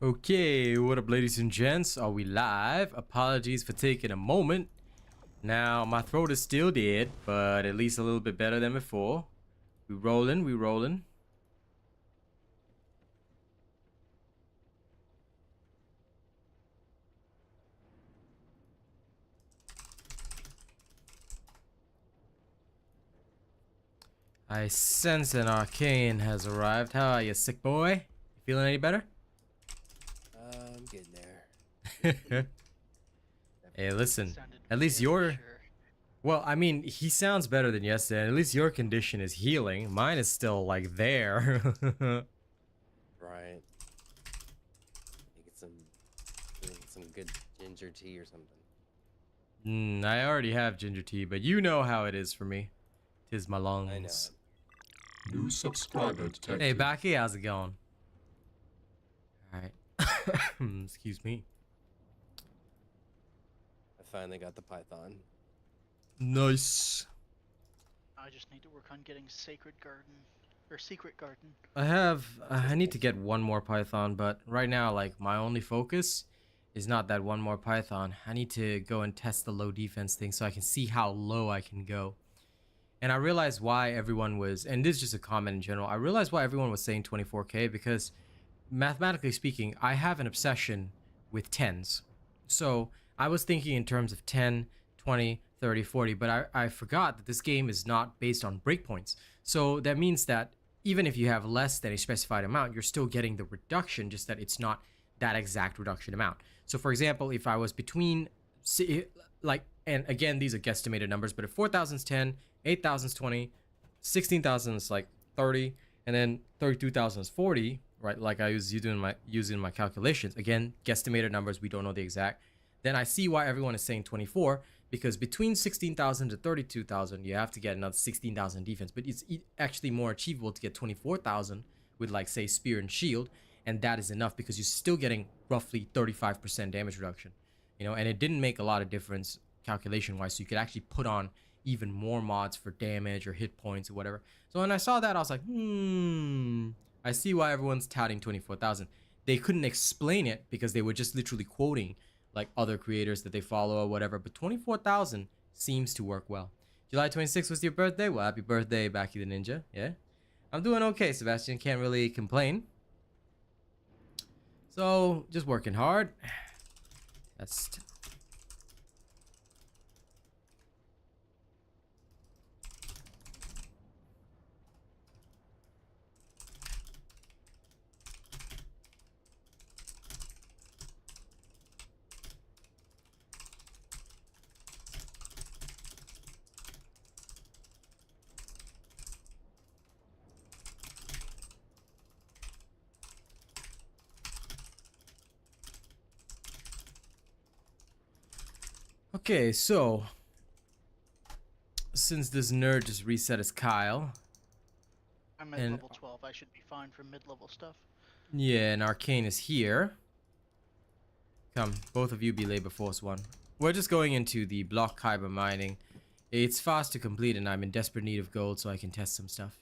Okay, what up, ladies and gents? Are we live? Apologies for taking a moment. Now, my throat is still dead, but at least a little bit better than before. We rolling, we rolling. I sense an arcane has arrived. How are you, sick boy? You feeling any better? I'm getting there. Hey, listen. At least you're... Well, I mean, he sounds better than yesterday. At least your condition is healing. Mine is still, like, there. Right. Get some good ginger tea or something. I already have ginger tea, but you know how it is for me. 'Tis my lungs. I know. New subscriber detected. Hey, Baki, how's it going? Alright. Excuse me. I finally got the python. Nice. I just need to work on getting Sacred Garden or Secret Garden. I need to get one more python, but right now, like, my only focus is not that one more python. I need to go and test the low defense thing so I can see how low I can go. And I realized why everyone was, and this is just a comment in general, I realized why everyone was saying 24k because mathematically speaking, I have an obsession with tens. So I was thinking in terms of 10, 20, 30, 40, but I forgot that this game is not based on breakpoints. So that means that even if you have less than a specified amount, you're still getting the reduction, just that it's not that exact reduction amount. So for example, if I was between, like, and again, these are guesstimated numbers, but if 4,000 is 10, 8,000 is 20, 16,000 is like 30, and then 32,000 is 40, right? Like I was using my calculations. Again, guesstimated numbers, we don't know the exact. Then I see why everyone is saying 24, because between 16,000 to 32,000, you have to get another 16,000 defense, but it's actually more achievable to get 24,000 with, like, say, spear and shield, and that is enough because you're still getting roughly 35% damage reduction, you know, and it didn't make a lot of difference calculation wise, so you could actually put on even more mods for damage or hit points or whatever. So when I saw that, I was like, I see why everyone's touting 24,000. They couldn't explain it because they were just literally quoting like other creators that they follow or whatever, but 24,000 seems to work well. July 26th was your birthday? Well, happy birthday, Baki the Ninja. Yeah, I'm doing okay, Sebastian. Can't really complain. So just working hard. That's okay. So since this nerd just reset his Kyle, I'm at and level 12. I should be fine for mid-level stuff. yeah, and Arcane is here. Come, both of you be labor force 1. We're just going into the block kyber mining. It's fast to complete and I'm in desperate need of gold so I can test some stuff.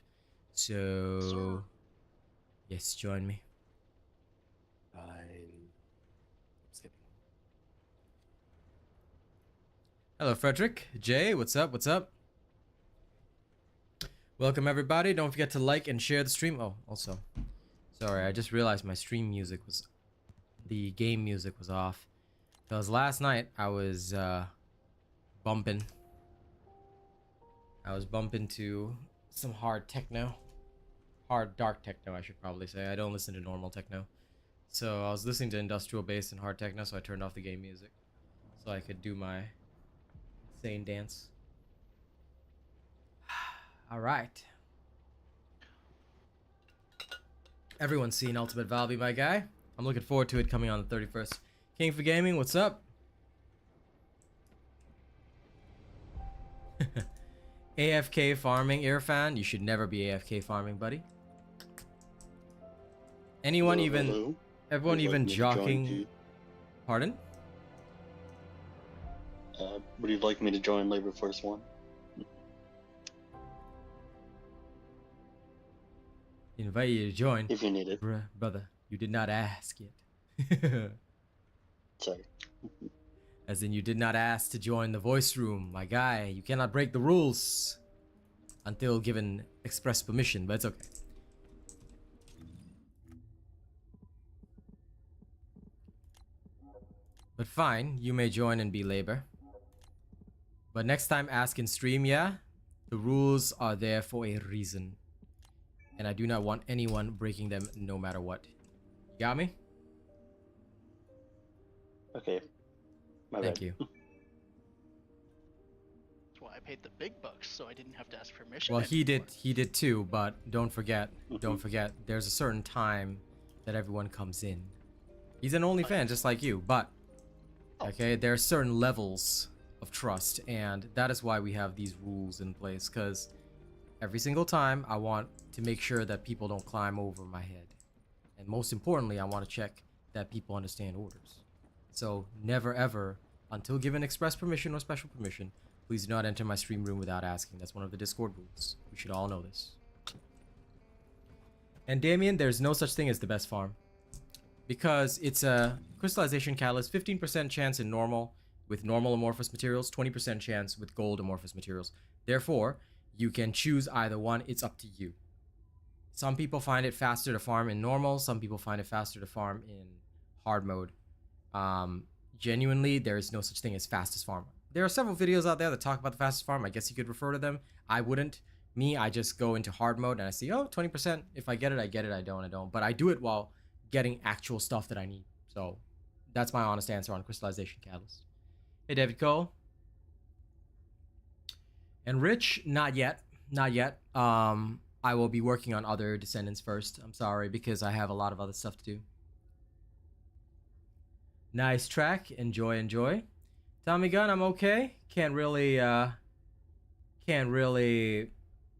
So Sir. yes, join me. I'm skipping. Hello, Frederick. Jay, what's up? What's up? Welcome, everybody. Don't forget to like and share the stream. Oh, also, sorry, I just realized my stream music was... the game music was off. Because last night, I was bumping. I was bumping to some hard techno. Hard dark techno, I should probably say. I don't listen to normal techno. So I was listening to industrial bass and hard techno, so I turned off the game music. So I could do my insane dance. Alright. Everyone's seen Ultimate Valve, my guy. I'm looking forward to it coming on the 31st. King for Gaming, what's up? AFK farming, Irfan. You should never be AFK farming, buddy. Anyone even... Hello. Everyone even jogging... Pardon? Would you like me to join Labor Force 1? Invite you to join. If you need it. Brother, you did not ask yet. Sorry. As in, you did not ask to join the voice room, my guy. You cannot break the rules until given express permission, but it's okay. But fine, you may join and be labor. But next time ask in stream, yeah? The rules are there for a reason. And I do not want anyone breaking them no matter what. You got me? Okay. My Thank bad. you. That's why I paid the big bucks, so I didn't have to ask permission. Well, he anymore. did too, but don't forget, there's a certain time that everyone comes in. He's an OnlyFan just like you, but okay, there are certain levels of trust, and that is why we have these rules in place, because every single time I want to make sure that people don't climb over my head. And most importantly, I want to check that people understand orders. So never ever, until given express permission or special permission, please do not enter my stream room without asking. That's one of the Discord rules. We should all know this. And Damien, there's no such thing as the best farm. Because it's a crystallization catalyst, 15% chance in normal with normal amorphous materials, 20% chance with gold amorphous materials. Therefore, you can choose either one. It's up to you. Some people find it faster to farm in normal. Some people find it faster to farm in hard mode. Genuinely, there is no such thing as fastest farm. There are several videos out there that talk about the fastest farm. I guess you could refer to them. I wouldn't. Me, I just go into hard mode and I see, oh, 20%. If I get it, I get it. I don't. But I do it while getting actual stuff that I need. So that's my honest answer on crystallization catalyst. Hey, David Cole. And Rich, not yet. Not yet. I will be working on other Descendants first. I'm sorry, because I have a lot of other stuff to do. Nice track. Enjoy. Tommy Gun, I'm okay. Can't really, you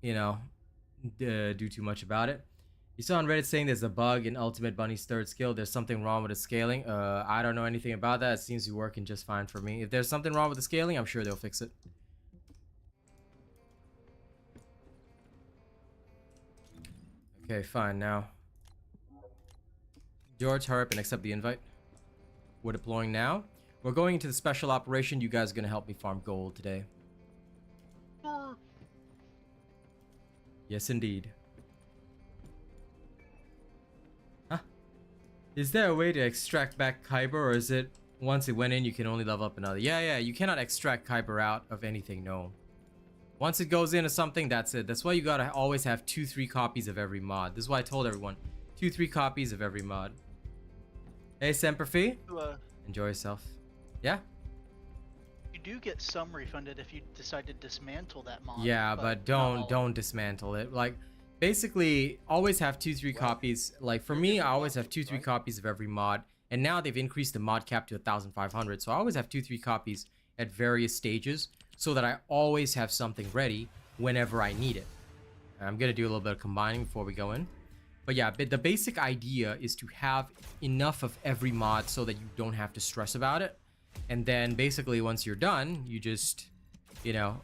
know, do too much about it. You saw on Reddit saying there's a bug in Ultimate Bunny's third skill. There's something wrong with the scaling. I don't know anything about that. It seems to be working just fine for me. If there's something wrong with the scaling, I'm sure they'll fix it. Okay, fine. Now, George, hurry up and accept the invite. We're deploying now. We're going into the special operation. You guys are going to help me farm gold today. Yes, indeed. Huh? Is there a way to extract back Kyber, or is it once it went in, you can only level up another? Yeah, you cannot extract Kyber out of anything, no. Once it goes into something, that's it. That's why you gotta always have 2-3 copies of every mod. This is why I told everyone, 2-3 copies of every mod. Hey, Semperfi. Enjoy yourself. Yeah? You do get some refunded if you decide to dismantle that mod. Yeah, but don't dismantle it. Like, basically, always have 2-3 copies. Like, for me, I always have 2-3 copies of every mod. And now they've increased the mod cap to 1,500. So I always have 2-3 copies at various stages, so that I always have something ready whenever I need it. I'm gonna do a little bit of combining before we go in. But yeah, the basic idea is to have enough of every mod so that you don't have to stress about it. And then basically once you're done, you just, you know,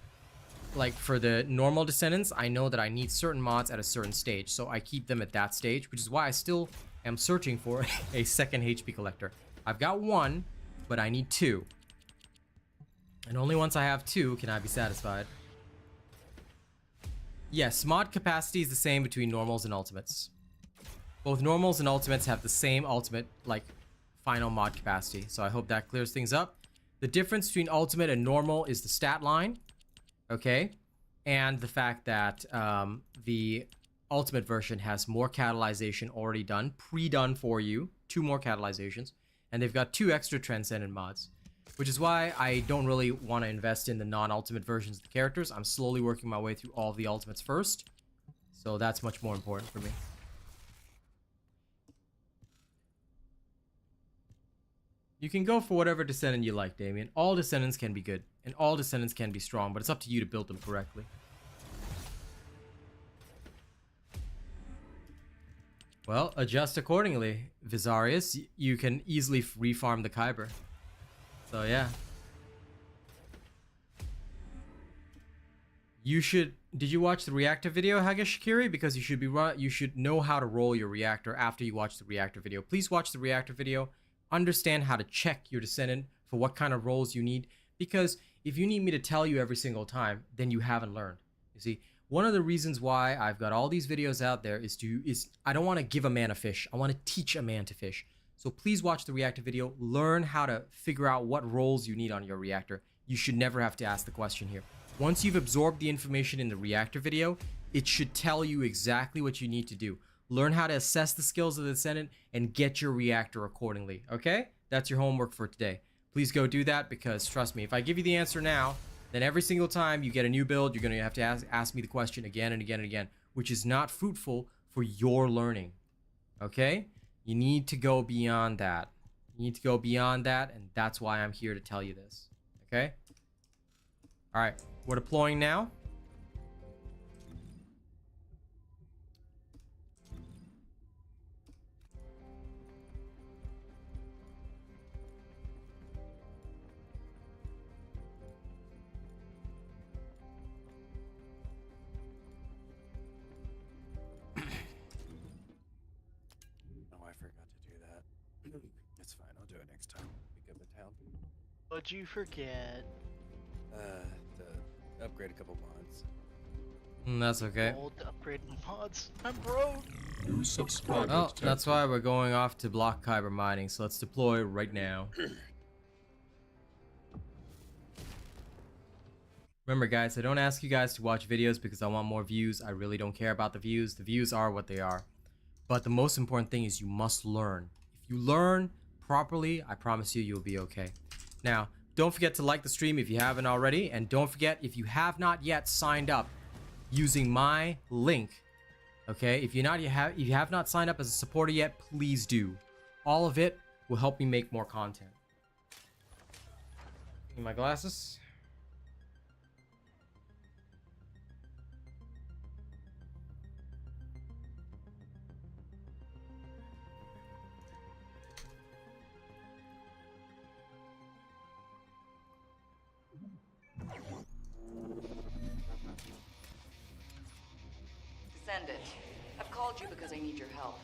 like for the normal Descendants, I know that I need certain mods at a certain stage. So I keep them at that stage, which is why I still am searching for a second HP collector. I've got one, but I need 2. And only once I have 2 can I be satisfied. Yes, mod capacity is the same between normals and ultimates. Both normals and ultimates have the same ultimate, like, final mod capacity. So I hope that clears things up. The difference between ultimate and normal is the stat line. Okay? And the fact that the ultimate version has more catalyzation already done, pre-done for you. 2 more catalyzations. And they've got 2 extra Transcendent mods. Which is why I don't really want to invest in the non-ultimate versions of the characters. I'm slowly working my way through all of the ultimates first. So that's much more important for me. You can go for whatever Descendant you like, Damien. All Descendants can be good. And all Descendants can be strong. But it's up to you to build them correctly. Well, adjust accordingly, Visarius. You can easily refarm the Kyber. So yeah. You should. Did you watch the Reactor video, Hagashikiri? Because you should know how to roll your Reactor after you watch the Reactor video. Please watch the Reactor video understand how to check your Descendant for what kind of roles you need, because if you need me to tell you every single time, then you haven't learned. You see, one of the reasons why I've got all these videos out there is I don't want to give a man a fish. I want to teach a man to fish. So please watch the Reactor video, learn how to figure out what roles you need on your Reactor. You should never have to ask the question here. Once you've absorbed the information in the Reactor video, it should tell you exactly what you need to do. Learn how to assess the skills of the Descendant and get your Reactor accordingly, okay? That's your homework for today. Please go do that, because trust me, if I give you the answer now, then every single time you get a new build, you're going to have to ask me the question again and again and again, which is not fruitful for your learning, okay? You need to go beyond that. You need to go beyond that, and that's why I'm here to tell you this, okay? All right, we're deploying now. It's fine. I'll do it next time. Pick up a town. What'd you forget? To upgrade a couple mods. That's okay. Old upgrade mods. I'm broke. New subscriber. Oh, that's why we're going off to block kyber mining. So let's deploy right now. Remember, guys, I don't ask you guys to watch videos because I want more views. I really don't care about the views. The views are what they are. But the most important thing is you must learn. If you learn properly, I promise you, you'll be okay. Now, don't forget to like the stream if you haven't already. And don't forget, if you have not yet signed up using my link, okay? If you have not signed up as a supporter yet, please do. All of it will help me make more content. Need my glasses. Descendant, I've called you because I need your help.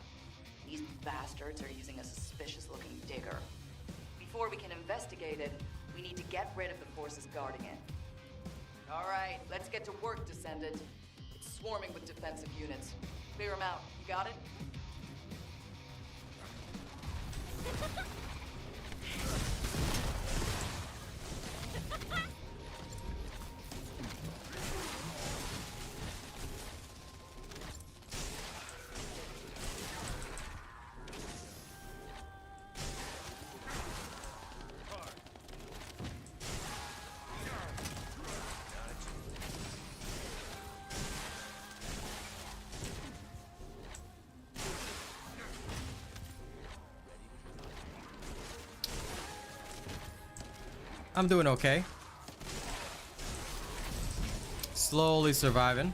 These bastards are using a suspicious-looking digger. Before we can investigate it, we need to get rid of the forces guarding it. All right, let's get to work, Descendant. It's swarming with defensive units. Clear them out. You got it? I'm doing okay. Slowly surviving.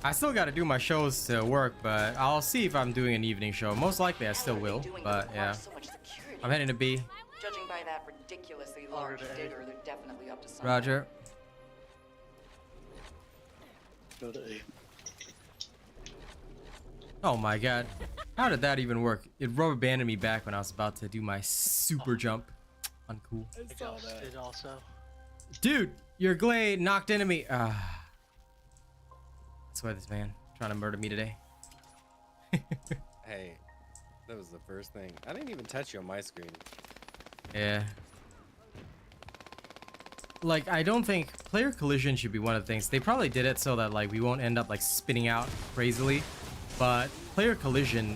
I still got to do my shows to work, but I'll see if I'm doing an evening show. Most likely I still will, but yeah. I'm heading to B. Judging by that ridiculously large digger, they're definitely up to something. Roger. Go to A. Oh my god. How did that even work? It rubber banded me back when I was about to do my super jump. Uncool. I ghosted also. Dude, your glade knocked into me. Ah. That's why this man trying to murder me today. Hey, that was the first thing. I didn't even touch you on my screen. Yeah. Like, I don't think player collision should be one of the things. They probably did it so that like we won't end up like spinning out crazily. But player collision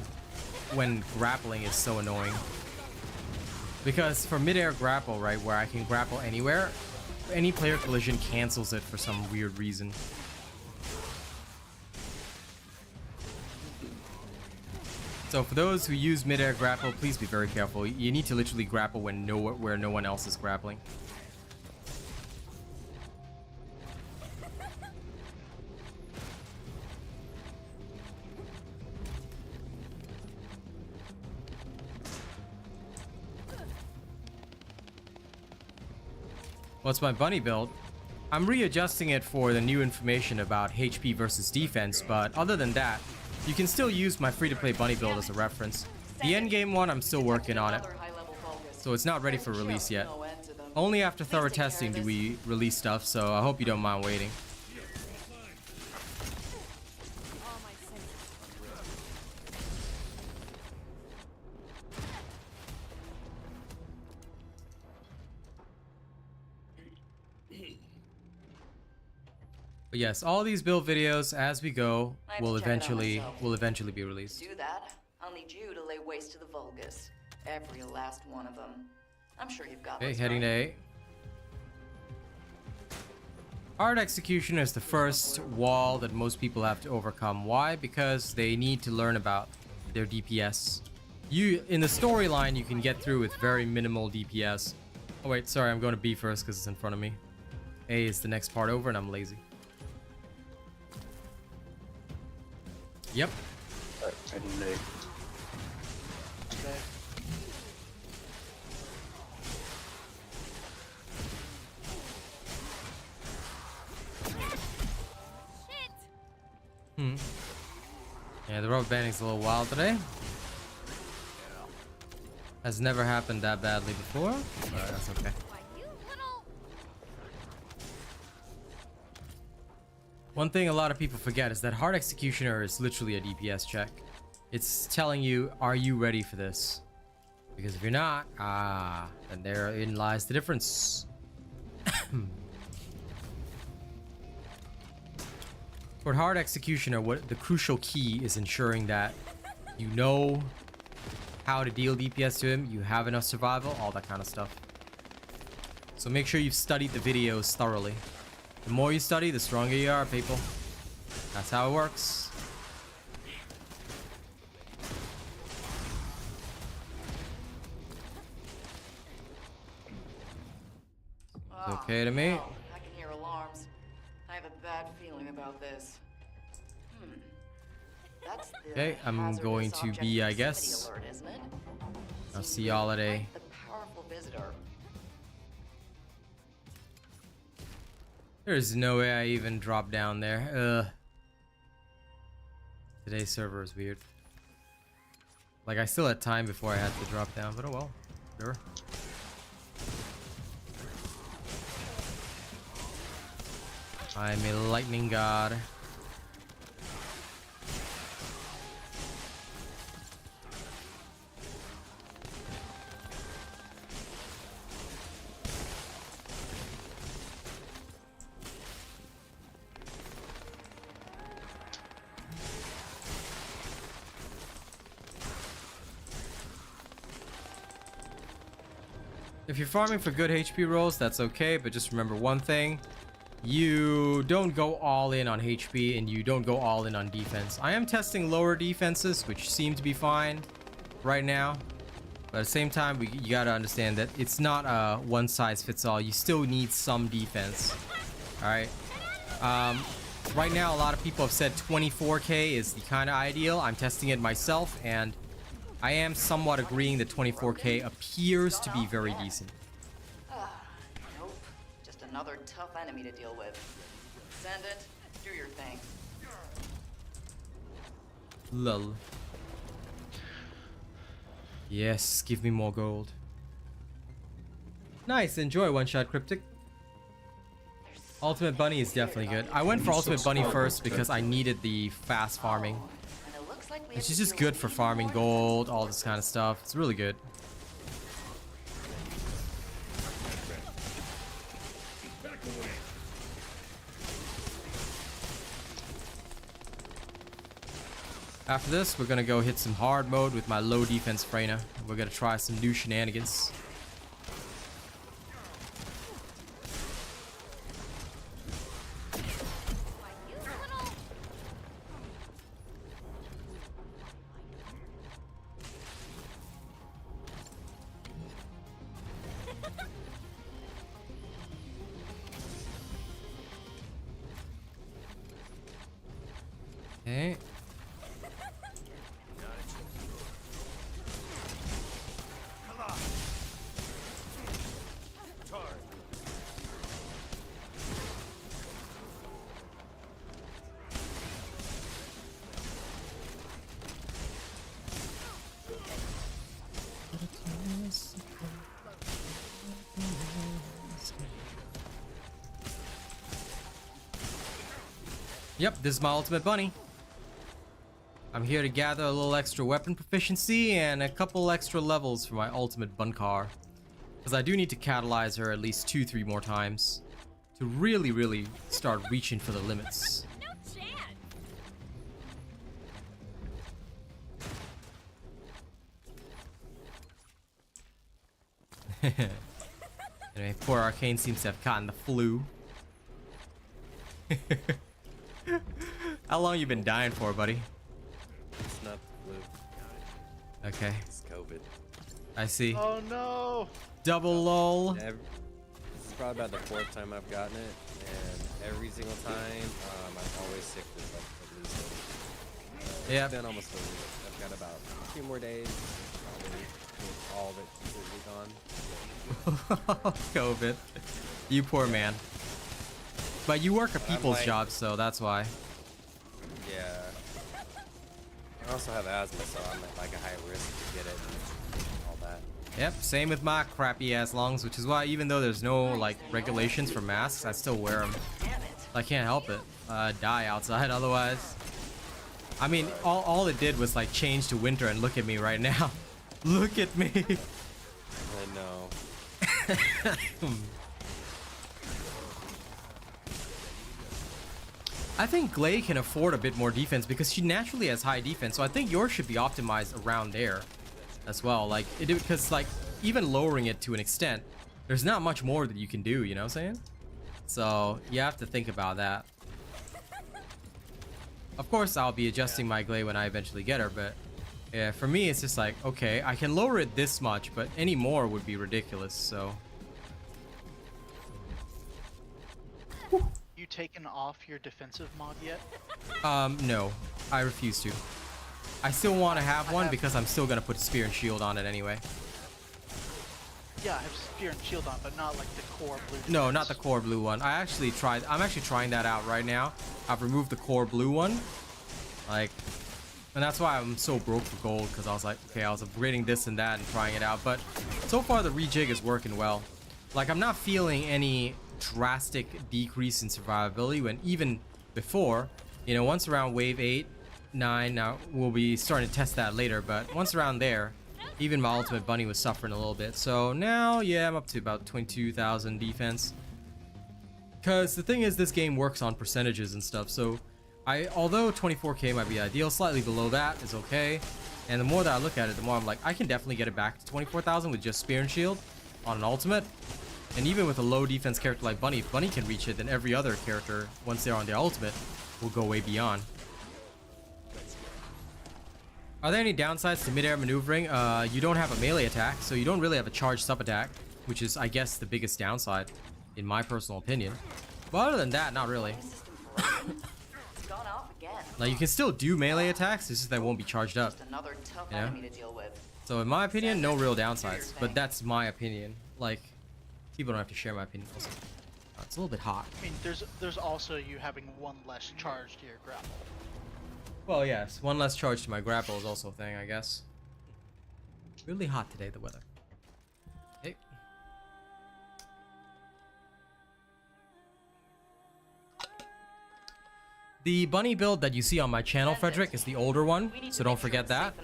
when grappling is so annoying. Because for midair grapple, right, where I can grapple anywhere, any player collision cancels it for some weird reason. So for those who use midair grapple, please be very careful. You need to literally grapple when where no one else is grappling. What's my bunny build? I'm readjusting it for the new information about HP versus defense, but other than that, you can still use my free-to-play bunny build as a reference. The endgame one, I'm still working on it. Another high-level focus. so it's not ready for There's release just yet. no end to them. Only after Please thorough take care of testing do this. we release stuff, so I hope you don't mind waiting. But yes, all these build videos as we go I have will to check it out eventually be To released. do that, I'll need you to lay waste to the Vulgus. Every last one of them. I'm sure you've got Okay, this, heading to right? A. Hard execution is the first wall that most people have to overcome. Why? Because they need to learn about their DPS. In the storyline, you can get through with very minimal DPS. Oh wait, sorry, I'm going to B first because it's in front of me. A is the next part over and I'm lazy. Yep. Alright, heading to A. Okay. Yeah, the rubber banding's a little wild today. Has never happened that badly before, but that's okay. One thing a lot of people forget is that hard executioner is literally a DPS check. It's telling you, are you ready for this? Because if you're not, then therein lies the difference. For hard executioner, what the crucial key is ensuring that you know how to deal DPS to him, you have enough survival, all that kind of stuff. So make sure you've studied the videos thoroughly. The more you study, the stronger you are, people. That's how it works. It's okay to me. Oh, I can hear alarms. I have a bad feeling about this. That's the Okay, I'm hazardous going to object be, I proximity guess. alert, isn't it? I'll Seems see to be y'all at A. quite the powerful visitor. There's no way I even drop down there. Today's server is weird. Like, I still had time before I had to drop down, but oh well. Sure. I'm a lightning god. If you're farming for good HP rolls, that's okay, but just remember one thing. You don't go all in on HP and you don't go all in on defense. I am testing lower defenses, which seem to be fine right now. But at the same time, you gotta understand that it's not a one size fits all. You still need some defense. Alright. Right now, a lot of people have said 24k is the kind of ideal. I'm testing it myself, and I am somewhat agreeing that 24k appears to be very decent. Nope. Just another tough enemy to deal with. Descendant, do your thing. Lol. Yes, give me more gold. Nice, enjoy One Shot Cryptic. Ultimate Bunny is definitely good. I went for Ultimate Bunny first because I needed the fast farming. And it looks like we have It's to just deal good with for even farming more gold, all this kind of stuff. It's really good. After this, we're gonna go hit some hard mode with my low defense Freyna. We're gonna try some new shenanigans. Okay. Yep, this is my ultimate bunny. I'm here to gather a little extra weapon proficiency and a couple extra levels for my ultimate bun car. Because I do need to catalyze her at least 2-3 more times to really start reaching for the limits. No chance. Anyway, poor Arcane seems to have gotten the flu. How long you been dying for, buddy? It's not the flu. Okay, It's COVID. I see. Oh no! Double lol. This is probably about the 4th time I've gotten it, and every single time, I'm always sick for like at least a week. Yep. It's been almost a week. I've got about 2 more days. Probably with all of it completely gone. COVID. You poor man. But you work a people's like- job, so that's why. Yeah. I also have asthma, so I'm at like a high risk to get it and all that. Yep, same with my crappy ass lungs, which is why even though there's no like regulations for masks, I still wear them. Damn it. I can't help it. Die outside otherwise. I mean, all it did was like change to winter, and look at me right now. Look at me. I know. I think Glay can afford a bit more defense because she naturally has high defense, so I think yours should be optimized around there as well. Like, because like even lowering it to an extent, there's not much more that you can do, you know what I'm saying? So you have to think about that. Of course, I'll be adjusting my Glay when I eventually get her, but yeah, for me, it's just like, okay, I can lower it this much, but any more would be ridiculous, so. You taken off your defensive mod yet? No, I refuse to. I still want to have one because I'm still gonna put Spear and Shield on it anyway. Yeah, I have Spear and Shield on, but not like the core blue. No, defense. not the core blue one. I'm actually trying that out right now. I've removed the core blue one. Like, and that's why I'm so broke for gold, because I was like, okay, I was upgrading this and that and trying it out. But so far the rejig is working well. Like, I'm not feeling any drastic decrease in survivability when even before, you know, once around wave 8, 9, now we'll be starting to test that later, but once around there, even my ultimate bunny was suffering a little bit. So now, yeah, I'm up to about 22,000 defense. Because the thing is, this game works on percentages and stuff, so although 24k might be ideal, slightly below that is okay. And the more that I look at it, the more I'm like, I can definitely get it back to 24,000 with just Spear and Shield on an ultimate. And even with a low defense character like Bunny, if Bunny can reach it, then every other character, once they're on their ultimate, will go way beyond. Are there any downsides to midair maneuvering? You don't have a melee attack, so you don't really have a charged sub attack, which is, I guess, the biggest downside, in my personal opinion. But other than that, not really. It's gone off again. Like, you can still do melee attacks, it's just they won't be charged up. Just another tough Yeah. enemy to deal with. So in my opinion, no real downsides. But that's my opinion. Like, people don't have to share my opinion also. It's a little bit hot. I mean, there's also you having one less charge to your grapple. Well, yes, one less charge to my grapple is also a thing, I guess. Really hot today, the weather. Hey. The bunny build that you see on my channel, Frederick, is the older one, so don't forget that.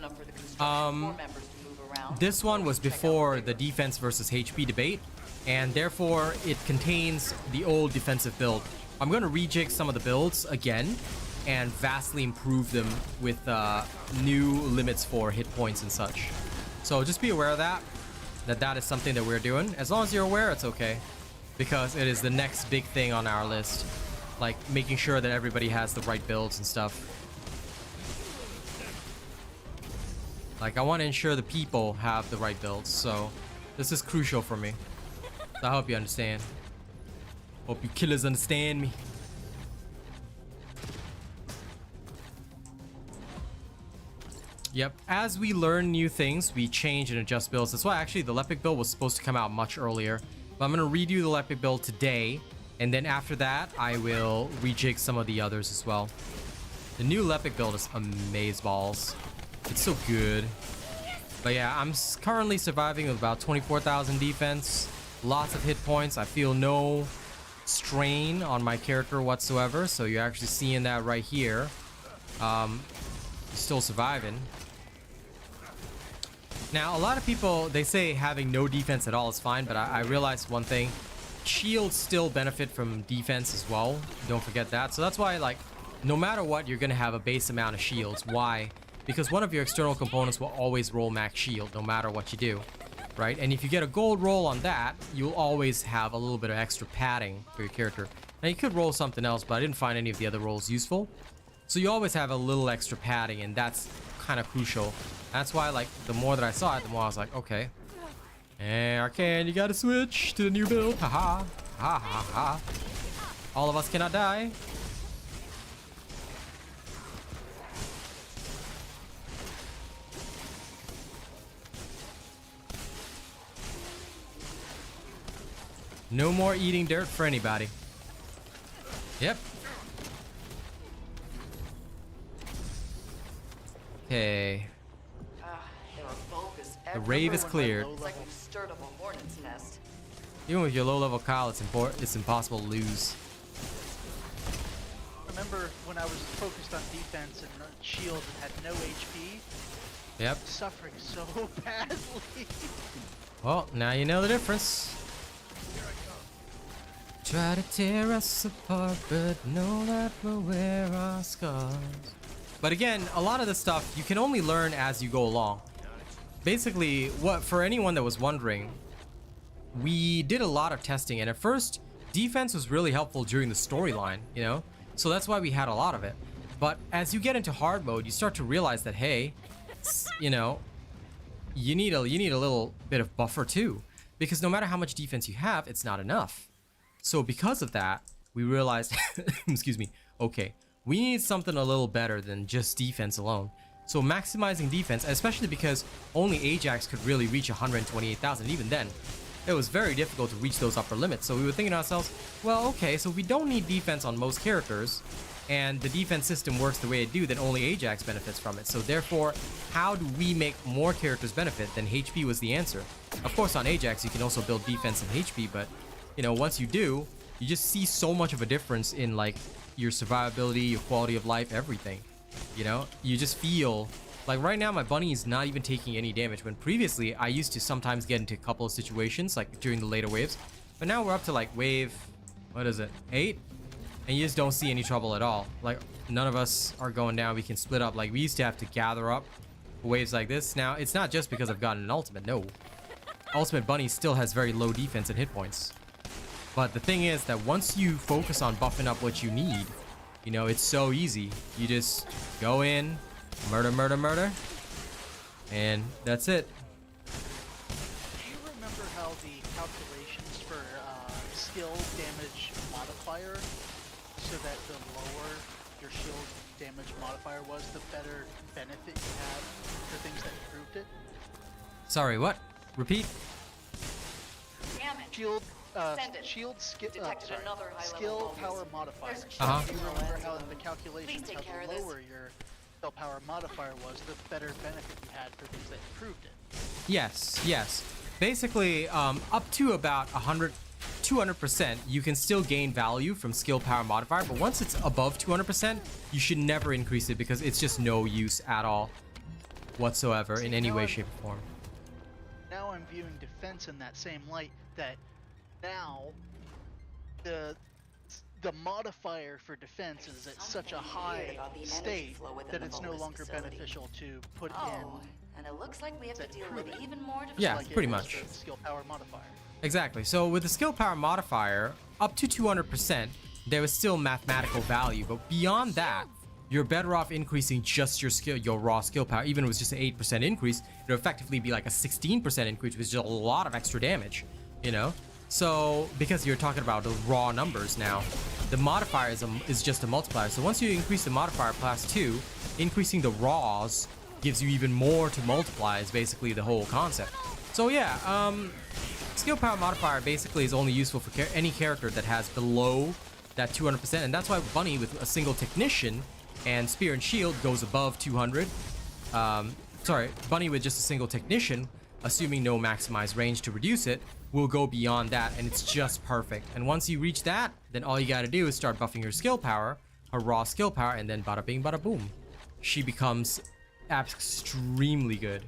This one was before the defense versus HP debate, and therefore it contains the old defensive build. I'm going to rejig some of the builds again and vastly improve them with new limits for hit points and such. So just be aware of that is something that we're doing. As long as you're aware, it's okay, because it is the next big thing on our list. Like, making sure that everybody has the right builds and stuff. Like, I want to ensure the people have the right builds, so this is crucial for me. So I hope you understand. Hope you killers understand me. Yep, as we learn new things, we change and adjust builds. That's why actually the Lepic build was supposed to come out much earlier. But I'm going to redo the Lepic build today. And then after that, I will rejig some of the others as well. The new Lepic build is amazeballs. It's so good. But yeah, I'm currently surviving with about 24,000 defense. Lots of hit points. I feel no strain on my character whatsoever. So you're actually seeing that right here. Still surviving. Now, a lot of people, they say having no defense at all is fine, but I realized one thing. Shields still benefit from defense as well. Don't forget that. So that's why, like, no matter what, you're going to have a base amount of shields. Why? Because one of your external components will always roll max shield, no matter what you do. Right? And if you get a gold roll on that, you'll always have a little bit of extra padding for your character. Now, you could roll something else, but I didn't find any of the other rolls useful. So you always have a little extra padding, and that's kind of crucial. That's why, like, the more that I saw it, the more I was like, okay. And Arcane, you gotta switch to the new build. Haha. Ha ha ha. All of us cannot die. No more eating dirt for anybody. Yep. Okay. There are bogus The rave is everywhere. cleared. It's like we've stirred up a hornet's nest. Even with your low-level Kyle, it's impossible to lose. Remember when I was focused on defense and shield and had no HP? Yep. Suffering so badly. Well, now you know the difference. Try to tear us apart, but know that we'll wear our scars. But again, a lot of this stuff you can only learn as you go along. Basically, what for anyone that was wondering, we did a lot of testing, and at first, defense was really helpful during the storyline, you know? So that's why we had a lot of it. But as you get into hard mode, you start to realize that, hey, you know, you need a little bit of buffer too. Because no matter how much defense you have, it's not enough. So because of that, we realized, excuse me, okay, we need something a little better than just defense alone. So maximizing defense, especially because only Ajax could really reach 128,000. Even then, it was very difficult to reach those upper limits. So we were thinking to ourselves, well, okay, so we don't need defense on most characters, and the defense system works the way it do, then only Ajax benefits from it. So therefore, how do we make more characters benefit? Then HP was the answer. Of course, on Ajax, you can also build defense and HP, but you know, once you do, you just see so much of a difference in like your survivability, your quality of life, everything. You know, you just feel like right now my bunny is not even taking any damage, when previously I used to sometimes get into a couple of situations like during the later waves, but now we're up to like wave, what is it, 8, and you just don't see any trouble at all. Like none of us are going down. We can split up. Like we used to have to gather up waves like this. Now it's not just because I've gotten an ultimate. No, ultimate bunny still has very low defense and hit points. But the thing is that once you focus on buffing up what you need, you know, it's so easy. You just go in, murder, murder, murder, and that's it. Do you remember how the calculations for skill damage modifier, so that the lower your shield damage modifier was, the better benefit you had for things that improved it? Sorry, what? Repeat? Damn it. Shield, Descendant. shield Detected another high-level skill vulgus. power modifier. There's Uh-huh. Do you remember how in the calculations, Please take how care of the this. lower your skill power modifier was, the better benefit you had for things that improved it? Yes, yes. Basically, up to about 200%, you can still gain value from skill power modifier, but once it's above 200%, you should never increase it because it's just no use at all whatsoever in any way, shape, or form. Now I'm viewing defense in that same light, that now the modifier for defense is at such a Something high weird about the energy state flow within that the it's no vulgus longer facility. beneficial to put Oh, and it looks like we have to That deal with prove it. even more difficult. Yeah, like it pretty was much. the skill power modifier. Exactly. So with the skill power modifier, up to 200%, there is still mathematical value. But beyond that, you're better off increasing just your raw skill power. Even if it was just an 8% increase, it would effectively be like a 16% increase, which is a lot of extra damage, you know? So, because you're talking about the raw numbers now, the modifier is just a multiplier. So once you increase the modifier plus 2, increasing the raws gives you even more to multiply is basically the whole concept. So yeah, skill power modifier basically is only useful for any character that has below that 200%, and that's why Bunny with a single technician and spear and shield goes above 200. Sorry, Bunny with just a single technician assuming no maximized range to reduce it, will go beyond that, and it's just perfect. And once you reach that, then all you gotta do is start buffing her skill power, her raw skill power, and then bada bing bada boom. She becomes extremely good.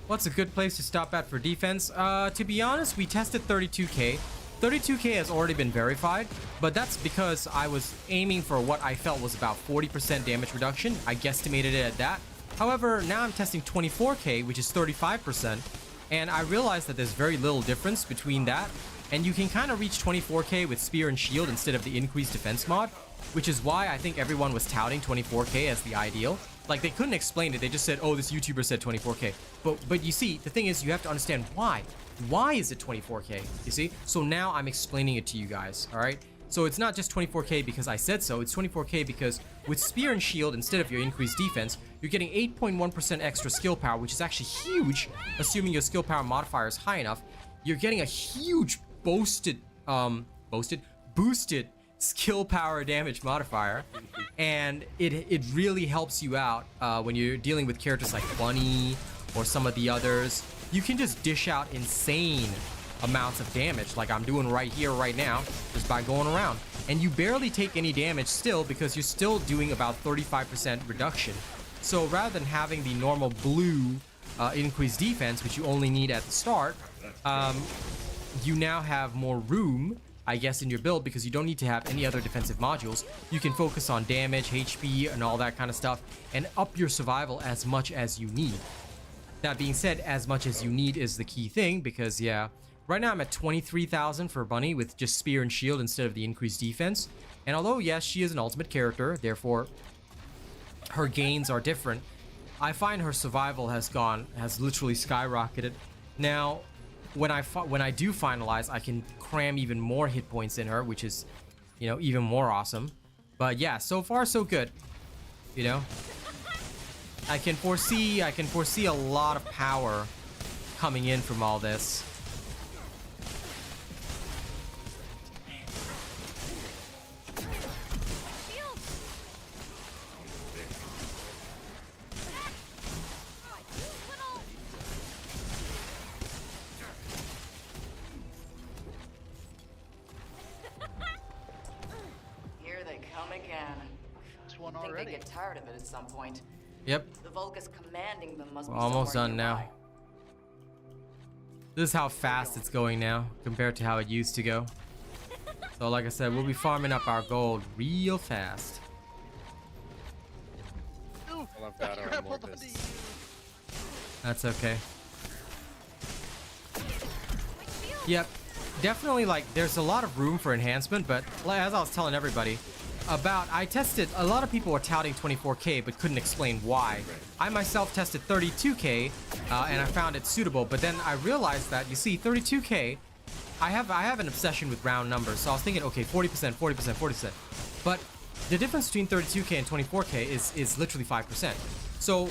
What's a good place to stop at for defense? To be honest, we tested 32k. 32k has already been verified, but that's because I was aiming for what I felt was about 40% damage reduction. I guesstimated it at that. However, now I'm testing 24k, which is 35%, and I realized that there's very little difference between that, and you can kind of reach 24k with spear and shield instead of the increased defense mod, which is why I think everyone was touting 24k as the ideal. Like, they couldn't explain it, they just said, oh, this YouTuber said 24k. But you see, the thing is, you have to understand why. Why is it 24k? You see? So now I'm explaining it to you guys, alright? So it's not just 24k because I said so, it's 24k because with spear and shield, instead of your increased defense, you're getting 8.1% extra skill power, which is actually huge, assuming your skill power modifier is high enough. You're getting a huge boosted skill power damage modifier, and it really helps you out when you're dealing with characters like Bunny or some of the others. You can just dish out insane amounts of damage like I'm doing right here right now just by going around, and you barely take any damage still because you're still doing about 35% reduction. So rather than having the normal blue increased defense, which you only need at the start, you now have more room, I guess, in your build because you don't need to have any other defensive modules. You can focus on damage, HP, and all that kind of stuff, and up your survival as much as you need. That being said, as much as you need is the key thing, because yeah, right now I'm at 23,000 for Bunny with just spear and shield instead of the increased defense. And although yes, she is an ultimate character, therefore her gains are different, I find her survival has literally skyrocketed. Now, when I do finalize, I can cram even more hit points in her, which is, you know, even more awesome. But yeah, so far so good. You know, I can foresee a lot of power coming in from all this. Here they come again. It's one I think they already. get tired of it at some point. Yep, The Vulgus commanding them must we're be almost somewhere done now. nearby. This is how fast it's going now compared to how it used to go. So like I said, we'll be farming up our gold real fast. Ooh, Well, I've got I our grappled Morpheus. onto you. That's okay. Yep, definitely, like, there's a lot of room for enhancement, but as I was telling everybody I tested, a lot of people were touting 24k but couldn't explain why. I myself tested 32k and I found it suitable, but then I realized that, you see, 32k, I have an obsession with round numbers, so I was thinking, okay, 40%, 40%, 40%. But the difference between 32k and 24k is literally 5%. So,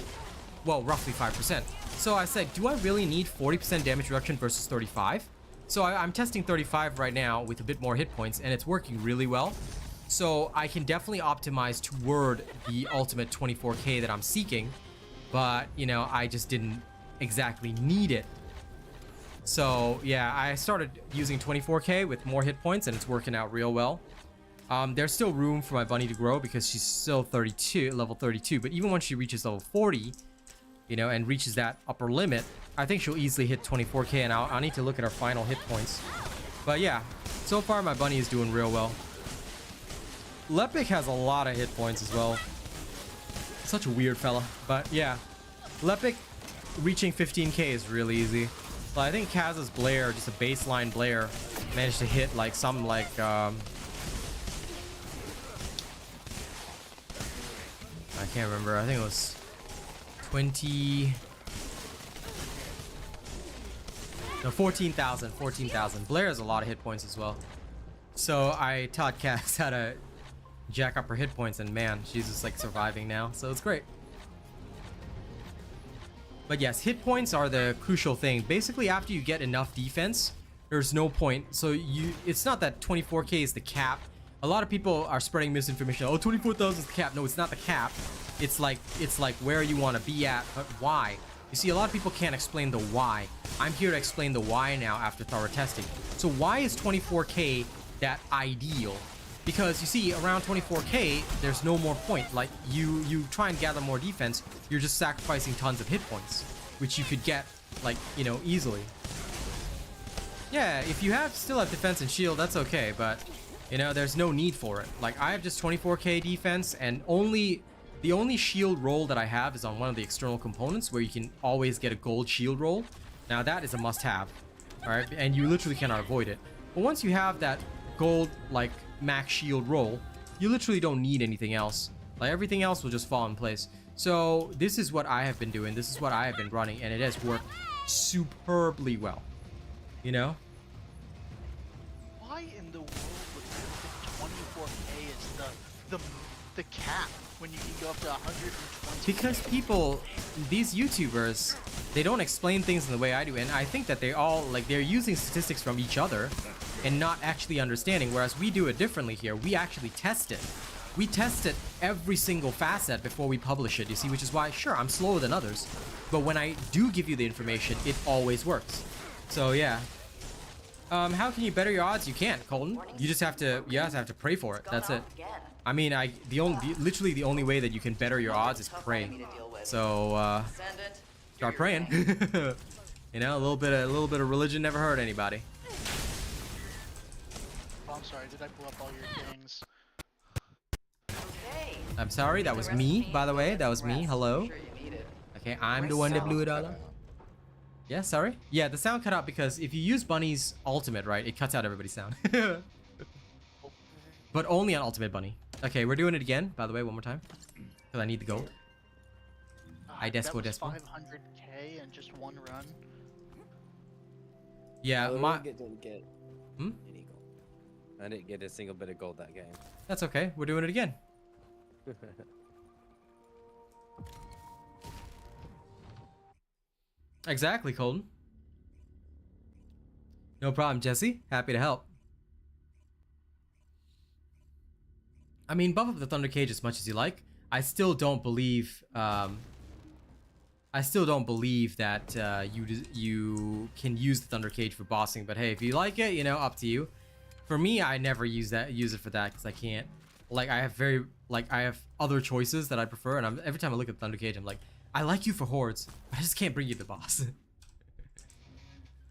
well, roughly 5%. So I said, do I really need 40% damage reduction versus 35? So I'm testing 35 right now with a bit more hit points, and it's working really well. So I can definitely optimize toward the ultimate 24k that I'm seeking, but, you know, I just didn't exactly need it. So yeah, I started using 24k with more hit points, and it's working out real well. There's still room for my Bunny to grow because she's still level 32, but even once she reaches level 40, you know, and reaches that upper limit, I think she'll easily hit 24k, and I'll need to look at her final hit points. But yeah, so far my Bunny is doing real well. Lepic has a lot of hit points as well. Such a weird fella, but yeah, Lepic reaching 15k is really easy. But I think Kaz's Blair, just a baseline Blair, managed to hit like some like I can't remember. I think it was 20. No, 14,000. 14,000. Blair has a lot of hit points as well. So I taught Kaz how to jack up her hit points, and man, she's just like surviving now, so it's great. But yes, hit points are the crucial thing. Basically, after you get enough defense, there's no point. So it's not that 24k is the cap. A lot of people are spreading misinformation. Oh, 24,000 is the cap. No, it's not the cap. It's like where you want to be at, but why? You see, a lot of people can't explain the why. I'm here to explain the why now after thorough testing. So why is 24k that ideal? Because you see, around 24k, there's no more point. Like, you try and gather more defense, you're just sacrificing tons of hit points, which you could get, like, you know, easily. Yeah, if you still have defense and shield, that's okay, but, you know, there's no need for it. Like, I have just 24k defense, and the only shield roll that I have is on one of the external components, where you can always get a gold shield roll. Now, that is a must-have, alright? And you literally cannot avoid it. But once you have that gold, like, max shield roll, you literally don't need anything else. Like, everything else will just fall in place. So this is what I have been doing, this is what I have been running, and it has worked superbly well, you know. Why in the world would you think 24k is the cap when you can go up to 120? Because people, these YouTubers, they don't explain things in the way I do, and I think that they're using statistics from each other and not actually understanding, whereas we do it differently here. We actually test it. We test it every single facet before we publish it, you see, which is why, sure, I'm slower than others, but when I do give you the information, it always works. So yeah. How can you better your odds? You can't, Colton. You just have to pray for it. That's it. I mean, literally the only way that you can better your odds is pray. So, start praying. You know, a little bit of religion never hurt anybody. Oh, I'm sorry, did I blow up all your things? I'm sorry, that was me, by the way. That was me. Hello. Okay, I'm the one that blew it all up. Yeah, sorry. Yeah, the sound cut out because if you use Bunny's ultimate, right, it cuts out everybody's sound. But only on Ultimate Bunny. Okay, we're doing it again, by the way, one more time. Because I need the gold. I That despo. was 500k in just one run. Yeah, Didn't get any gold. I didn't get a single bit of gold that game. That's okay. We're doing it again. Exactly, Colton. No problem, Jesse. Happy to help. I mean, buff up the Thunder Cage as much as you like. I still don't believe. I still don't believe that you can use the Thunder Cage for bossing. But hey, if you like it, you know, up to you. For me, I never use it for that because I can't. Like, I have other choices that I prefer, and every time I look at Thunder Cage, I'm like, I like you for hordes, but I just can't bring you the boss.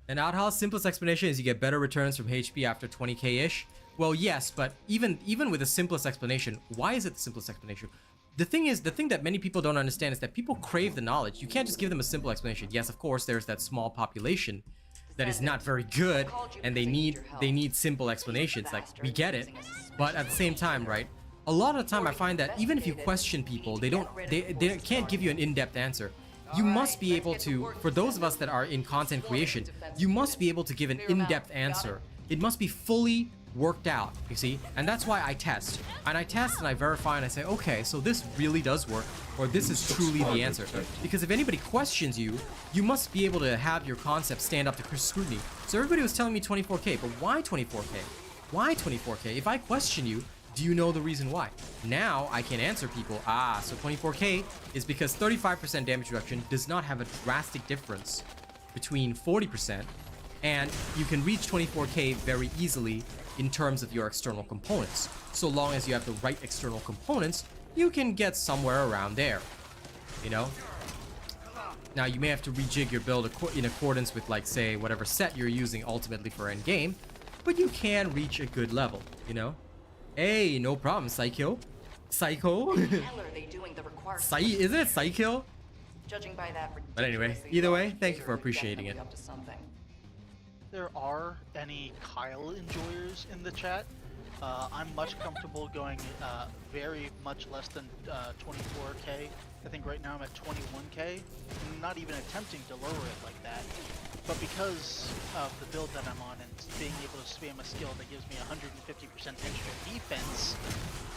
And Outhouse, simplest explanation is you get better returns from HP after 20k-ish. Well, yes, but even with the simplest explanation, why is it the simplest explanation? The thing that many people don't understand is that people crave the knowledge. You can't just give them a simple explanation. Yes, of course, there's that small population that is not very good, and they need simple explanations. Like, we get it, but at the same time, right? A lot of the time I find that even if you question people, they can't give you an in-depth answer. You must be able to, for those of us that are in content creation, you must be able to give an in-depth answer. It must be fully worked out, you see? And that's why I test. And I test and I verify and I say, okay, so this really does work, or this is truly the answer. Because if anybody questions you, you must be able to have your concept stand up to scrutiny. So everybody was telling me 24k, but why 24k? Why 24k? If I question you, do you know the reason why? Now I can answer people, so 24k is because 35% damage reduction does not have a drastic difference between 40%, and you can reach 24k very easily in terms of your external components. So long as you have the right external components, you can get somewhere around there, you know? Now you may have to rejig your build in accordance with, like, say, whatever set you're using ultimately for endgame, but you can reach a good level, you know? Hey, no problem, Psycho. Psycho? What the hell are they doing the required? Isn't it Psycho? Judging by that. But anyway, ridiculously either low way, thank you figure, for appreciating it. definitely up to something. There are any Kyle enjoyers in the chat. I'm much comfortable going very much less than 24k. I think right now I'm at 21k. I'm not even attempting to lower it like that. But because of the build that I'm on and being able to spam a skill that gives me 150% extra defense,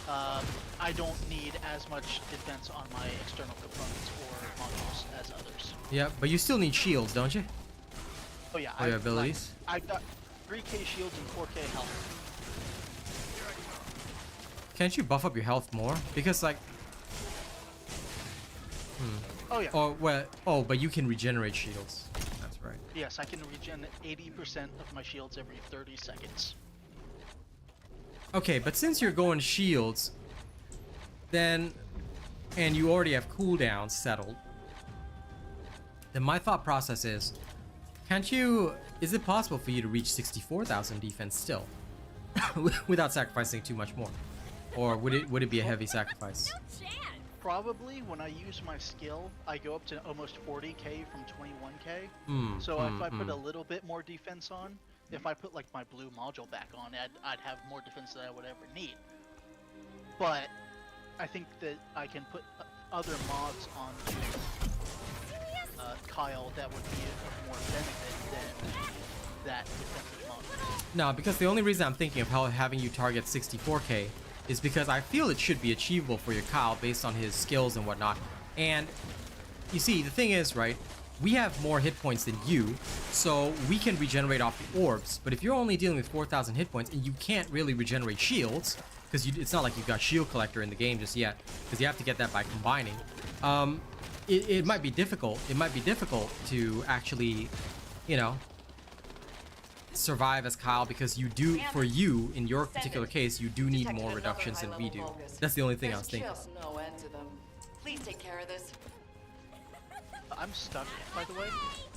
I don't need as much defense on my external components or modules as others. Yeah, but you still need shields, don't you? Oh yeah, For your abilities? I've got 3k shields and 4k health. can't you buff up your health more? Because like, Oh yeah. oh well, oh, but you can regenerate shields. That's right. Yes, I can regen 80% of my shields every 30 seconds. Okay, but since you're going shields, then, and you already have cooldowns settled, then my thought process is, can't you, is it possible for you to reach 64,000 defense still? Without sacrificing too much more? Or would it be a heavy sacrifice? Probably when I use my skill, I go up to almost 40k from 21k. So if I put a little bit more defense on, if I put like my blue module back on, I'd have more defense than I would ever need. But I think that I can put other mods on Kyle that would be of more benefit than that defensive mod. No, because the only reason I'm thinking of having you target 64k is because I feel it should be achievable for your Kyle based on his skills and whatnot. And you see, the thing is, right, we have more hit points than you, so we can regenerate off the orbs. But if you're only dealing with 4,000 hit points and you can't really regenerate shields, because it's not like you've got shield collector in the game just yet, because you have to get that by combining, it might be difficult. It might be difficult to actually, you know, survive as Kyle, because you do, for you, in your particular case, you do need more reductions than we do. That's the only thing I was thinking. There's just no end to them. Please take care of this. I'm stuck, by the way.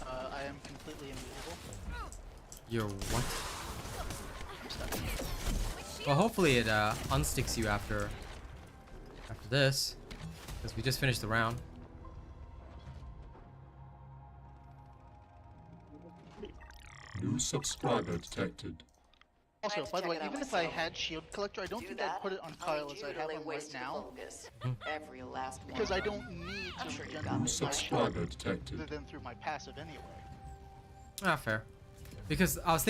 I am completely invisible. You're what? I'm stuck. Well, hopefully it unsticks you after this, because we just finished the round. New subscriber detected. Also, to by the check way, it out even if I myself. had shield collector, I don't think I'd put it on Kyle as I have him right now, Every last one. because I don't need I'm to sure you regen got my me. New shield subscriber other detected. than through my passive anyway. Ah, fair. Because I was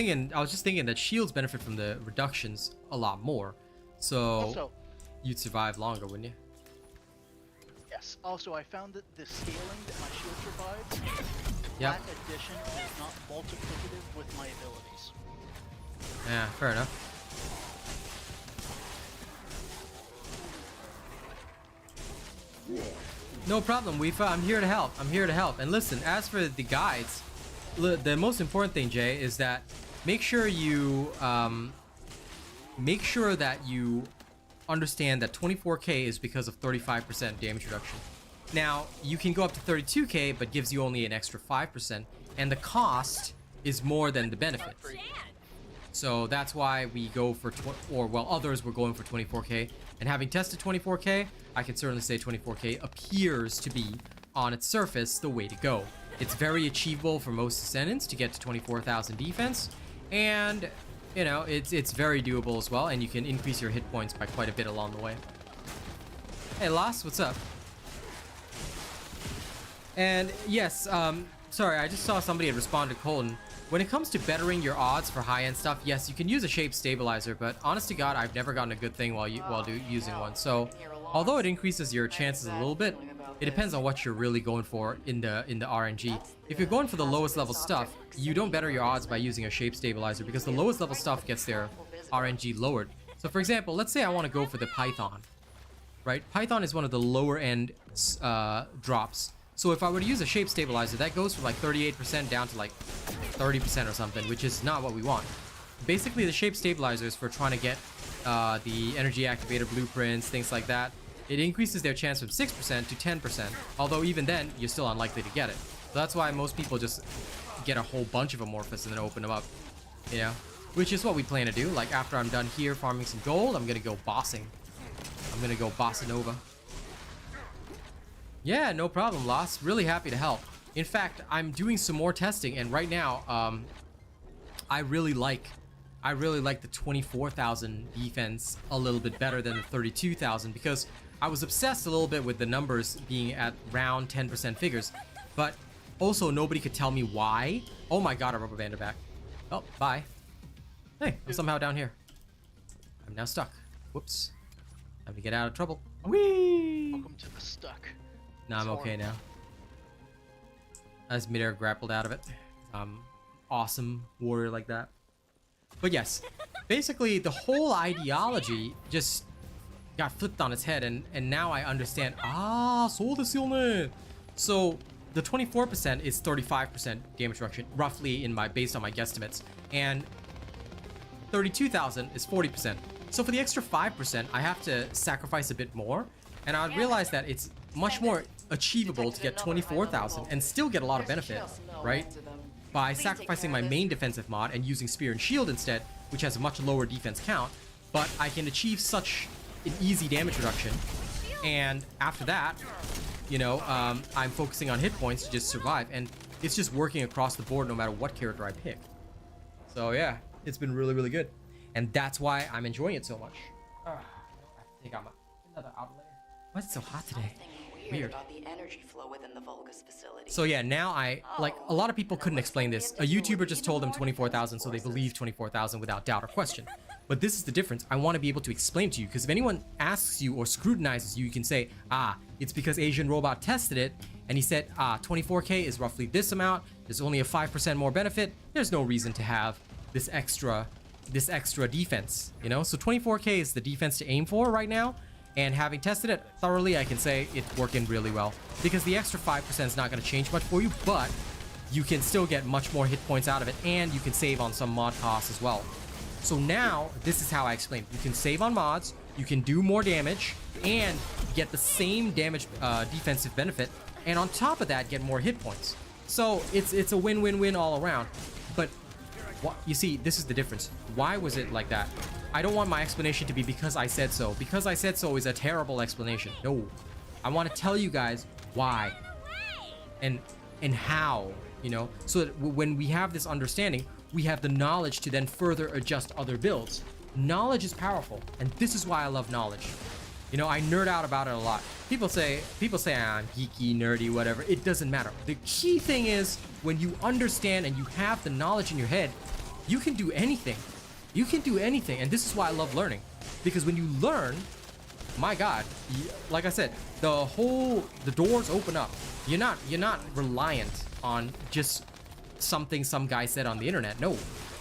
just thinking that shields benefit from the reductions a lot more, so Also, you'd survive longer, wouldn't you? yes. Also, I found that the scaling that my shield provides, Yep. that addition is not multiplicative with my abilities. Yeah, fair enough. No problem, Weefa. I'm here to help. I'm here to help. And listen, as for the guides, the most important thing, Jay, is that make sure that you understand that 24k is because of 35% damage reduction. Now, you can go up to 32k, but gives you only an extra 5%, and the cost is more than the benefit. So that's why we go for, others were going for 24k. And having tested 24k, I can certainly say 24k appears to be, on its surface, the way to go. It's very achievable for most Descendants to get to 24,000 defense. And, you know, it's very doable as well. And you can increase your hit points by quite a bit along the way. Hey, Lost, what's up? And yes, sorry, I just saw somebody had responded to Colton. When it comes to bettering your odds for high-end stuff, yes, you can use a shape stabilizer, but honest to God, I've never gotten a good thing while using one. So, although it increases your chances a little bit, it depends on what you're really going for in the RNG. If you're going for the lowest level stuff, you don't better your odds by using a shape stabilizer, because the lowest level stuff gets their RNG lowered. So, for example, let's say I want to go for the Python, right? Python is one of the lower end drops. So if I were to use a shape stabilizer, that goes from like 38% down to like 30% or something, which is not what we want. Basically, the shape stabilizer is for trying to get the energy activator blueprints, things like that. It increases their chance from 6% to 10%, although even then, you're still unlikely to get it. So that's why most people just get a whole bunch of amorphous and then open them up, you know? Which is what we plan to do. Like, after I'm done here farming some gold, I'm gonna go bossing. I'm gonna go bossa nova. Yeah, no problem, Lost. Really happy to help. In fact, I'm doing some more testing, and right now, I really like the 24,000 defense a little bit better than the 32,000, because I was obsessed a little bit with the numbers being at round 10% figures, but also nobody could tell me why. Oh my god, a rubber band back. Oh, bye. Hey, I'm somehow down here. I'm now stuck. Whoops. Time to get out of trouble. Whee! Welcome to the stuck. No, I'm okay now. As Midair grappled out of it. Awesome warrior like that. But yes, basically the whole ideology just got flipped on its head, and now I understand. Ah, so this unit. So the 24% is 35% damage reduction, roughly based on my guesstimates, and 32,000 is 40%. So for the extra 5%, I have to sacrifice a bit more, and I realized that it's much more achievable to get 24,000 and still get a lot of benefit, right? By sacrificing my main defensive mod and using Spear and Shield instead, which has a much lower defense count, but I can achieve such an easy damage reduction. And after that, you know, I'm focusing on hit points to just survive, and it's just working across the board no matter what character I pick. So yeah, it's been really, really good. And that's why I'm enjoying it so much. I think I'm another outlayer. Why is it so hot today? Weird. About the energy flow within the Vulgus facility. So yeah, now like a lot of people couldn't explain this. A YouTuber just told them 24,000, so they believe 24,000 without doubt or question. But this is the difference. I want to be able to explain to you, because if anyone asks you or scrutinizes you, you can say, it's because AsianRobot tested it and he said, 24K is roughly this amount. There's only a 5% more benefit. There's no reason to have this extra defense, you know? So 24K is the defense to aim for right now. And having tested it thoroughly, I can say it's working really well, because the extra 5% is not going to change much for you, but you can still get much more hit points out of it, and you can save on some mod costs as well. So now, this is how I explain. You can save on mods, you can do more damage, and get the same damage defensive benefit, and on top of that, get more hit points. So it's a win-win-win all around. But you see, this is the difference. Why was it like that? I don't want my explanation to be because I said so. Because I said so is a terrible explanation. No. I want to tell you guys why and how, you know, so that when we have this understanding, we have the knowledge to then further adjust other builds. Knowledge is powerful, and this is why I love knowledge. You know, I nerd out about it a lot. People say I'm geeky, nerdy, whatever. It doesn't matter. The key thing is when you understand and you have the knowledge in your head, you can do anything. You can do anything, and this is why I love learning. Because when you learn, my God, like I said, the doors open up. You're not reliant on just something some guy said on the internet. No,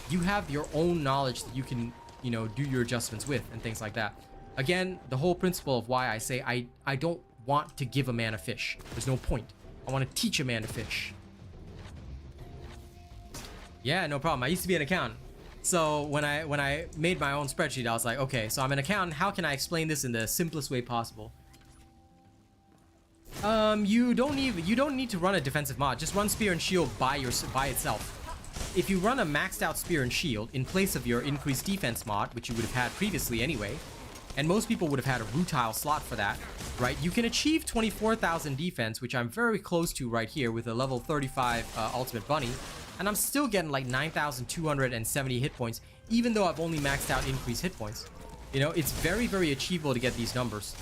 you have your own knowledge that you can, you know, do your adjustments with and things like that. Again, the whole principle of why I say I don't want to give a man a fish. There's no point. I want to teach a man to fish. Yeah, no problem. I used to be an accountant. So when I made my own spreadsheet, I was like, okay, so I'm an accountant. How can I explain this in the simplest way possible? You don't need to run a defensive mod. Just run Spear and Shield by itself. If you run a maxed out Spear and Shield in place of your increased defense mod, which you would have had previously anyway, and most people would have had a rutile slot for that, right? You can achieve 24,000 defense, which I'm very close to right here with a level 35 Ultimate Bunny. And I'm still getting like 9,270 hit points, even though I've only maxed out increased hit points. You know, it's very, very achievable to get these numbers.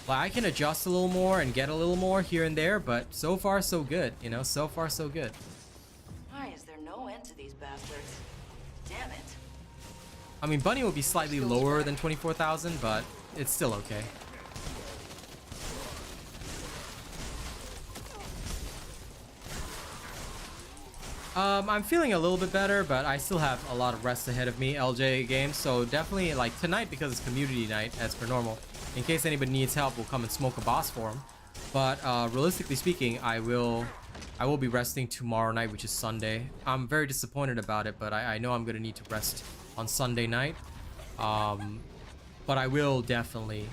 Like, I can adjust a little more and get a little more here and there, but so far so good, you know, so far so good. Why is there no end to these bastards? Damn it. I mean, Bunny will be slightly lower than 24,000, but it's still okay. I'm feeling a little bit better, but I still have a lot of rest ahead of me, LJ games, so definitely, like, tonight, because it's community night, as per normal, in case anybody needs help, we'll come and smoke a boss for him. But, realistically speaking, I will be resting tomorrow night, which is Sunday. I'm very disappointed about it, but I know I'm gonna need to rest on Sunday night. But I will definitely,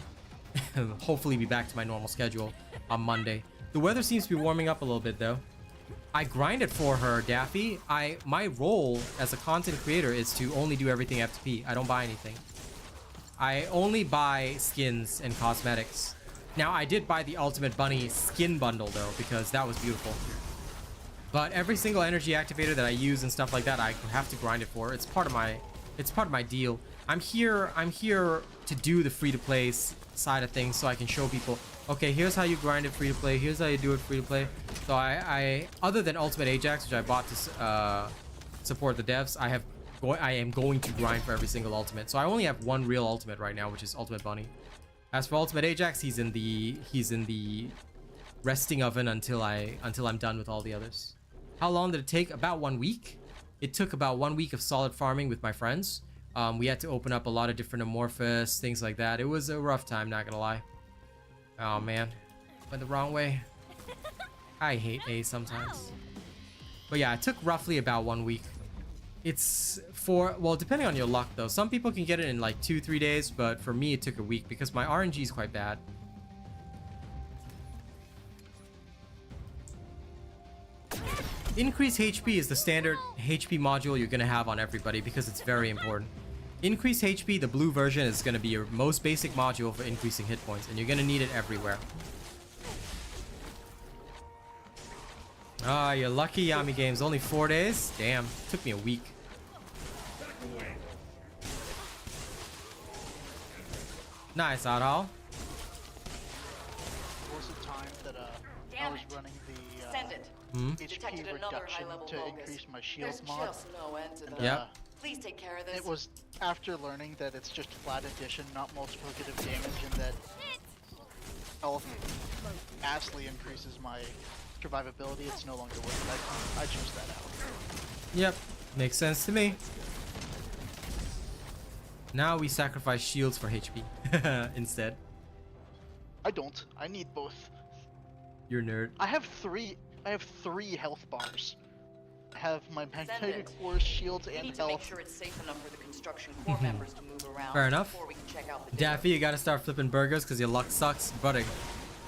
hopefully be back to my normal schedule on Monday. The weather seems to be warming up a little bit, though. I grinded for her, Daffy. My role as a content creator is to only do everything F2P. I don't buy anything. I only buy skins and cosmetics. Now, I did buy the Ultimate Bunny skin bundle, though, because that was beautiful. But every single energy activator that I use and stuff like that, I have to grind it for. It's part of my deal. I'm here to do the free-to-play side of things, so I can show people, okay, here's how you grind it free-to-play, here's how you do it free-to-play. So I other than Ultimate Ajax, which I bought to support the devs, I am going to grind for every single ultimate. So I only have one real ultimate right now, which is Ultimate Bunny. As for Ultimate Ajax, he's in the resting oven until I'm done with all the others. How long did it take? About 1 week. It took about 1 week of solid farming with my friends. We had to open up a lot of different amorphous, things like that. It was a rough time, not gonna lie. Oh man, went the wrong way. I hate A sometimes. But yeah, it took roughly about 1 week. It's for, well, depending on your luck though. Some people can get it in like 2-3 days, but for me it took a week because my RNG is quite bad. Increase HP is the standard HP module you're gonna have on everybody because it's very important. Increase HP, the blue version, is gonna be your most basic module for increasing hit points, and you're gonna need it everywhere. Ah, you're lucky, Yami Games. Only 4 days? Damn, took me a week. Nice, Adal. There was a time that I was running the Send it. HP Detected another reduction high-level to focus. increase my shield There's mod. just no end to And, that. Yep. Please take care of this. It was after learning that it's just flat addition, not multiplicative damage, and that health vastly increases my survivability. It's no longer worth it. I chose that out. Yep, makes sense to me. Now we sacrifice shields for HP instead. I don't. I need both. You're a nerd. I have three health bars. I have my magnetic it. force, shields, We and need to make health. sure it's safe enough for the construction core members to move around. Fair enough. Before we can check out the Daffy, you gotta start flipping burgers because your luck sucks. But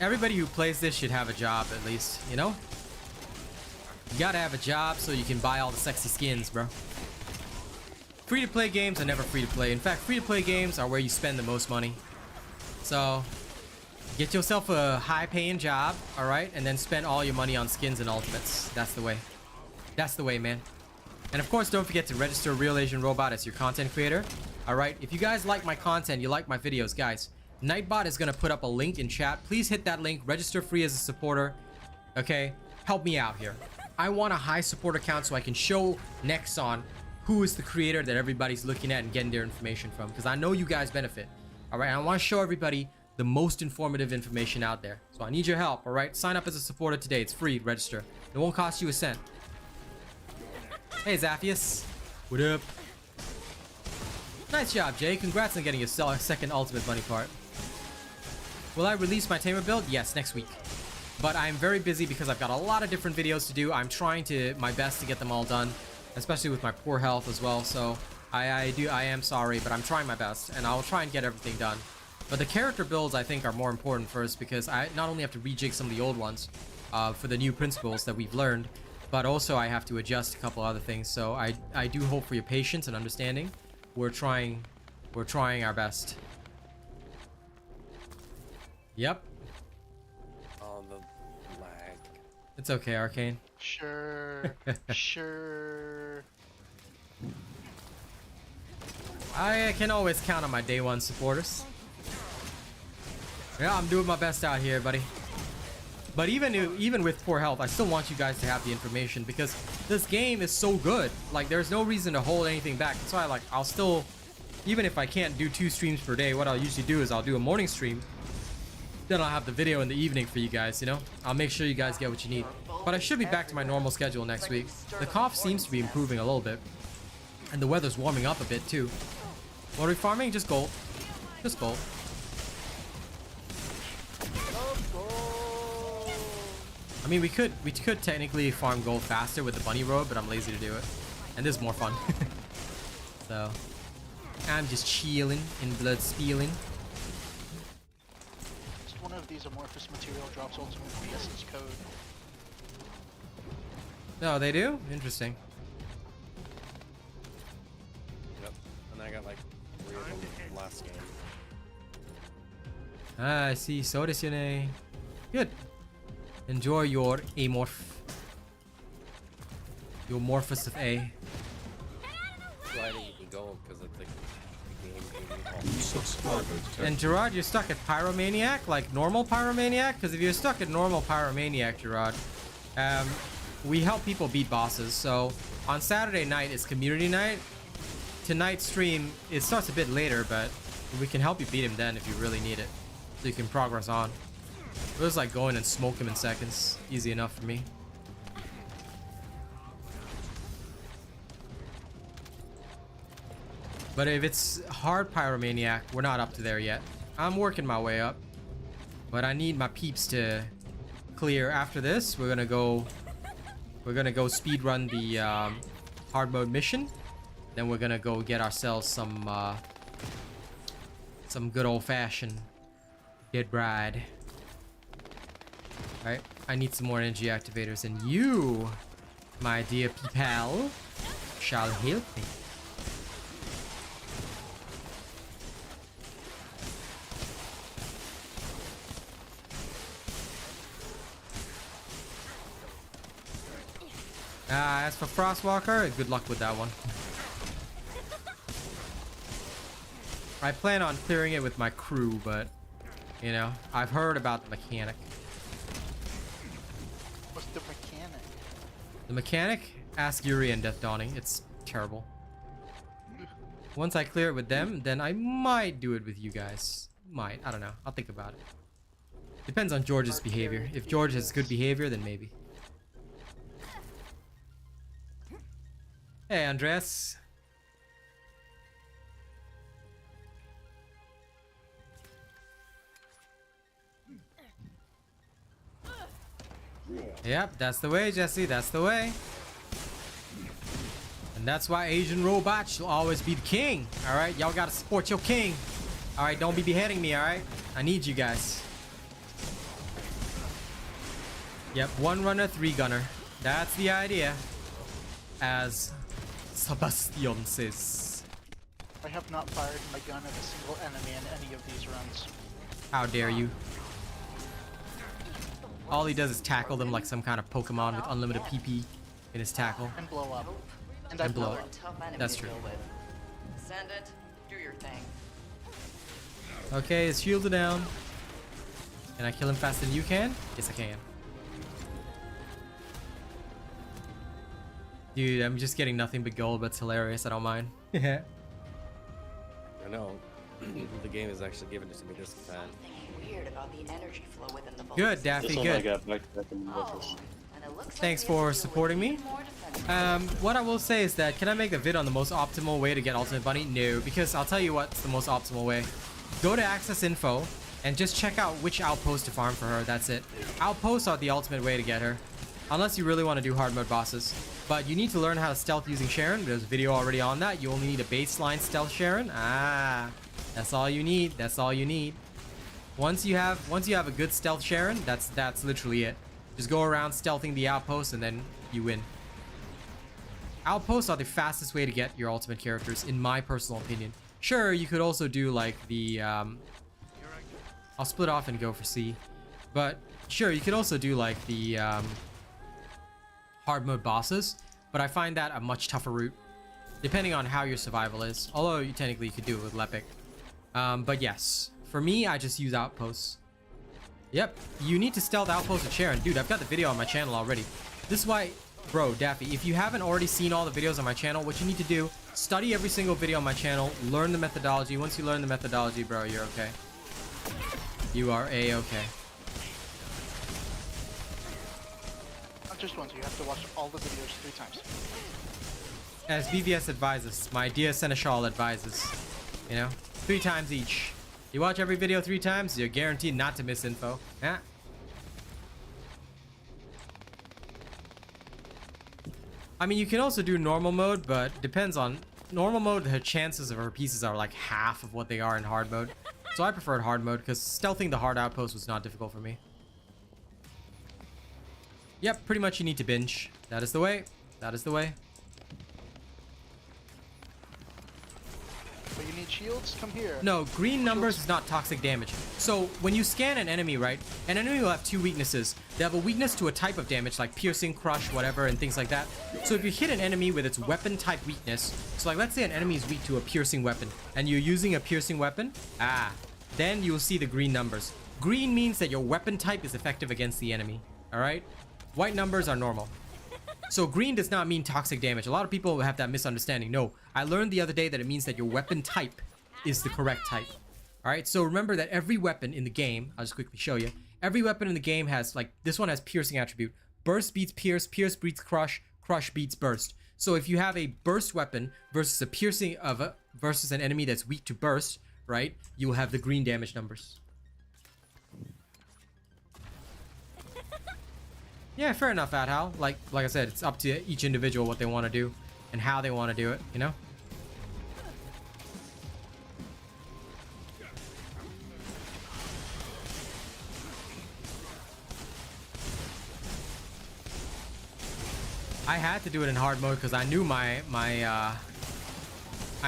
everybody who plays this should have a job at least, you know? You gotta have a job so you can buy all the sexy skins, bro. Free-to-play games are never free-to-play. In fact, free-to-play games are where you spend the most money. So, get yourself a high-paying job, alright? And then spend all your money on skins and ultimates. That's the way. That's the way, man. And of course, don't forget to register RealAsianRobot as your content creator. Alright, if you guys like my content, you like my videos, guys, Nightbot is gonna put up a link in chat. Please hit that link, register free as a supporter. Okay? Help me out here. I want a high support account so I can show Nexon who is the creator that everybody's looking at and getting their information from. Because I know you guys benefit. Alright, I want to show everybody the most informative information out there. So I need your help, alright? Sign up as a supporter today. It's free, register. It won't cost you a cent. Hey, Zaphius. What up? Nice job, Jay. Congrats on getting your second ultimate bunny part. Will I release my tamer build? Yes, next week. But I'm very busy because I've got a lot of different videos to do. I'm trying my best to get them all done, especially with my poor health as well. So I am sorry, but I'm trying my best, and I'll try and get everything done. But the character builds, I think, are more important first because I not only have to rejig some of the old ones for the new principles that we've learned, but also I have to adjust a couple other things. So I do hope for your patience and understanding. We're trying our best. Yep. On the lag. It's okay, Arcane. Sure. Sure. I can always count on my day one supporters. Yeah, I'm doing my best out here, buddy. But even with poor health, I still want you guys to have the information because this game is so good. Like, there's no reason to hold anything back. That's why, I'll still, even if I can't do 2 streams per day, what I'll usually do is I'll do a morning stream. Then I'll have the video in the evening for you guys, you know? I'll make sure you guys get what you need. But I should be back to my normal schedule next week. The cough seems to be improving a little bit. And the weather's warming up a bit, too. What are we farming? Just gold. Just gold. I mean, we could technically farm gold faster with the bunny road, but I'm lazy to do it. And this is more fun. So, I'm just chilling and blood spilling. Just one of these amorphous material drops ultimate essence code. No, they do? Interesting. Yep. And I got like 3 of them last game. Ah, I see. So does your name. Good. Enjoy your amorph. Your morphous of A. So I didn't even go because I think the game gave me all. New subscriber detected. And Gerard, you're stuck at Pyromaniac? Like normal Pyromaniac? Because if you're stuck at normal Pyromaniac, Gerard, we help people beat bosses. So on Saturday night is community night. Tonight's stream, it starts a bit later, but we can help you beat him then if you really need it. So you can progress on. It was like going and smoke him in seconds. Easy enough for me. But if it's hard pyromaniac, we're not up to there yet. I'm working my way up. But I need my peeps to clear. After this, we're gonna go speed run the hard mode mission. Then we're gonna go get ourselves some good old-fashioned dead bride. Alright, I need some more energy activators, and you, my dear people, shall help me. As for Frostwalker, good luck with that one. I plan on clearing it with my crew, but, you know, I've heard about the mechanic. What's the mechanic? The mechanic? Ask Yuri and Death Dawning. It's terrible. Once I clear it with them, then I might do it with you guys. Might. I don't know. I'll think about it. Depends on George's behavior. If George has good behavior, then maybe. Hey, Andres. Yep, that's the way, Jesse. That's the way. And that's why Asian robot shall always be the king. Alright, y'all gotta support your king. Alright, don't be beheading me, alright? I need you guys. Yep, 1 runner, 3 gunner. That's the idea. As Sebastian says. I have not fired my gun at a single enemy in any of these runs. How dare you? All he does is tackle them like some kind of Pokemon with unlimited PP in his tackle. And blow up. And And blow up. up. Tough enemy That's to true. deal with. Descendant, do your thing. Okay, his shields are down. Can I kill him faster than you can? Yes, I can. Dude, I'm just getting nothing but gold, but it's hilarious. I don't mind. Yeah. I know. The game is actually giving it to me this time. Something weird about the energy flow within the bolts. Good, Daffy, This one I good. got back to back in the office. And it looks like Thanks we have for to deal supporting with me. even more defensive What I will say is that, can I make a vid on the most optimal way to get Ultimate Bunny? No, because I'll tell you what's the most optimal way. Go to Access Info and just check out which outpost to farm for her. That's it. Outposts are the ultimate way to get her. Unless you really want to do hard mode bosses. But you need to learn how to stealth using Sharon. There's a video already on that. You only need a baseline stealth Sharon. Ah, that's all you need. That's all you need. Once you have a good stealth Sharon, that's literally it. Just go around stealthing the outposts and then you win. Outposts are the fastest way to get your ultimate characters, in my personal opinion. Sure, you could also do like the I'll split off and go for C. But sure, you could also do like the hard mode bosses, but I find that a much tougher route, depending on how your survival is. Although you technically could do it with Lepic. But yes, for me, I just use outposts. Yep, you need to stealth outposts with Sharon. Dude, I've got the video on my channel already. This is why, bro, Daffy, if you haven't already seen all the videos on my channel, what you need to do, study every single video on my channel, learn the methodology. Once you learn the methodology, bro, you're okay. You are A-okay. Not just once, you have to watch all the videos 3 times. As BVS advises, my dear Seneschal advises, you know, 3 times each. You watch every video 3 times, you're guaranteed not to miss info. Yeah. I mean, you can also do normal mode, but depends on normal mode. The chances of her pieces are like half of what they are in hard mode. So I preferred hard mode because stealthing the hard outpost was not difficult for me. Yep, pretty much you need to binge. That is the way. That is the way. But you need shields? Come here. No, green numbers is not toxic damage. So when you scan an enemy, right? An enemy will have 2 weaknesses. They have a weakness to a type of damage like piercing, crush, whatever, and things like that. So if you hit an enemy with its weapon type weakness, so like let's say an enemy is weak to a piercing weapon and you're using a piercing weapon, then you'll see the green numbers. Green means that your weapon type is effective against the enemy. All right? White numbers are normal. So green does not mean toxic damage. A lot of people have that misunderstanding. No, I learned the other day that it means that your weapon type is the correct type. All right, so remember that every weapon in the game, I'll just quickly show you. Every weapon in the game has, like, this one has piercing attribute. Burst beats pierce, pierce beats crush, crush beats burst. So if you have a burst weapon versus a piercing versus an enemy that's weak to burst, right? You'll have the green damage numbers. Yeah, fair enough, Adhal. Like I said, it's up to each individual what they want to do and how they want to do it, you know? I had to do it in hard mode because I knew I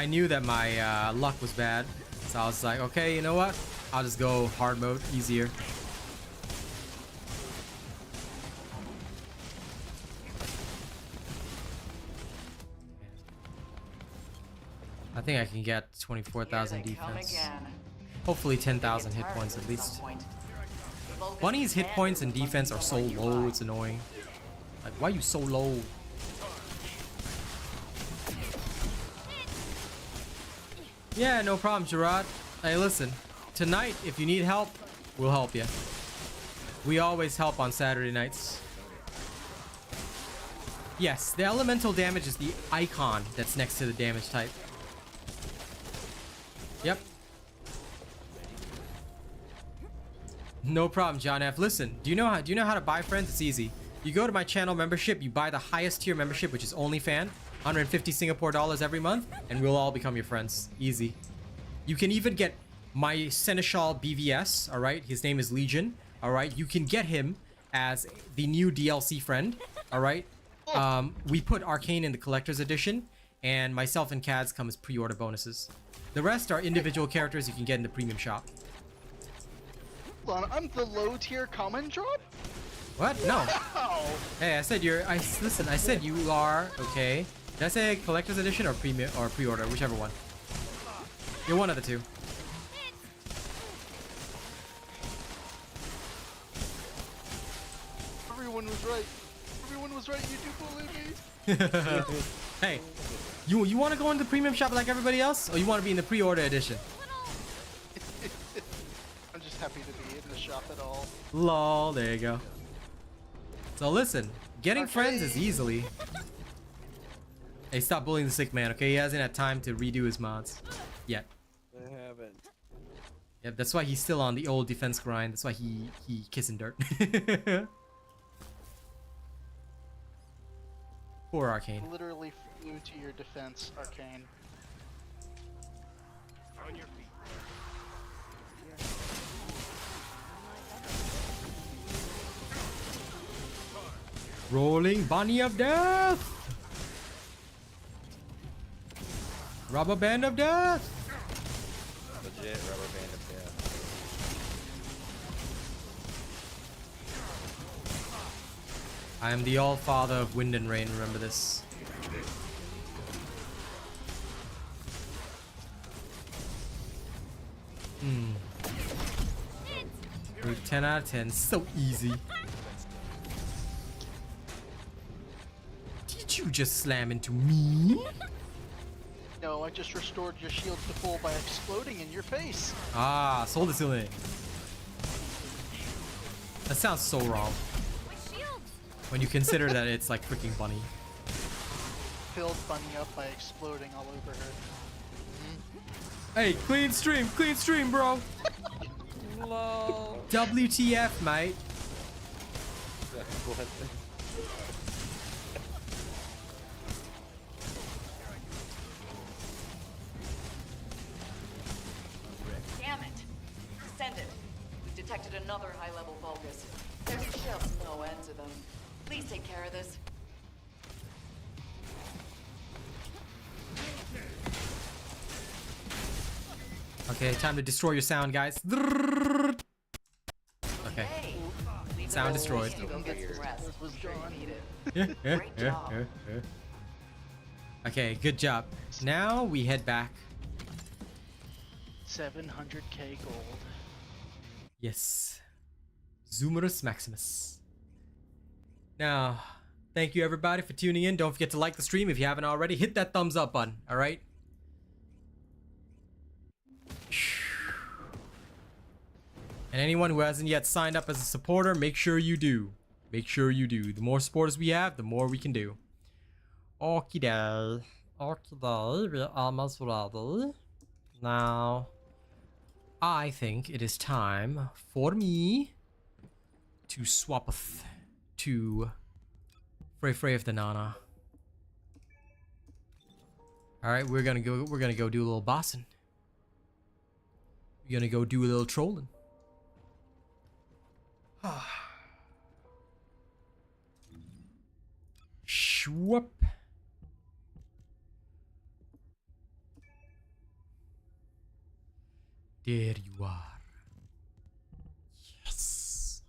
knew that my luck was bad. So I was like, okay, you know what? I'll just go hard mode, easier. I think I can get 24,000 defense. Hopefully 10,000 hit points at least. Bunny's hit points and defense are so low, it's annoying. Like, why are you so low? Yeah, no problem, Gerard. Hey, listen. Tonight, if you need help, we'll help you. We always help on Saturday nights. Yes, the elemental damage is the icon that's next to the damage type. Yep. No problem, John F. Listen, do you know how to buy friends? It's easy. You go to my channel membership, you buy the highest tier membership, which is OnlyFan, 150 Singapore dollars every month, and we'll all become your friends. Easy. You can even get my Seneschal BVS, all right? His name is Legion, all right? You can get him as the new DLC friend, all right? We put Arcane in the collector's edition, and myself and Cads come as pre-order bonuses. The rest are individual characters you can get in the premium shop. Hold on, I'm the low tier common drop? What? No. Wow. Hey, I said listen, I said you are, okay. Did I say collector's edition or premium or pre-order, whichever one? You're one of the two. Everyone was right. Everyone was right. You do believe me? Hey, you want to go into the premium shop like everybody else, or you want to be in the pre-order edition? I'm just happy to be in the shop at all. Lol, there you go. So listen, getting friends is easily. Hey, stop bullying the sick man, okay? He hasn't had time to redo his mods yet. I haven't. Yep, that's why he's still on the old defense grind. That's why he kissing dirt. Poor Arcane. Literally flew to your defense, Arcane. On your feet. Rolling bunny of death. Rubber band of death. Legit rubber band of death. I am the all-father of wind and rain, remember this. Ooh, 10 out of 10, so easy. Did you just slam into me? No, I just restored your shield to full by exploding in your face. Ah, soul distilling. That sounds so wrong. When you consider that it's like freaking Bunny. Filled Bunny up by exploding all over her. Hey, clean stream, bro. Lol. WTF, mate. What? Damn it! Descendant, we've detected another high-level Vulgus. There's just no end to them. Please take care of this. Okay, time to destroy your sound, guys. Okay. Hey, leave Sound the destroyed. to go get some rest. I'm sure you need it. Great job. Okay, good job. Now we head back. 700k gold. Yes. Zoomerus Maximus. Now, thank you everybody for tuning in. Don't forget to like the stream if you haven't already. Hit that thumbs up button, alright? And anyone who hasn't yet signed up as a supporter, make sure you do. Make sure you do. The more supporters we have, the more we can do. Okie day. Okie day. We're almost ready. Now, I think it is time for me to swapeth to Frey of the Nana. Alright, we're gonna go do a little bossing. We're gonna go do a little trolling. Shwoop. There you are. Yes.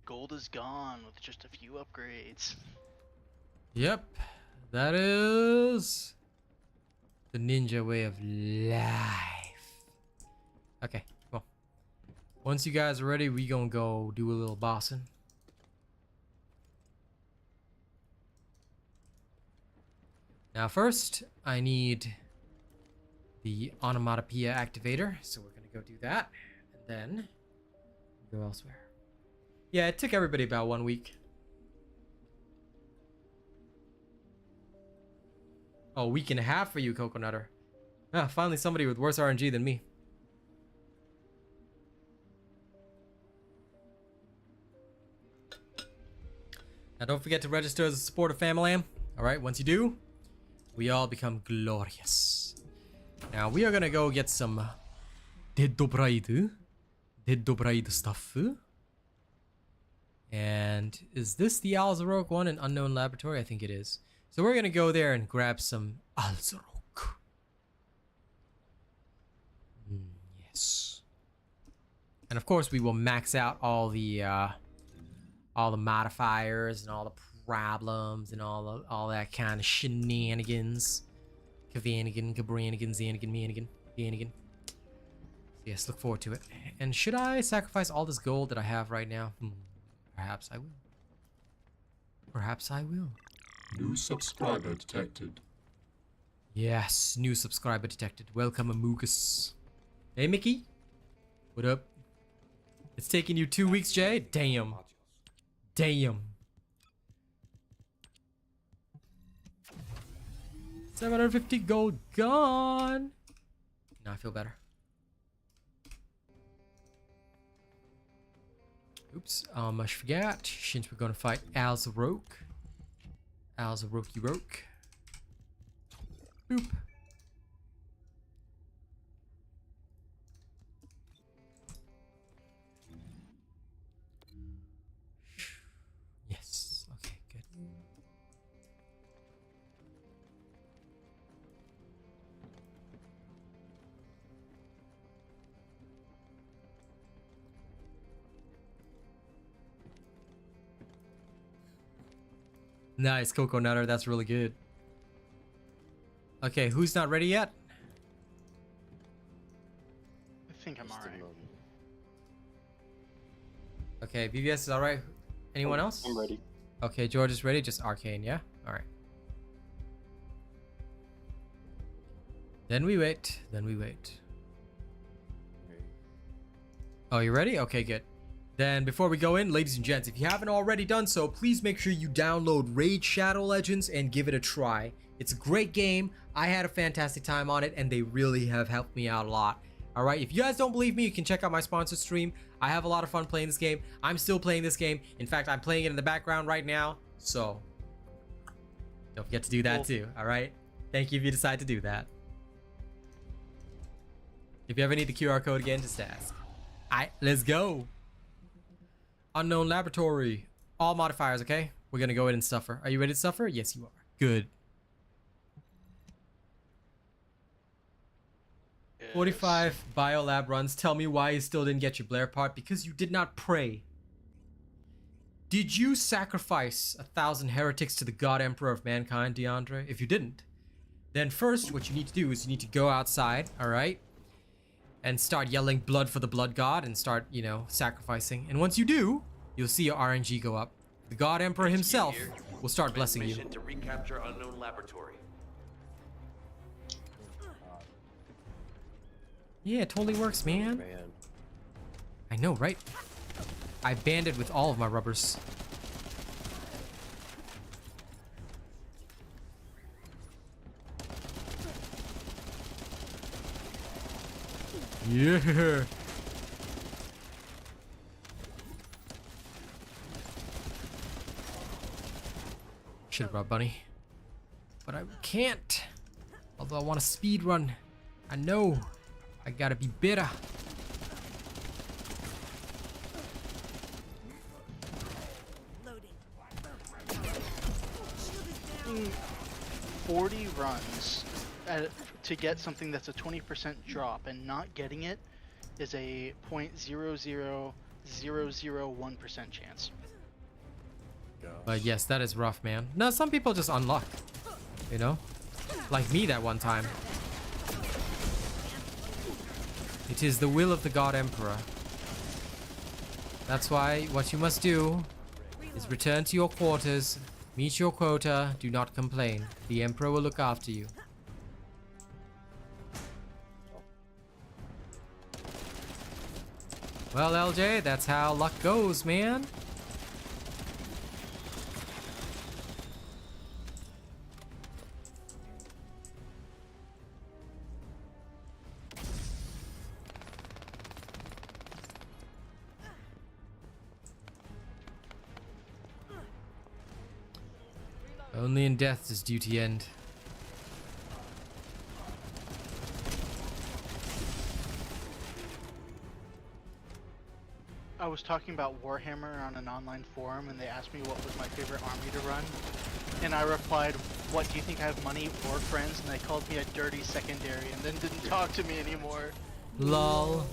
Gold is gone with just a few upgrades. Yep. That is the ninja way of life. Okay, well. Once you guys are ready, we gonna go do a little bossing. Now first, I need the onomatopoeia activator, so we're gonna go do that, and then go elsewhere. Yeah, it took everybody about 1 week. Oh, a week and a half for you, Coconutter. Ah, finally somebody with worse RNG than me. Now don't forget to register as a supporter family. Alright, once you do, we all become glorious. Now we are gonna go get some Dead Bride stuff. And is this the Alzarok one in Unknown Laboratory? I think it is. So we're gonna go there and grab some Alzarok. Yes. And of course we will max out all the modifiers and all the problems and all that kind of shenanigans. Kavanigan, Cabranigan, Zanigan, Manigan, Ganigan. Yes, look forward to it. And should I sacrifice all this gold that I have right now? Perhaps I will. Perhaps I will. New subscriber detected. Yes, new subscriber detected. Welcome, Amogus. Hey, Mickey. What up? It's taking you 2 weeks, Jay? Damn. Damn. 750 gold gone. Now I feel better. Oops, I forgot. Since we're gonna fight Alzarok. Alzaroki Roke. Boop. Yes, okay, good. Nice, Coco Nutter. That's really good. Okay, who's not ready yet? I think I'm alright. Okay, BBS is alright. Anyone else? I'm ready. Okay, George is ready. Just Arcane, yeah? Alright. Then we wait. Then we wait. Oh, you ready? Okay, good. Then before we go in, ladies and gents, if you haven't already done so, please make sure you download Raid Shadow Legends and give it a try. It's a great game. I had a fantastic time on it, and they really have helped me out a lot. All right, if you guys don't believe me, you can check out my sponsored stream. I have a lot of fun playing this game. I'm still playing this game. In fact, I'm playing it in the background right now. So don't forget to do that too. All right. Thank you if you decide to do that. If you ever need the QR code again, just ask. All right, let's go. Unknown Laboratory. All modifiers, okay? We're gonna go in and suffer. Are you ready to suffer? Yes, you are. Good. Yes. 45 biolab runs. Tell me why you still didn't get your Blair part. Because you did not pray. Did you sacrifice 1,000 heretics to the God Emperor of Mankind, DeAndre? If you didn't, then first what you need to do is you need to go outside, all right? And start yelling blood for the blood god and start, you know, sacrificing. And once you do, you'll see your RNG go up. The God Emperor himself will start blessing you. Transmission to recapture unknown laboratory. Yeah, it totally works, man. Man. I know, right? I banned it with all of my rubbers. Yeah. Should have brought Bunny. But I can't. Although I want to speed run. I know. I gotta be better. Loading. 40 runs to get something that's a 20% drop, and not getting it is a 0.00001% chance. But yes, that is rough, man. No, some people just unlock. You know? Like me that one time. It is the will of the God Emperor. That's why what you must do is return to your quarters, meet your quota, do not complain. The Emperor will look after you. Well, LJ, that's how luck goes, man. Only in death does duty end. I was talking about Warhammer on an online forum, and they asked me what was my favorite army to run, and I replied, "What, do you think I have money or friends?" And they called me a dirty secondary, and then didn't talk to me anymore. Lol.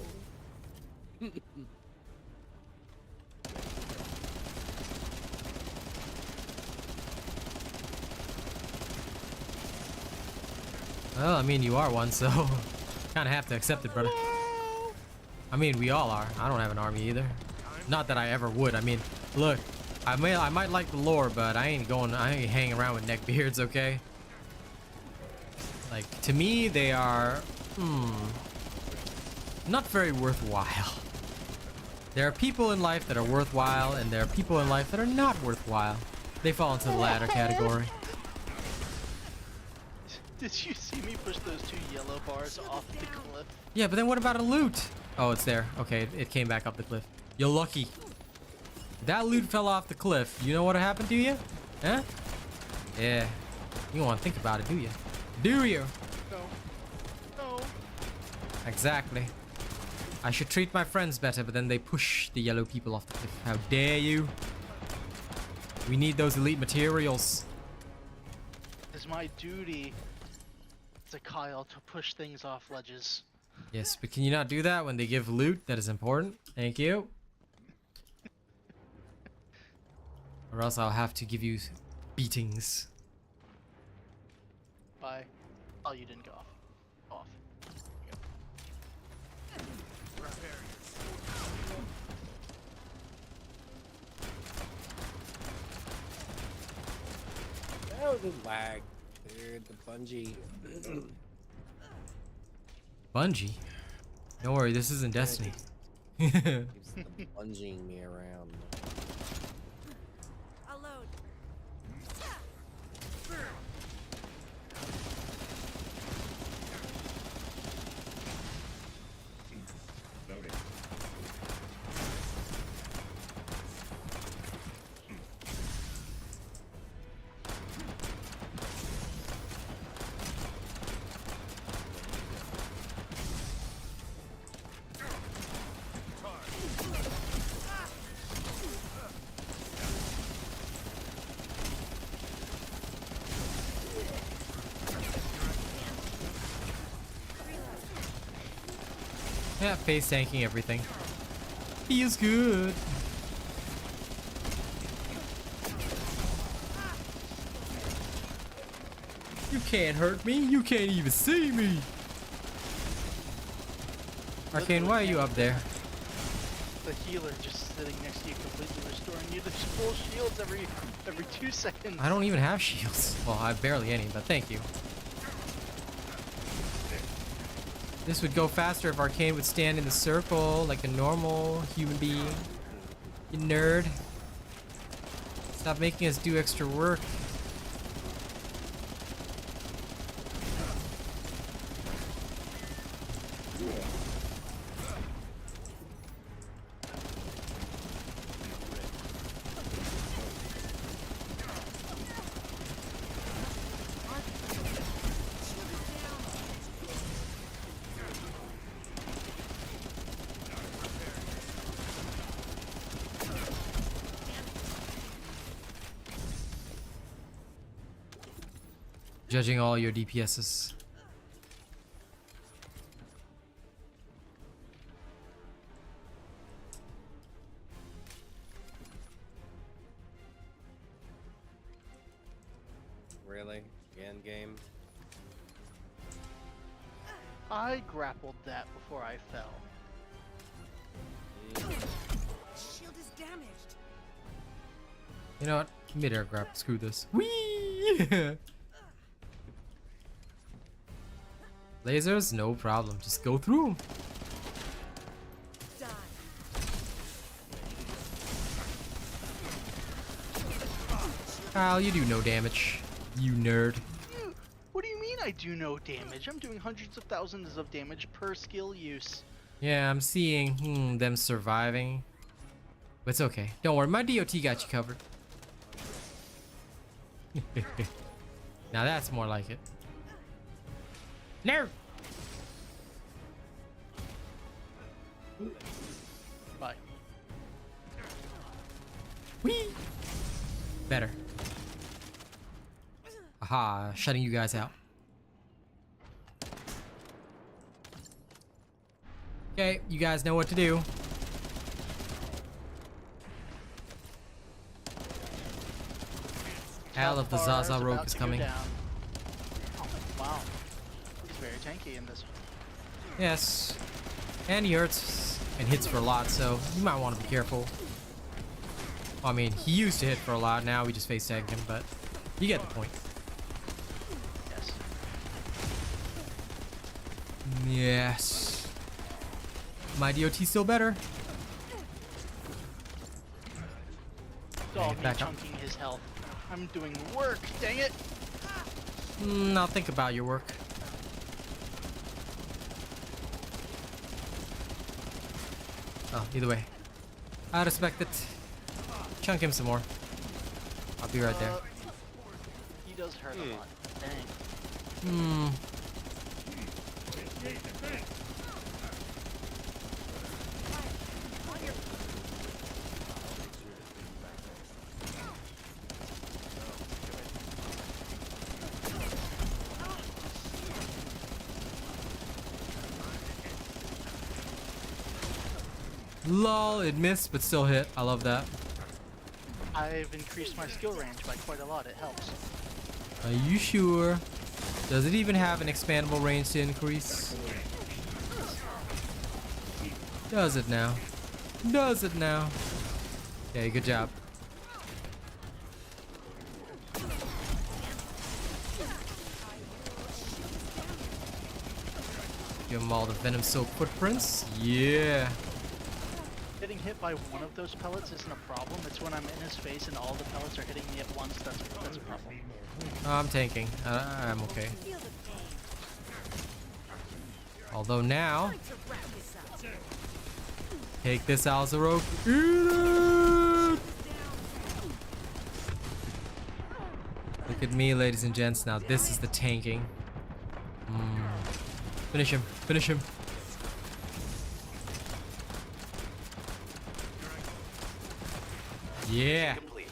Well, I mean, you are one, so kind of have to accept it, brother. I mean, we all are. I don't have an army either. Not that I ever would. I mean, look, I might like the lore, but I ain't hanging around with neckbeards, okay? Like, to me, they are, not very worthwhile. There are people in life that are worthwhile, and there are people in life that are not worthwhile. They fall into the latter category. Did you see me push those 2 yellow bars off the cliff? Yeah, but then what about a loot? Oh, it's there. Okay, it came back up the cliff. You're lucky. That loot fell off the cliff. You know what happened to you? Huh? Yeah. You don't want to think about it, do you? Do you? No. No. Exactly. I should treat my friends better, but then they push the yellow people off the cliff. How dare you? We need those elite materials. It's my duty to Kyle to push things off ledges. Yes, but can you not do that when they give loot that is important? Thank you. Or else I'll have to give you beatings. Bye. Oh, you didn't go off. Off. Oh, the lag. Dude, the bungee. Bungie? Don't worry, this isn't Destiny. Keeps the bungeeing me around. I'll load. Loading. Yeah, face tanking everything. Feels good. You can't hurt me. You can't even see me. Arcane, why are you up there? The healer just sitting next to you, completely restoring you to full shields every 2 seconds. I don't even have shields. Well, I have barely any, but thank you. This would go faster if Arcane would stand in the circle like a normal human being. You nerd. Stop making us do extra work. Judging all your DPSs. Really? Again, game? I grappled that before I fell. Shield is damaged. You know what? Midair grab. Screw this. Whee! Lasers, no problem. Just go through 'em. Die. Kyle, you do no damage. You nerd. What do you mean I do no damage? I'm doing hundreds of thousands of damage per skill use. Yeah, I'm seeing them surviving. But it's okay. Don't worry, my DOT got you covered. Now that's more like it. Nerd! Bye. Whee! Better. Aha, shutting you guys out. Okay, you guys know what to do. Al of the Hellfire's Zaza rogue about is to go coming. down. Oh, wow. He's very tanky in this one. Yes. And he hurts and hits for a lot, so you might want to be careful. Well, I mean, he used to hit for a lot, now we just face tag him, but you get the point. Yes. Yes. My DOT still better. It's all me back up. chunking his health. I'm doing work, dang it! Now think about your work. Oh, either way. I respect it. Chunk him some more. I'll be right there. He does hurt a lot. Dang. Lol, it missed, but still hit. I love that. I've increased my skill range by quite a lot. It helps. Are you sure? Does it even have an expandable range to increase? Does it now? Does it now? Okay, good job. Give him all the venom soaked footprints. Yeah. Getting hit by one of those pellets isn't a problem. It's when I'm in his face and all the pellets are hitting me at once that's a problem. I'm tanking. I'm okay. Feel the pain. Although now, Time to wrap this up. take this Alzarok. Eat it! Look at me, ladies and gents. Now this is the tanking. Finish him. Finish him. Yeah. Complete.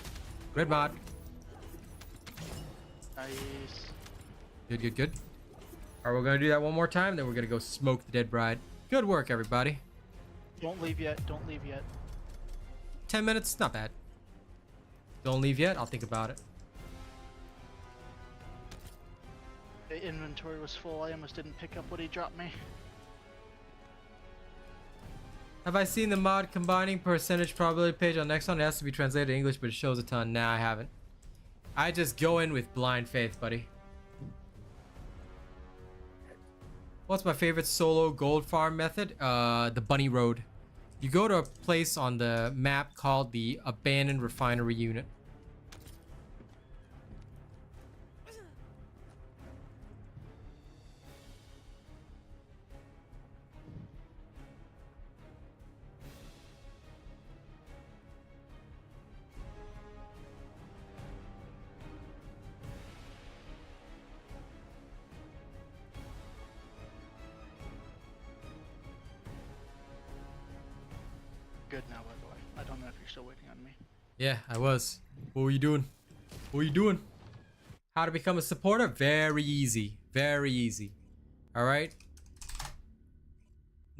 Great mod. Nice. Good, good, good. Alright, we're gonna do that one more time, then we're gonna go smoke the dead bride. Good work, everybody. Don't leave yet. Don't leave yet. 10 minutes, not bad. Don't leave yet, I'll think about it. The inventory was full. I almost didn't pick up what he dropped me. Have I seen the mod combining percentage probability page on Nexon? It has to be translated to English, but it shows a ton. Nah, I haven't. I just go in with blind faith, buddy. What's my favorite solo gold farm method? The bunny road. You go to a place on the map called the abandoned refinery unit. Good now, by the way. I don't know if you're still waiting on me. Yeah, I was. What were you doing? What were you doing? How to become a supporter? Very easy. Very easy. Alright?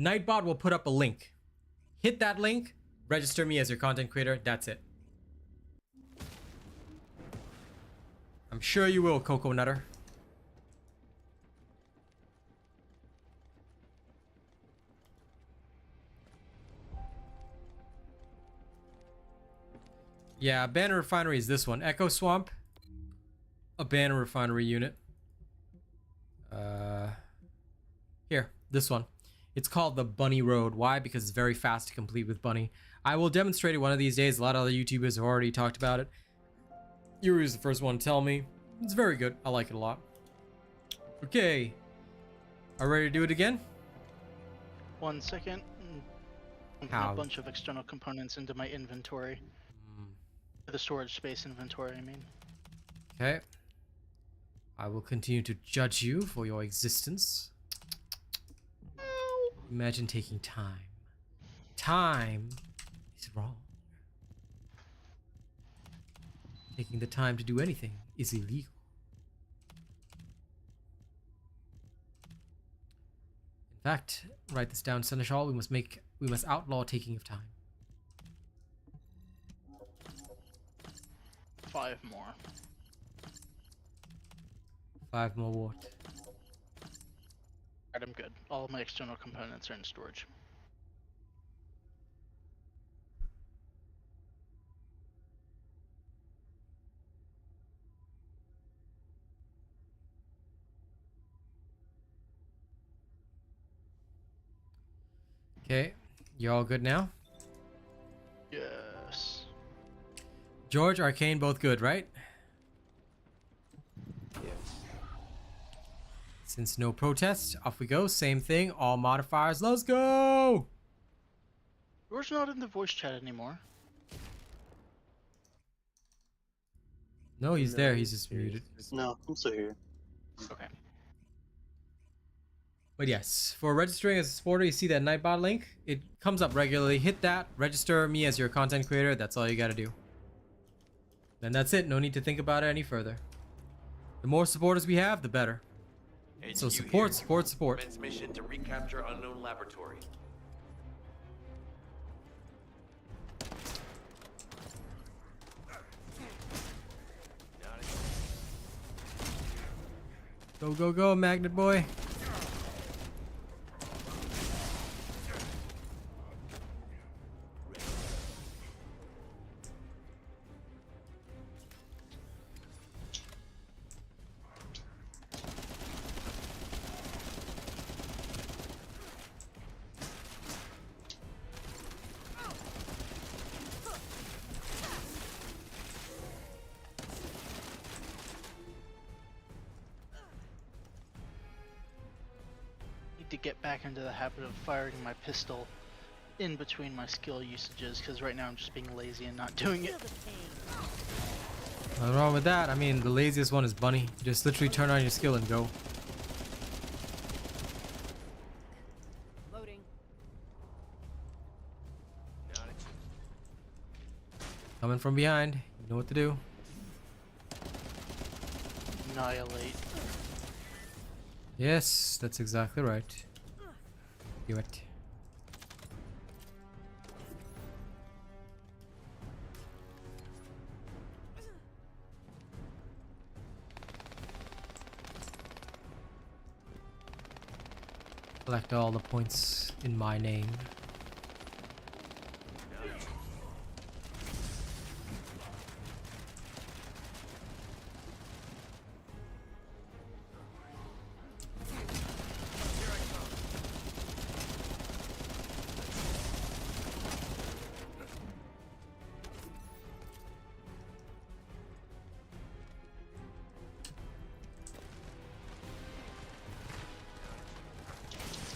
Nightbot will put up a link. Hit that link, register me as your content creator. That's it. I'm sure you will, Coco Nutter. Yeah, Banner Refinery is this one. Echo Swamp. A Banner Refinery unit. Here, this one. It's called the Bunny Road. Why? Because it's very fast to complete with Bunny. I will demonstrate it one of these days. A lot of other YouTubers have already talked about it. Yuri is the first one to tell me. It's very good. I like it a lot. Okay. Are we ready to do it again? 1 second. Dumping How? a bunch of external components into my inventory. The storage space inventory, I mean. Okay. I will continue to judge you for your existence. Imagine taking time. Time is wrong. Taking the time to do anything is illegal. In fact, write this down, Seneschal. We must outlaw taking of time. 5 more. 5 more what? Alright, I'm good. All of my external components are in storage. Okay, you all good now? Yes. George, Arcane, both good, right? Yes. Since no protest, off we go. Same thing, all modifiers. Let's go! Yours not in the voice chat anymore. No, he's there. He's just muted. No, I'm still here. Okay. But yes, for registering as a supporter, you see that Nightbot link? It comes up regularly. Hit that, register me as your content creator. That's all you gotta do. And that's it. No need to think about it any further. The more supporters we have, the better. So HQ support, here. support, support. Commence mission to recapture unknown laboratory. Go, go, go, Magnet Boy. Need to get back into the habit of firing my pistol in between my skill usages, because right now I'm just being lazy and not doing it. Feel the pain. Nothing wrong with that. I mean, the laziest one is Bunny. Just literally turn on your skill and go. Loading. Coming from behind. You know what to do. Annihilate. Yes, that's exactly right. Do it. Collect all the points in my name.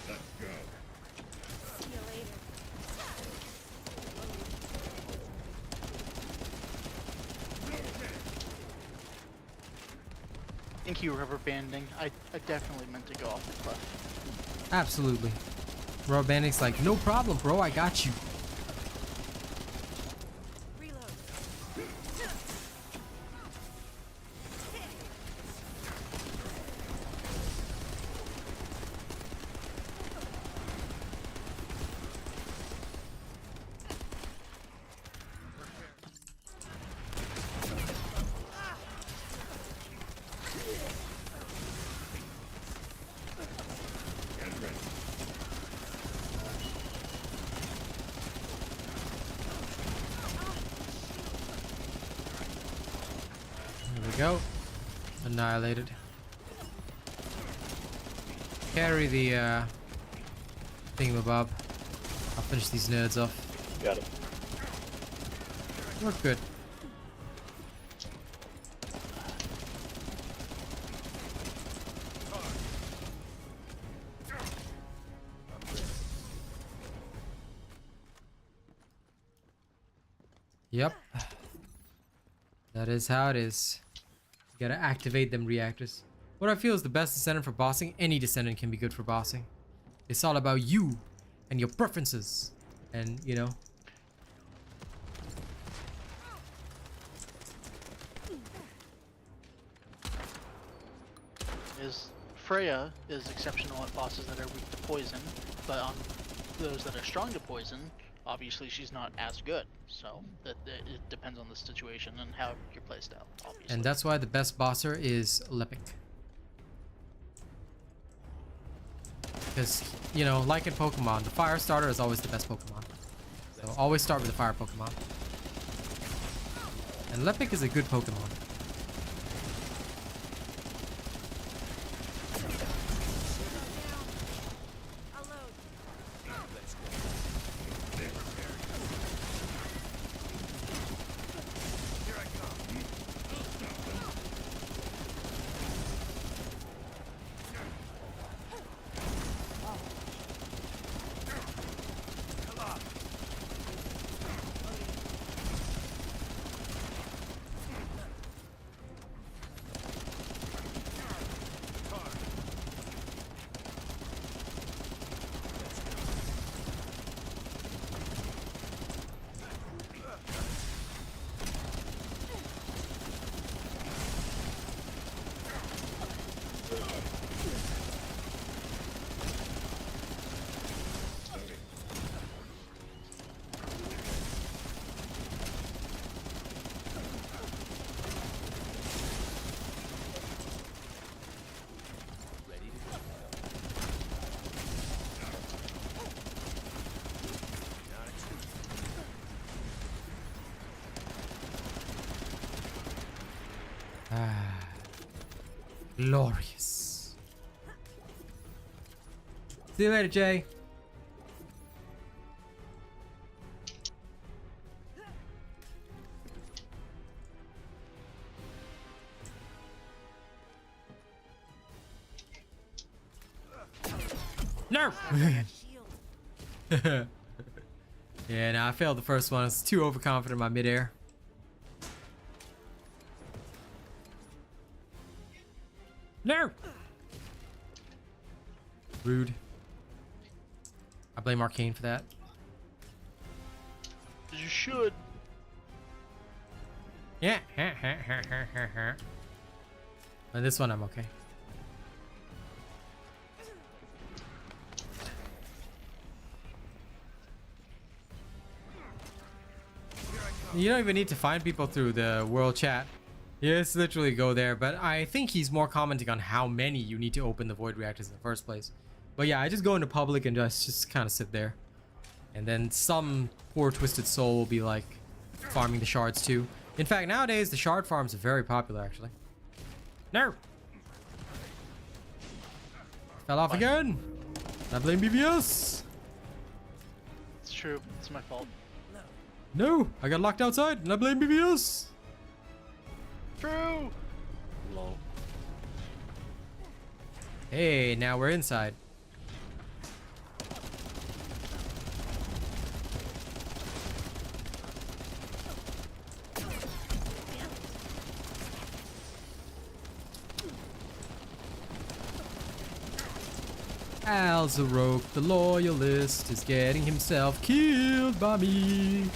Let's go. See you later. Thank you, rubber banding. I definitely meant to go off the cliff. Absolutely. Rubber banding's like, no problem, bro. I got you. Reload. Get ready. There we go. Annihilated. Carry the thingamabob. I'll finish these nerds off. Got it. We're good. Yep. That is how it is. You gotta activate them reactors. What I feel is the best Descendant for bossing. Any Descendant can be good for bossing. It's all about you and your preferences. And, you know. Freya is exceptional at bosses that are weak to poison, but on those that are strong to poison, obviously she's not as good. So it depends on the situation and how your playstyle, obviously. And that's why the best bosser is Lepic. Because, you know, like in Pokemon, the fire starter is always the best Pokemon. So always start with the fire Pokemon. And Lepic is a good Pokemon. I'll load. Ah, glorious. See you later, Jay. No. Shield. Yeah, no, I failed the first one. I was too overconfident in my midair. No! Rude. I blame Arcane for that. You should. Yeah. On this one, I'm okay. You don't even need to find people through the world chat. You just literally go there, but I think he's more commenting on how many you need to open the void reactors in the first place. But yeah, I just go into public and just kind of sit there. And then some poor twisted soul will be like farming the shards too. In fact, nowadays the shard farms are very popular actually. No! Fell off again! I blame BBS! It's true. It's my fault. No! I got locked outside and I blame BBS! True! Lol. Hey, now we're inside. Alzarok, the loyalist, is getting himself killed by me.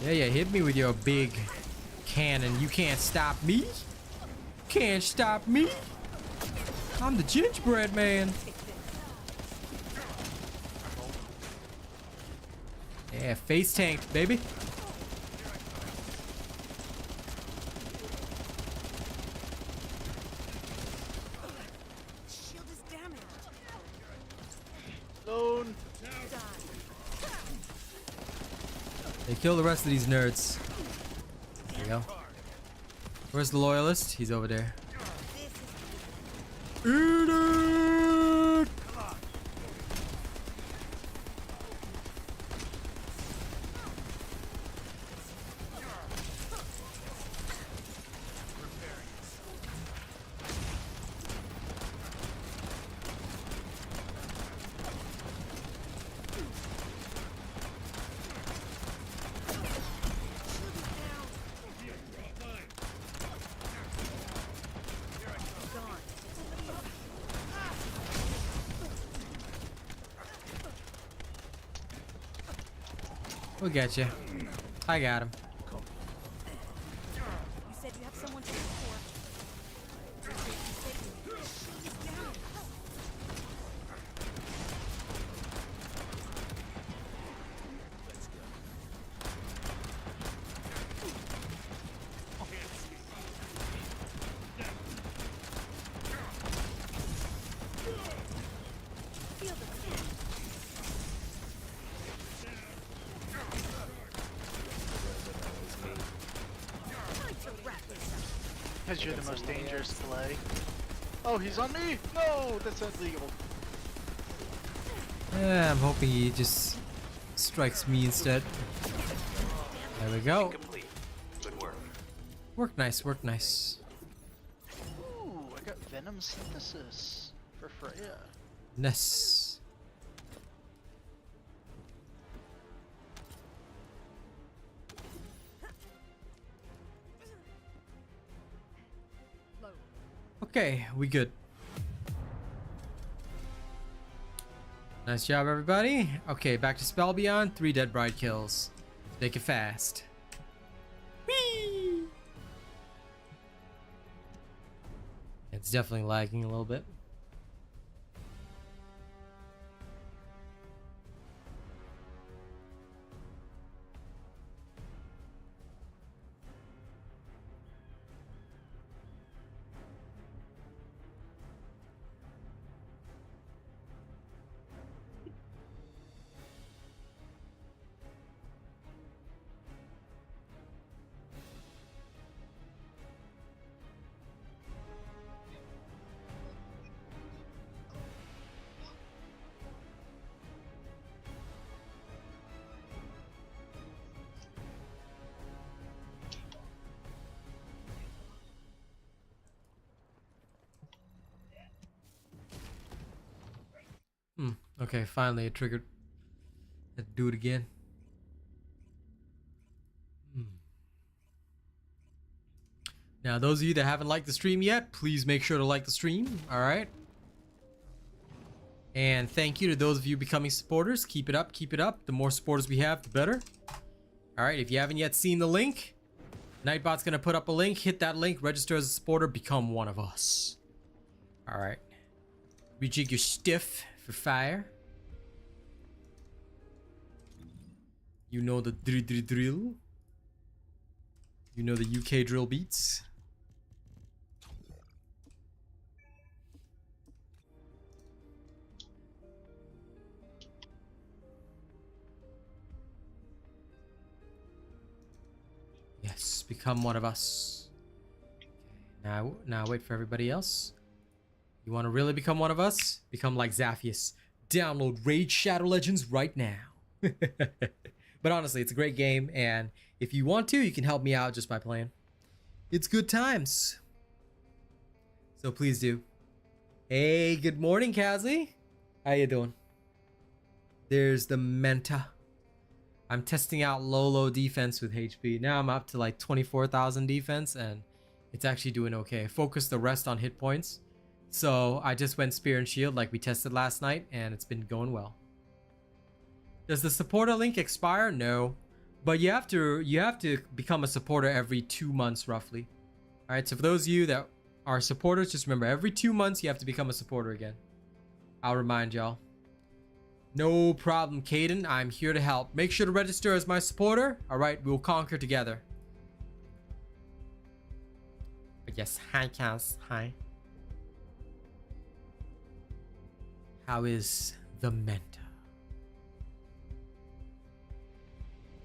Yeah, hit me with your big cannon. You can't stop me. Can't stop me. I'm the gingerbread man. Yeah, face tanked, baby. Shield is damaged. Lone. They kill the rest of these nerds. There you go. Where's the loyalist? He's over there. Eat it! We'll get you. I got him. You said you have someone to support. You said your shield is down. Feel the pain. Time to wrap this up. Because you're the most dangerous play. Oh, he's on me! No, that's illegal. Yeah, I'm hoping he just strikes me instead. There we go. Complete. Good work. Work nice, work nice. Ooh, I got Venom Synthesis for Freya. Nice. Okay, we good. Nice job, everybody. Okay, back to Spell Beyond. 3 Dead Bride kills. Make it fast. Whee! It's definitely lagging a little bit. Okay, finally it triggered. Let's do it again. Now, those of you that haven't liked the stream yet, please make sure to like the stream, alright? And thank you to those of you becoming supporters. Keep it up, keep it up. The more supporters we have, the better. Alright, if you haven't yet seen the link, Nightbot's gonna put up a link. Hit that link, register as a supporter, become one of us. Alright. Rejig your stiff for fire. You know the drill. You know the UK drill beats. Become one of us. Now wait for everybody else. You want to really become one of us? Become like Zaphius. Download Raid Shadow Legends right now. But honestly, it's a great game, and if you want to, you can help me out just by playing. It's good times. So please do. Hey, good morning, Kazzy. How you doing? There's the Menta. I'm testing out low defense with HP. Now I'm up to like 24,000 defense, and it's actually doing okay. Focus the rest on hit points. So I just went Spear and Shield like we tested last night, and it's been going well. Does the supporter link expire? No, but you have to become a supporter every 2 months roughly. All right, so for those of you that are supporters, just remember every 2 months you have to become a supporter again. I'll remind y'all. No problem, Caden. I'm here to help. Make sure to register as my supporter. All right, we'll conquer together. But yes, hi, Kaz. Hi. How is the Menta?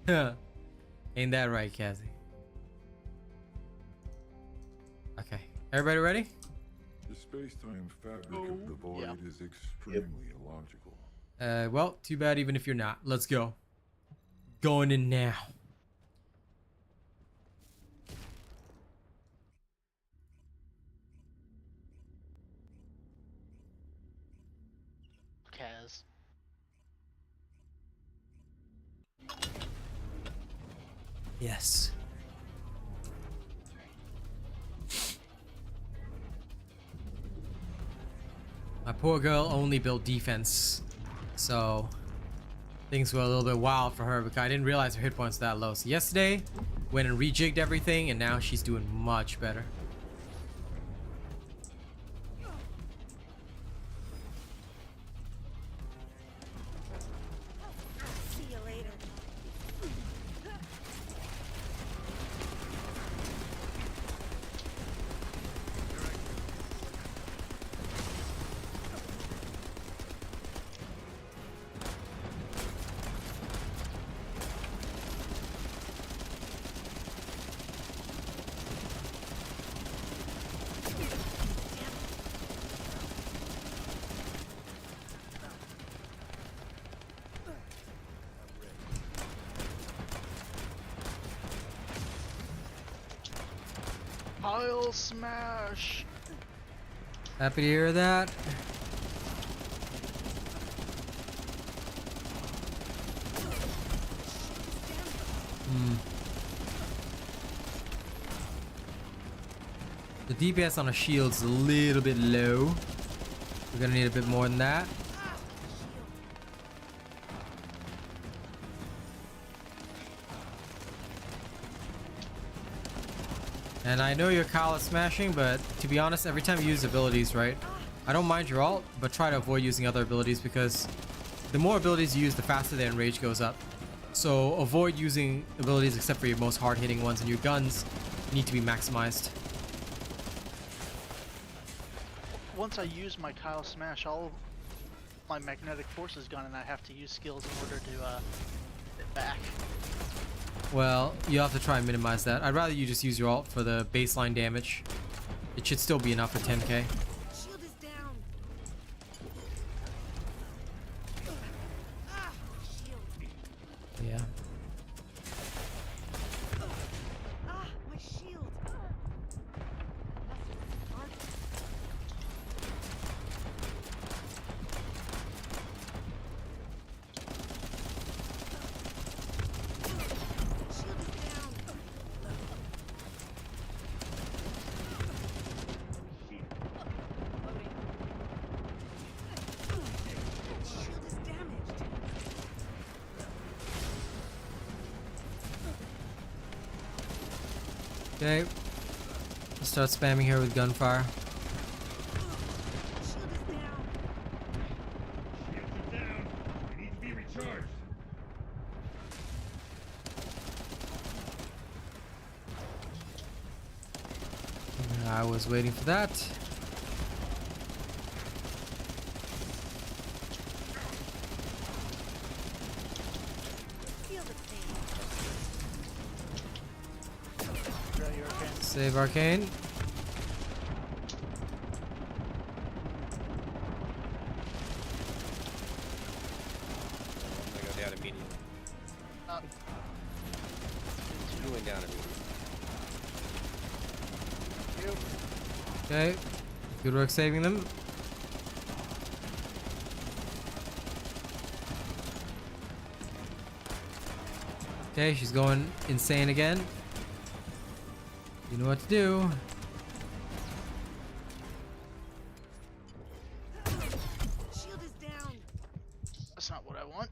Huh. Ain't that right, Kazzy? Okay, everybody ready? The space-time fabric of the void is extremely illogical. Well, too bad even if you're not. Let's go. Going in now. Kaz. Yes. My poor girl only built defense, so things were a little bit wild for her because I didn't realize her hit points that low. So yesterday, went and rejigged everything, and now she's doing much better. See you later. Pile smash! Happy to hear that. The DPS on a shield's a little bit low. We're gonna need a bit more than that. And I know you're Kyle smashing, but to be honest, every time you use abilities, right? I don't mind your ult, but try to avoid using other abilities because the more abilities you use, the faster the enrage goes up. So avoid using abilities except for your most hard-hitting ones, and your guns need to be maximized. Once I use my Kyle Smash, all my magnetic force is gone and I have to use skills in order to it back. Well, you have to try and minimize that. I'd rather you just use your ult for the baseline damage. It should still be enough for 10k. Shield is down. Shield. Yeah. My shield. Shield is down. Shield is damaged. Okay. Let's start spamming here with gunfire. Shield is down. Shields are down. They need to be recharged. I was waiting for that. Feel the pain. Save Arcane. I'm gonna go down immediately. Uh, You went down immediately. Okay. Good work saving them. Okay, she's going insane again. You know what to do. Shield is down. That's not what I want.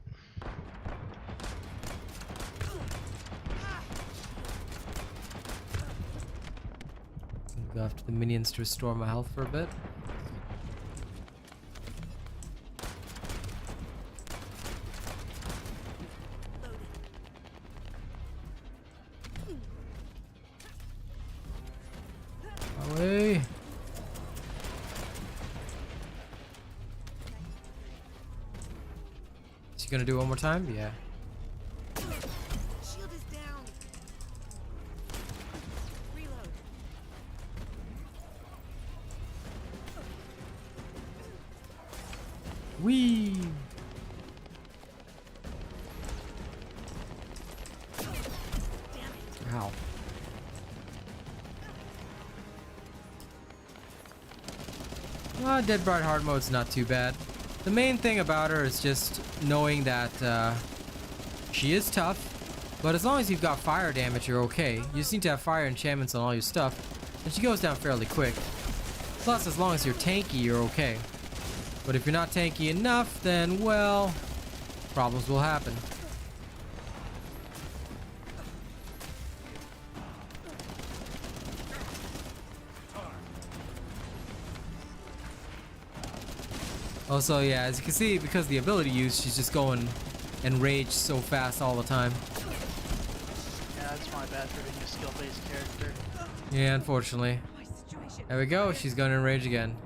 Go after the minions to restore my health for a bit. Away. Is she gonna do it one more time? Yeah. Shield is down. Reload. Whee! Ow. Dead Bright hard mode's not too bad. The main thing about her is just knowing that she is tough, but as long as you've got fire damage, you're okay. You just need to have fire enchantments on all your stuff, and she goes down fairly quick. Plus, as long as you're tanky, you're okay. But if you're not tanky enough, then, well, problems will happen. Also, yeah, as you can see, because of the ability use, she's just going enraged so fast all the time. Yeah, that's my bad for being a skill-based character. Yeah, unfortunately. My situation. There we go, she's going to enrage again.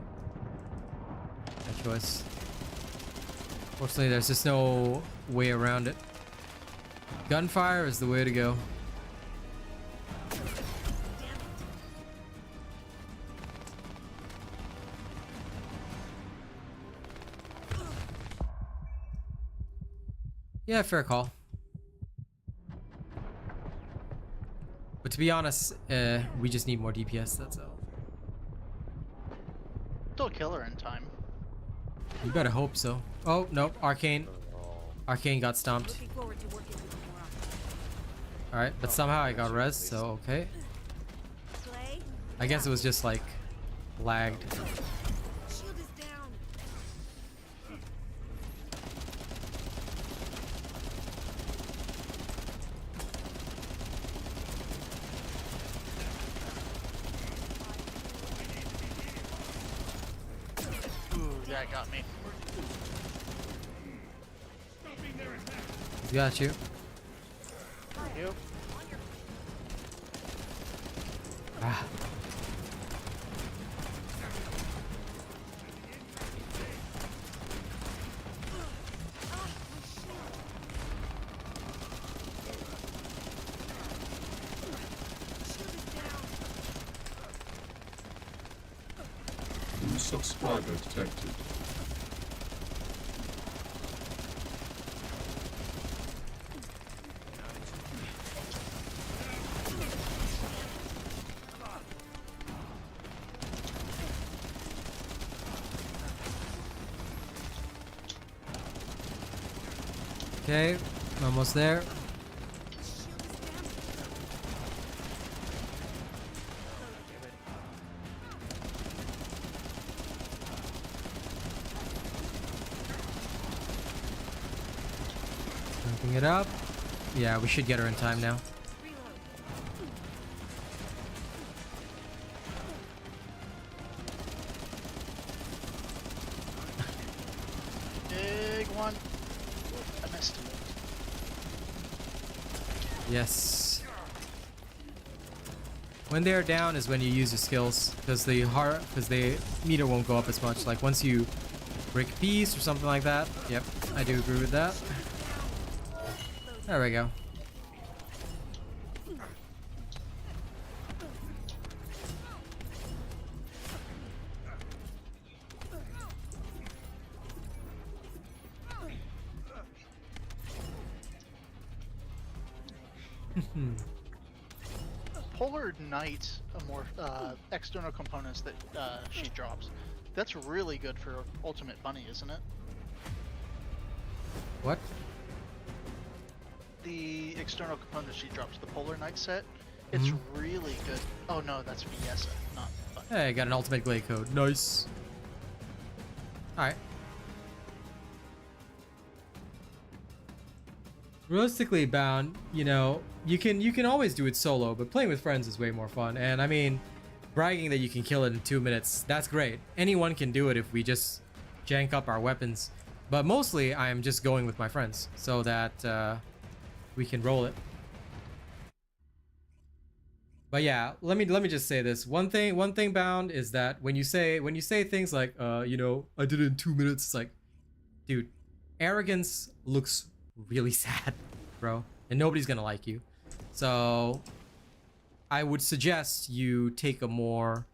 Bad choice. Fortunately, there's just no way around it. Gunfire is the way to go. Yeah, fair call. But to be honest, we just need more DPS, that's all. Still kill her in time. You better hope so. Oh, nope, Arcane. Arcane got stomped. Looking forward to working with you more often. Alright, but somehow I got res, so okay. Clay, I guess it was just like lagged. shield is down. Ooh, that got me. Got you. Yep. Ah. New subscriber detected. Okay, almost there. Ramping it up. Yeah, we should get her in time now. Big one. I missed. Yes. When they're down is when you use your skills, because the meter won't go up as much. Like once you break a piece or something like that. Yep, I do agree with that. There we go. Polar Knight, a more external components that she drops. That's really good for Ultimate Bunny, isn't it? What? The external components she drops, the Polar Knight set, it's really good. Oh no, that's Viesa, not Bunny. Hey, I got an ultimate glade code. Nice. Alright. Realistically, Bound, you know, you can always do it solo, but playing with friends is way more fun. And I mean, bragging that you can kill it in 2 minutes, that's great. Anyone can do it if we just jank up our weapons. But mostly, I am just going with my friends so that we can roll it. But yeah, let me just say this. One thing, Bound, is that when you say things like, you know, I did it in 2 minutes, it's like, dude, arrogance looks really sad, bro, and nobody's gonna like you. So I would suggest you take a more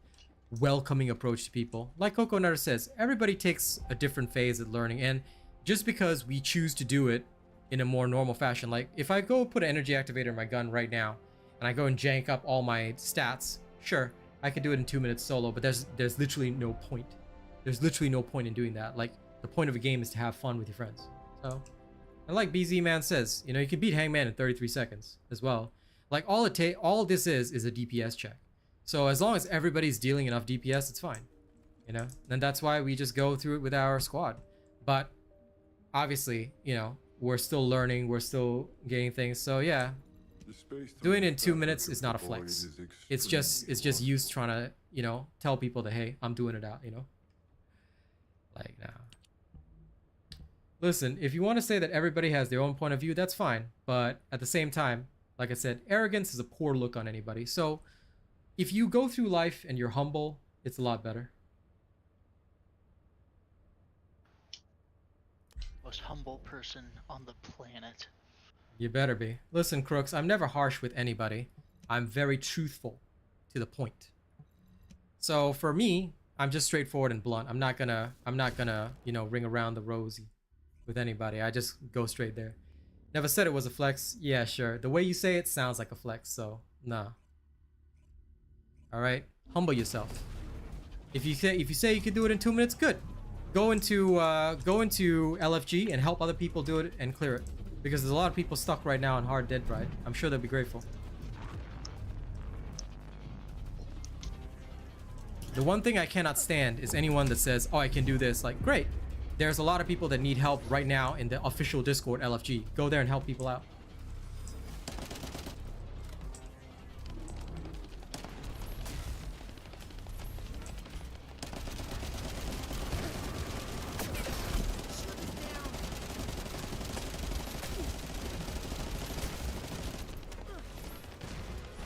welcoming approach to people. Like Coco Nutter says, everybody takes a different phase at learning, and just because we choose to do it in a more normal fashion, like if I go put an energy activator in my gun right now and I go and jank up all my stats, sure, I could do it in 2 minutes solo, but there's literally no point. There's literally no point in doing that. Like, the point of a game is to have fun with your friends. So, and like BZ Man says, you know, you can beat Hangman in 33 seconds as well. Like, all this is a DPS check. So as long as everybody's dealing enough DPS, it's fine. You know, and that's why we just go through it with our squad. But obviously, you know, we're still learning, we're still getting things. So yeah, doing it in 2 minutes is not a flex. It's just used trying to, you know, tell people that, hey, I'm doing it out, you know. Like, nah. Listen, if you want to say that everybody has their own point of view, that's fine. But at the same time, like I said, arrogance is a poor look on anybody. So if you go through life and you're humble, it's a lot better. Most humble person on the planet. You better be. Listen, Crooks, I'm never harsh with anybody. I'm very truthful to the point. So for me, I'm just straightforward and blunt. I'm not gonna, you know, ring around the rosy with anybody. I just go straight there. Never said it was a flex. Yeah, sure. The way you say it sounds like a flex, so nah. All right, humble yourself. If you say you can do it in 2 minutes, good. Go into LFG and help other people do it and clear it, because there's a lot of people stuck right now on hard dead right. I'm sure they'll be grateful. The one thing I cannot stand is anyone that says, oh, I can do this. Like, great. There's a lot of people that need help right now in the official Discord LFG. Go there and help people out.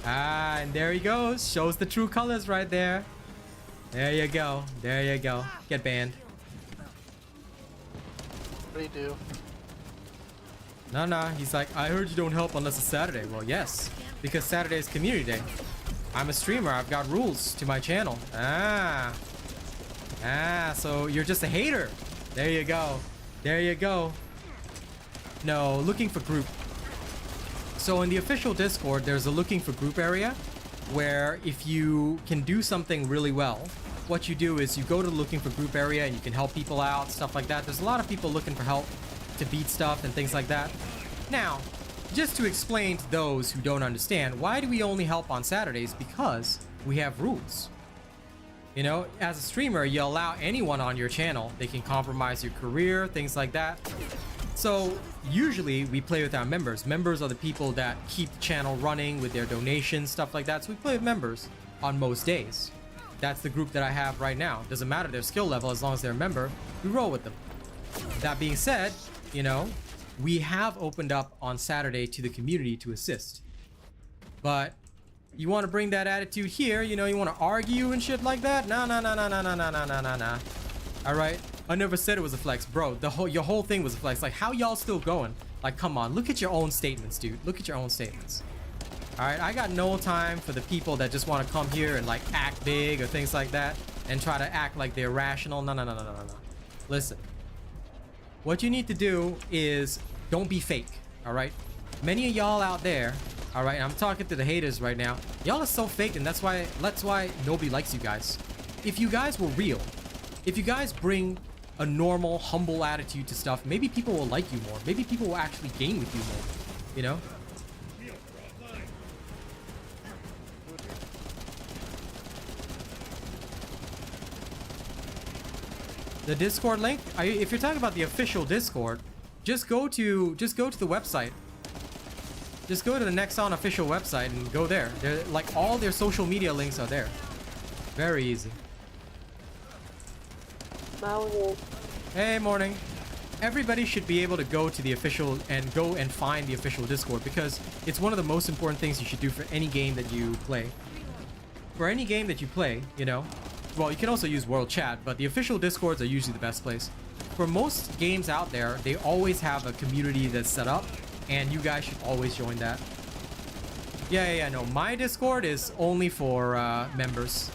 Ah, and there he goes. Shows the true colors right there. There you go. There you go. Get banned. What do you do? No, he's like, I heard you don't help unless it's Saturday. Well, yes, because Saturday is community day. I'm a streamer. I've got rules to my channel. So you're just a hater. There you go. There you go. No, looking for group. So in the official Discord, there's a looking for group area where if you can do something really well, what you do is you go to the looking for group area and you can help people out, stuff like that. There's a lot of people looking for help to beat stuff and things like that. Now, just to explain to those who don't understand, why do we only help on Saturdays? Because we have rules. You know, as a streamer, you allow anyone on your channel. They can compromise your career, things like that. So usually we play with our members. Members are the people that keep the channel running with their donations, stuff like that. So we play with members on most days. That's the group that I have right now. Doesn't matter their skill level, as long as they're a member, we roll with them. That being said, you know, we have opened up on Saturday to the community to assist. But you want to bring that attitude here, you know, you want to argue and shit like that? No. All right, I never said it was a flex, bro. Your whole thing was a flex. Like, how y'all still going? Like, come on, look at your own statements, dude. Look at your own statements. All right, I got no time for the people that just want to come here and like act big or things like that and try to act like they're rational. No. Listen, what you need to do is don't be fake. All right, many of y'all out there All right, I'm talking to the haters right now. Y'all are so fake, and that's why nobody likes you guys. If you guys were real, if you guys bring a normal, humble attitude to stuff, maybe people will like you more. Maybe people will actually game with you more. You know? The Discord link, if you're talking about the official Discord, just go to the website. Just go to the Nexon official website and go there. They're, like, all their social media links are there. Very easy. Hey, morning. Everybody should be able to go to the official and go and find the official Discord, because it's one of the most important things you should do for any game that you play. For any game that you play, you know, well, you can also use World Chat, but the official Discords are usually the best place. For most games out there, they always have a community that's set up, and you guys should always join that. Yeah, no, my Discord is only for members.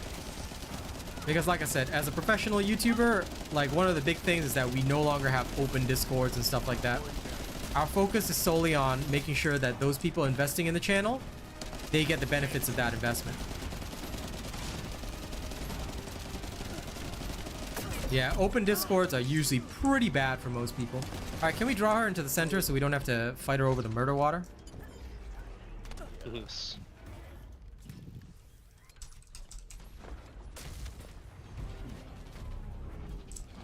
Because like I said, as a professional YouTuber, like, one of the big things is that we no longer have open Discords and stuff like that. Our focus is solely on making sure that those people investing in the channel, they get the benefits of that investment. Yeah, open Discords are usually pretty bad for most people. Alright, can we draw her into the center so we don't have to fight her over the murder water? Yes.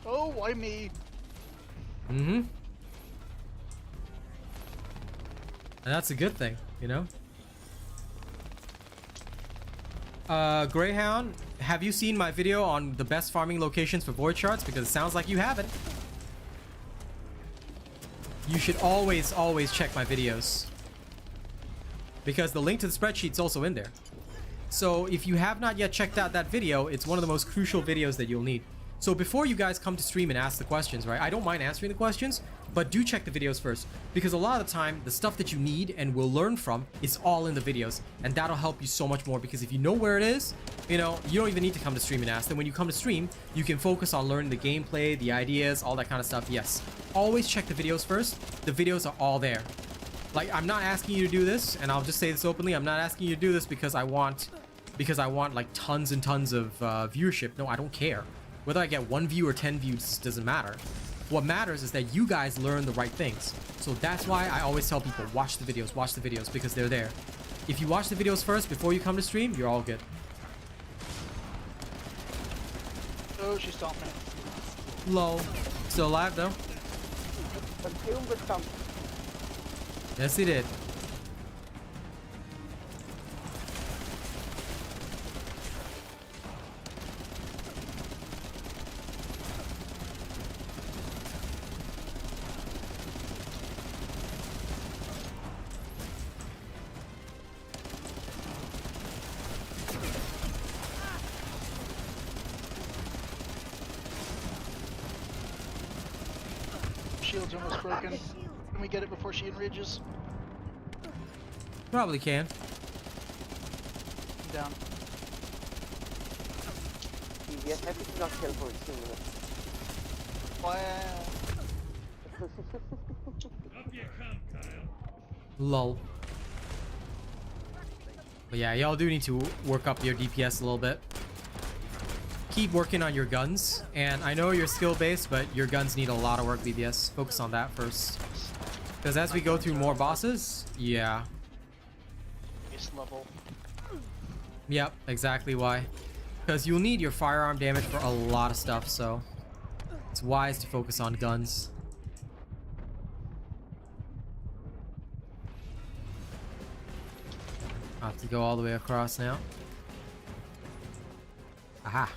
Oh, why me? Mm-hmm. And that's a good thing, you know? Greyhound, have you seen my video on the best farming locations for void shards? Because it sounds like you haven't. You should always check my videos, because the link to the spreadsheet's also in there. So if you have not yet checked out that video, it's one of the most crucial videos that you'll need. So before you guys come to stream and ask the questions, right? I don't mind answering the questions, but do check the videos first, because a lot of the time, the stuff that you need and will learn from is all in the videos, and that'll help you so much more, because if you know where it is, you know, you don't even need to come to stream and ask. Then when you come to stream, you can focus on learning the gameplay, the ideas, all that kind of stuff. Yes, always check the videos first. The videos are all there. Like, I'm not asking you to do this, and I'll just say this openly, I'm not asking you to do this because I want like tons and tons of viewership. No, I don't care. Whether I get 1 view or 10 views doesn't matter. What matters is that you guys learn the right things. So that's why I always tell people, watch the videos, because they're there. If you watch the videos first before you come to stream, you're all good. Oh, she stomped me. Lol. Still alive though? Yes, he did. Shield's almost broken. Can we get it before she enrages? Probably can. I'm down. Yes, I think not kill for 2 minutes. Wow. Lol. But yeah, y'all do need to work up your DPS a little bit. Keep working on your guns, and I know you're skill based, but your guns need a lot of work. BBS, focus on that first, because as we go through more bosses, yeah, Base level. yep, exactly why, because you'll need your firearm damage for a lot of stuff, so it's wise to focus on guns. I have to go all the way across now. Aha.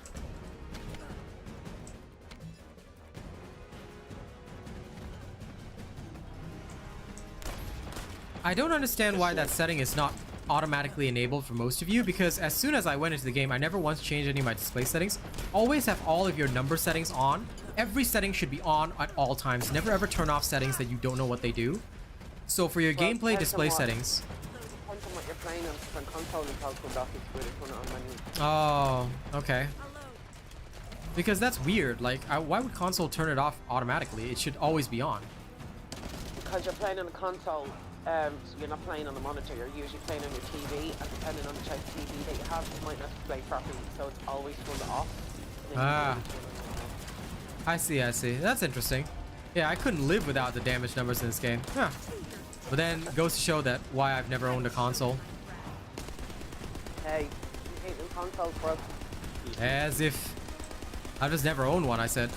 I don't understand why that setting is not automatically enabled for most of you, because as soon as I went into the game, I never once changed any of my display settings. Always have all of your number settings on. Every setting should be on at all times. Never ever turn off settings that you don't know what they do. So for your gameplay display settings... Oh, okay. Because that's weird. Like, why would console turn it off automatically? It should always be on. Because you're playing on a console, So you're not playing on the monitor, you're usually playing on your TV, and depending on the type of TV that you have, it might not display properly, so it's always turned off. And then you Ah. can turn it on. I see, I see. That's interesting. Yeah, I couldn't live without the damage numbers in this game. Huh. But then goes to show that why I've never owned a console. Hey, you hate them consoles, bro. As if I've just never owned one, I said.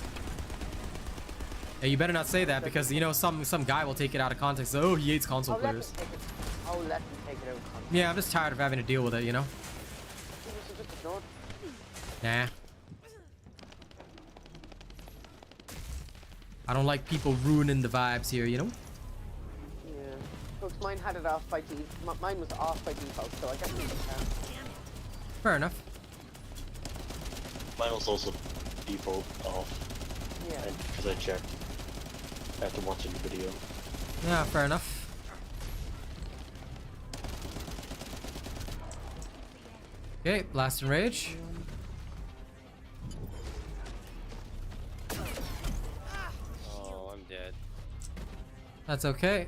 Hey, you better not say that because, you know, some guy will take it out of context. Oh, he hates console players. Let them take it out of context. Yeah, I'm just tired of having to deal with it, you know? You should just ignore it. Nah. I don't like people ruining the vibes here, you know? Yeah. Folks, mine had it off by default. Mine was off by default, so I guess we can. Fair enough. Mine was also default off. Yeah. Because I checked after watching the video. Yeah, fair enough. Okay, Blast and Rage. Oh, I'm dead. That's okay.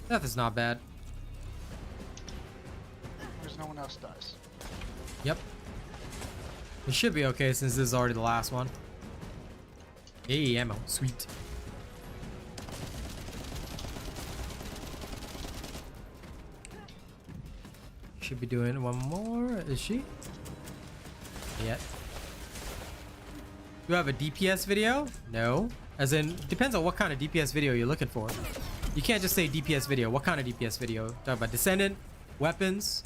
Death is not bad. There's no one else dies. Yep. It should be okay since this is already the last one. Hey, ammo. Sweet. Should be doing one more. Is she? Yet. You have a DPS video? No. As in, depends on what kind of DPS video you're looking for. You can't just say DPS video. What kind of DPS video? Talk about Descendant, weapons.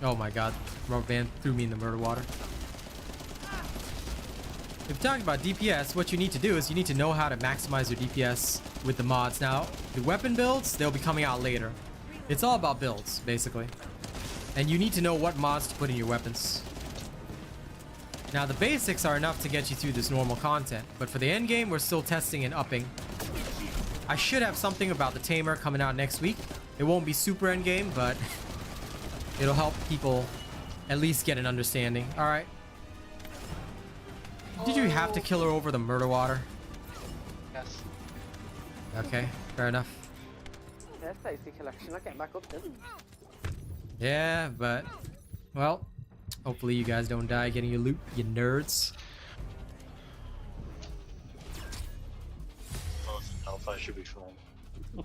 Oh my god. Rubber band threw me in the murder water. If you're talking about DPS, what you need to do is you need to know how to maximize your DPS with the mods. Now, the weapon builds, they'll be coming out later. It's all about builds, basically. And you need to know what mods to put in your weapons. Now, the basics are enough to get you through this normal content, but for the end game, we're still testing and upping. I should have something about the Tamer coming out next week. It won't be super end game, but it'll help people at least get an understanding. All right. Did you have to kill her over the murder water? Yes. Okay, fair enough. That's safety collection. I get back up then. Yeah, but well, hopefully you guys don't die getting your loot, you nerds. Well, it's an alpha, I should be fine.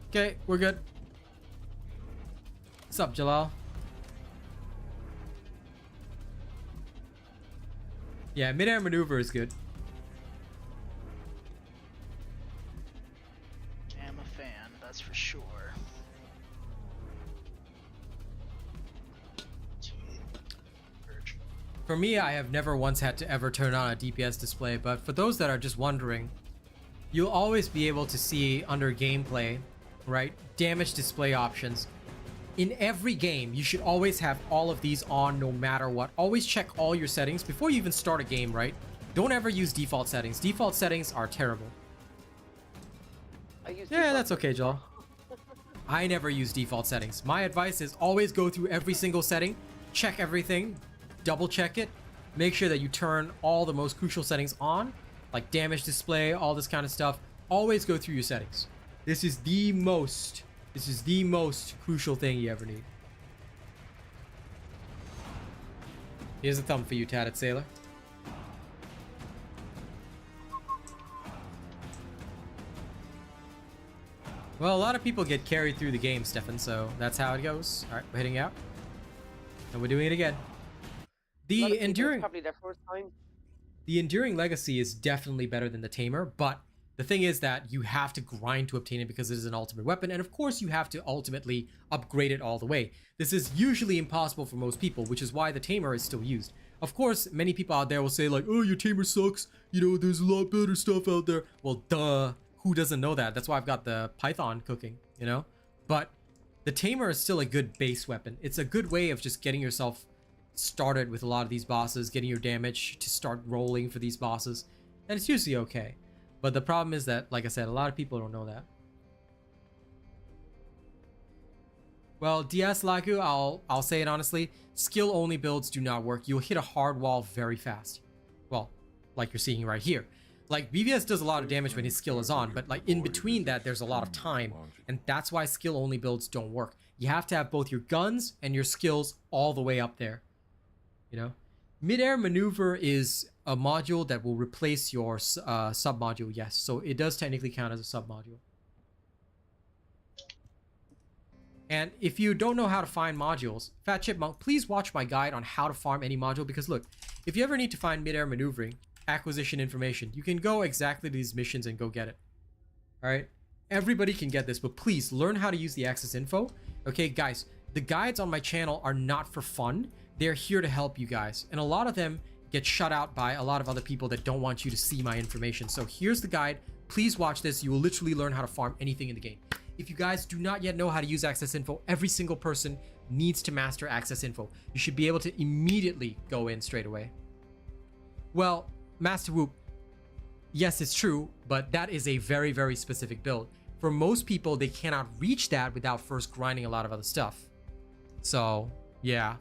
Okay, we're good. What's up, Jalal? Yeah, midair maneuver is good. Am a fan, that's for sure. For me, I have never once had to ever turn on a DPS display, but for those that are just wondering, you'll always be able to see under gameplay, right, damage display options. In every game, you should always have all of these on no matter what. Always check all your settings before you even start a game, right? Don't ever use default settings. Default settings are terrible. Yeah, that's okay, Joel. I never use default settings. My advice is always go through every single setting, check everything, double check it, make sure that you turn all the most crucial settings on, like damage display, all this kind of stuff. Always go through your settings. This is the most crucial thing you ever need. Here's a thumb for you, Tatted Sailor. Well, a lot of people get carried through the game, Stefan, so that's how it goes. Alright, we're heading out. And we're doing it again. The enduring... Probably their first time. The enduring legacy is definitely better than the Tamer, but the thing is that you have to grind to obtain it because it is an ultimate weapon, and of course you have to ultimately upgrade it all the way. This is usually impossible for most people, which is why the Tamer is still used. Of course, many people out there will say like, oh, your Tamer sucks, you know, there's a lot better stuff out there. Well, duh, who doesn't know that? That's why I've got the Python cooking, you know? But the Tamer is still a good base weapon. It's a good way of just getting yourself started with a lot of these bosses, getting your damage to start rolling for these bosses, and it's usually okay. But the problem is that, like I said, a lot of people don't know that. Well, DS Lagu, I'll say it honestly, skill only builds do not work. You'll hit a hard wall very fast. Well, like you're seeing right here. Like BVS does a lot of damage when his skill is on, but like in between that there's a lot of time, and that's why skill only builds don't work. You have to have both your guns and your skills all the way up there. You know? Midair maneuver is a module that will replace your sub module, yes. So it does technically count as a sub module. And if you don't know how to find modules, Fat Chipmunk, please watch my guide on how to farm any module, because look, if you ever need to find midair maneuvering, acquisition information, you can go exactly to these missions and go get it. Alright? Everybody can get this, but please learn how to use the access info. Okay, guys, the guides on my channel are not for fun. They're here to help you guys. And a lot of them get shut out by a lot of other people that don't want you to see my information. So here's the guide. Please watch this. You will literally learn how to farm anything in the game. If you guys do not yet know how to use access info, every single person needs to master access info. You should be able to immediately go in straight away. Well, Master Whoop, yes, it's true, but that is a very, very specific build. For most people, they cannot reach that without first grinding a lot of other stuff. So, yeah.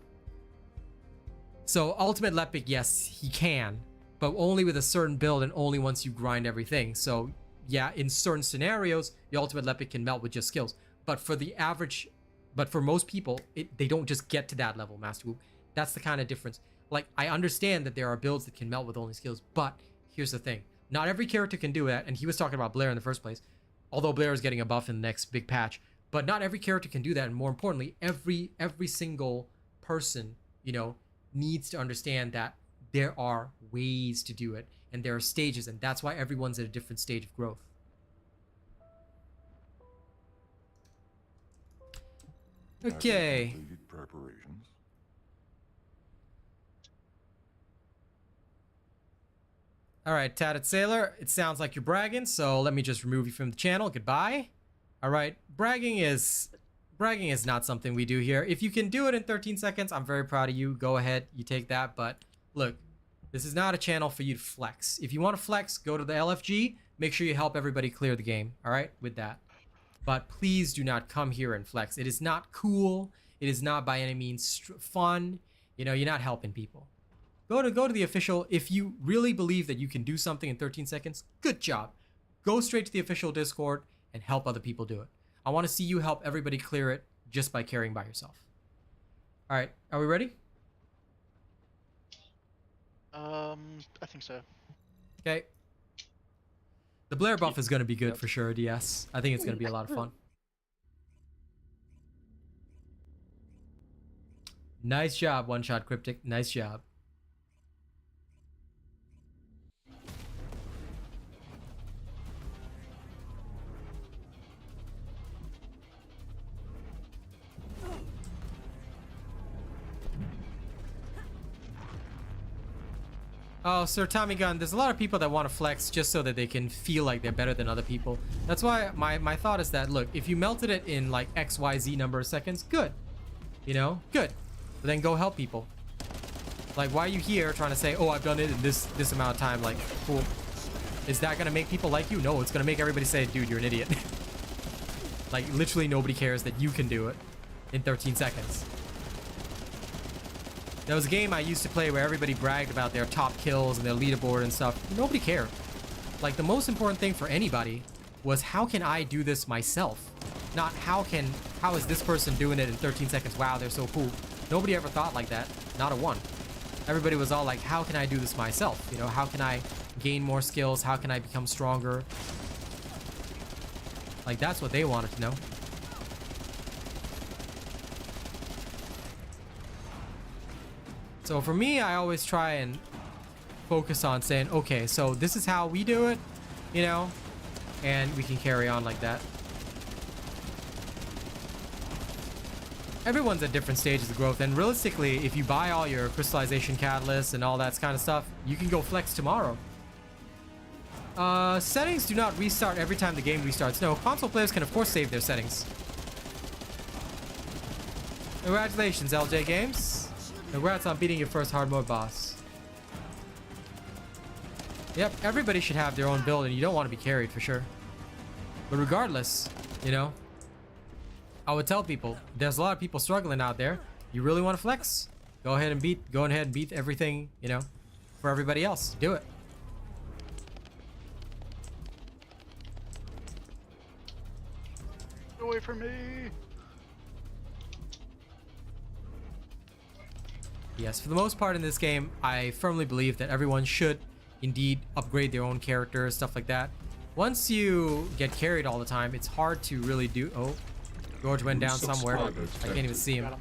So, Ultimate Lepic, yes, he can, but only with a certain build and only once you grind everything. So, yeah, in certain scenarios, the Ultimate Lepic can melt with just skills. But for the average, but for most people, they don't just get to that level, Master Whoop. That's the kind of difference. Like, I understand that there are builds that can melt with only skills, but here's the thing. Not every character can do that, and he was talking about Blair in the first place. Although Blair is getting a buff in the next big patch. But not every character can do that, and more importantly, every single person, you know, needs to understand that there are ways to do it, and there are stages, and that's why everyone's at a different stage of growth. Okay. Completed preparations. All right, Tatted Sailor, it sounds like you're bragging, so let me just remove you from the channel. Goodbye. All right, bragging is not something we do here. If you can do it in 13 seconds, I'm very proud of you. Go ahead, you take that. But look, this is not a channel for you to flex. If you want to flex, go to the LFG. Make sure you help everybody clear the game. All right, with that. But please do not come here and flex. It is not cool. It is not by any means fun. You know, you're not helping people. Go to the official. If you really believe that you can do something in 13 seconds, good job. Go straight to the official Discord and help other people do it. I want to see you help everybody clear it just by carrying by yourself. All right, are we ready? I think so. Okay. The Blair buff is going to be good for sure, DS. I think it's going to be a lot of fun. Nice job, One Shot Cryptic. Nice job. Oh, Sir Tommy Gun, there's a lot of people that want to flex just so that they can feel like they're better than other people. That's why my thought is that, look, if you melted it in like XYZ number of seconds, good. You know, good. But then go help people. Like, why are you here trying to say, oh, I've done it in this amount of time? Like, cool. Is that going to make people like you? No, it's going to make everybody say, dude, you're an idiot. Like, literally nobody cares that you can do it in 13 seconds. There was a game I used to play where everybody bragged about their top kills and their leaderboard and stuff. Nobody cared. Like, the most important thing for anybody was, how can I do this myself? Not how is this person doing it in 13 seconds? Wow, they're so cool. Nobody ever thought like that. Not a one. Everybody was all like, how can I do this myself? You know, how can I gain more skills? How can I become stronger? Like, that's what they wanted to know. So for me, I always try and focus on saying, okay, so this is how we do it, you know, and we can carry on like that. Everyone's at different stages of growth, and realistically, if you buy all your crystallization catalysts and all that kind of stuff, you can go flex tomorrow. Settings do not restart every time the game restarts. No, console players can of course save their settings. Congratulations, LJ Games. Congrats on beating your first hard mode boss. Yep, everybody should have their own build, and you don't want to be carried for sure. But regardless, you know, I would tell people, there's a lot of people struggling out there. You really want to flex? Go ahead and beat everything, you know, for everybody else. Do it. Get away from me! Yes, for the most part in this game, I firmly believe that everyone should indeed upgrade their own characters, stuff like that. Once you get carried all the time, it's hard to really do... Oh, George went down somewhere. I can't even see him.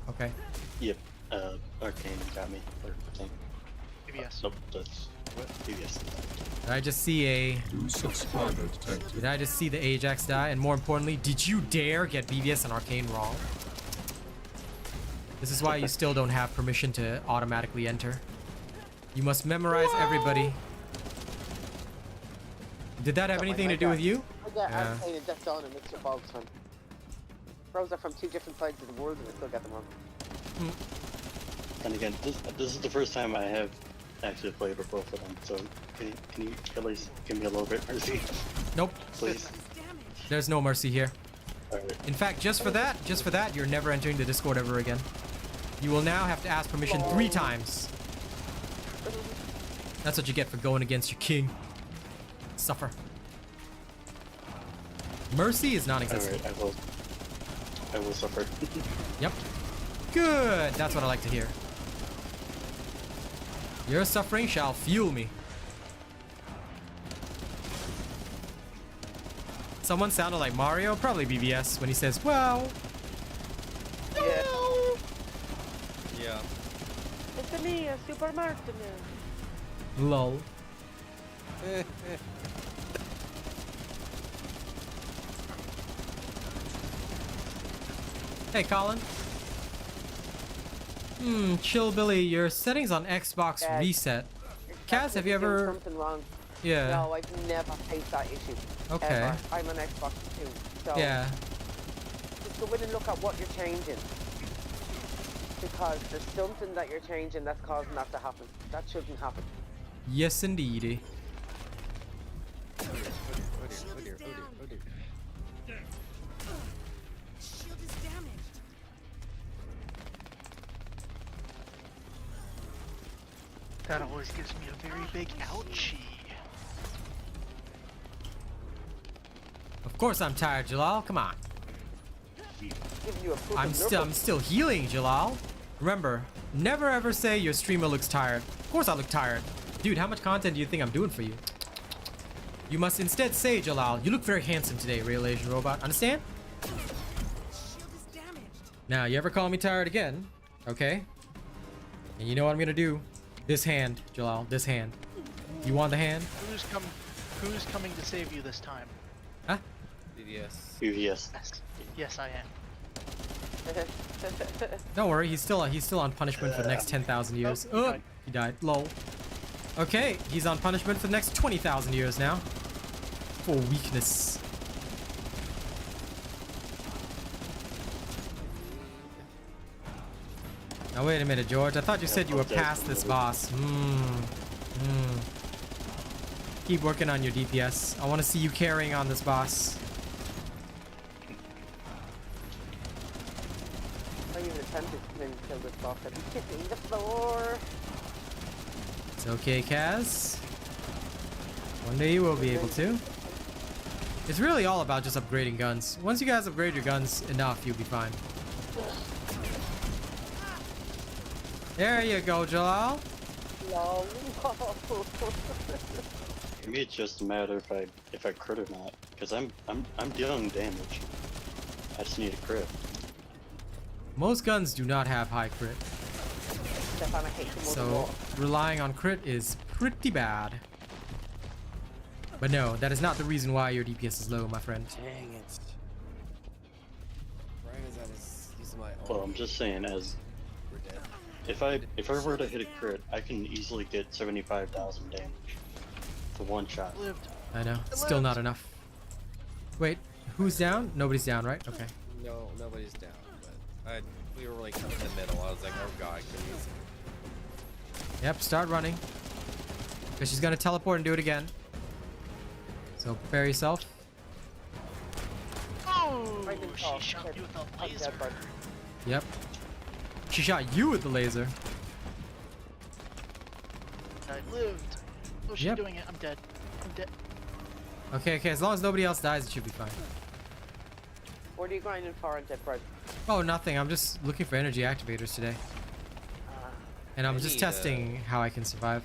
Okay. Yep. Arcane got me. Or thing. PBS. Nope, that's what PBS. Did I just see a... New subscriber detected. Did I just see the Ajax die? And more importantly, did you dare get BBS and Arcane wrong? This is why you still don't have permission to automatically enter. You must memorize everybody. Did that have anything to do with you? I get Arcane and Death Dawn and mix up all the time. Bros are from 2 different sides of the world and I still get them wrong. And again, this is the first time I have actually played with both of them, so can you at least give me a little bit mercy? Nope. Please. There's no mercy here. Alright. In fact, just for that, you're never entering the Discord ever again. You will now have to ask permission 3 times. That's what you get for going against your king. Suffer. Mercy is non-existent. Alright, I will suffer. Yep. Good. That's what I like to hear. Your suffering shall fuel me. Someone sounded like Mario, probably BBS, when he says, well. Yeah. Yeah. It's me, a Super Martin. Lol. Hey, Colin. Chill Billy, your settings on Xbox reset. Kaz, have you ever... Something wrong. Yeah. No, I've never faced that issue. Okay. Ever. I'm on Xbox too. So Yeah. just go in and look at what you're changing. Because there's something that you're changing that's causing that to happen. That shouldn't happen. Yes, indeed. Oh dear. Shield is damaged. That always gives me a very big ouchie. Of course I'm tired, Jalal. Come on. Giving you a poop I'm still healing, Jalal. Remember, never ever say your streamer looks tired. Of course I look tired. Dude, how much content do you think I'm doing for you? You must instead say, Jalal, you look very handsome today, RealAsianRobot. Understand? Shield is damaged. Now, you ever call me tired again, okay? And you know what I'm gonna do? This hand, Jalal, this hand. You want the hand? Who's coming to save you this time? Huh? BBS. PBS. Yes, I am. Don't worry, he's still on punishment for the next 10,000 years. Oh, he died. He died. Lol. Okay, he's on punishment for the next 20,000 years now. For weakness. Now wait a minute, George. I thought you said you were past this boss. Keep working on your DPS. I want to see you carrying on this boss. I even attempted to come in and kill this boss and he's kissing the floor. It's okay, Kaz. One day you will be able to. It's really all about just upgrading guns. Once you guys upgrade your guns enough, you'll be fine. There you go, Jalal. Lol. To me, it's just a matter if I crit or not, because I'm dealing damage. I just need a crit. Most guns do not have high crit, Stefan, I hate him more than so all. relying on crit is pretty bad. But no, that is not the reason why your DPS is low, my friend. Dang it. Right as I was using my Well, I'm just saying, as we're dead. if I were to hit a crit, I can easily get 75,000 damage for one shot. Lived. I know, still not enough. Wait, who's down? Nobody's down, right? Okay. No, nobody's down, but we were like in the middle. I was like, oh god, I couldn't use it. Yep, start running. Because she's gonna teleport and do it again. So prepare yourself. Oh! Right, grinding Oh, for. she shot you with a I'm laser. dead, bud. Yep. She shot you with the laser. I lived. Oh, she's Yep. doing it. I'm dead. I'm dead. Okay, okay. As long as nobody else dies, it should be fine. What are you grinding for, Undead Bird? Oh, nothing. I'm just looking for energy activators today. And I'm I just need, testing how I can survive.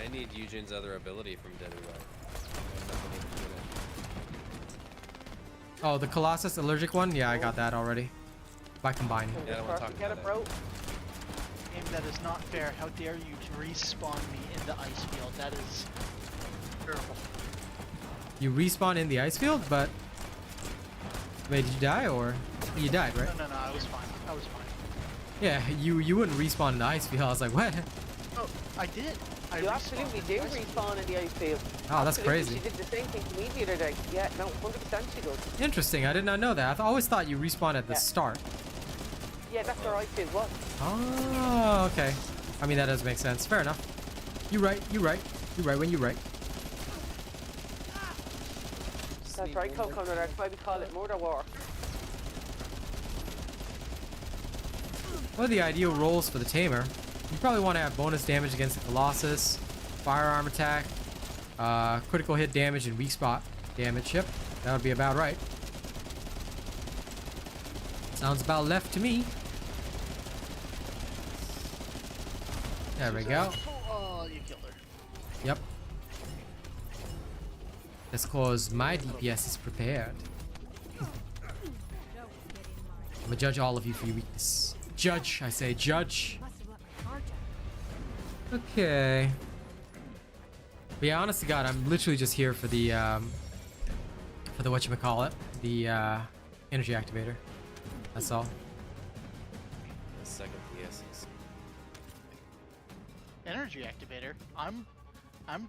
I need Eugene's other ability from Dead or Alive. Oh, the Colossus allergic one? Yeah, I got that already. By combining. Yeah, I don't want to talk Get about it, bro. Game, that is not fair. How dare you respawn me in the ice field? That is terrible. You respawn in the ice field, but... Wait, did you die or... You died, right? No, I was fine. I was fine. Yeah, you wouldn't respawn in the ice field. I was like, what? Oh, I did. I You respawned absolutely in do the ice field. respawn in the ice field. Oh, that's Absolutely. crazy. She did the same thing to me the other day. Yeah, no, 100% she does. Interesting. I did not know that. I always thought you respawn at the Yeah. start. Yeah, that's where ice field was. Oh, okay. I mean, that does make sense. Fair enough. You right. You right. You right when you right. That's right, Coco. That's why we call it murder war. What are the ideal roles for the Tamer? You probably want to have bonus damage against the Colossus, firearm attack, critical hit damage, and weak spot damage. Yep, that would be about right. Sounds about left to me. There we go. Oh, you killed her. Yep. That's cause my DPS is prepared. I'm gonna judge all of you for your weakness. Judge, I say judge. Okay. But yeah, honest to God, I'm literally just here for the whatchamacallit, the energy activator. That's all. The second PSs. Energy activator. I'm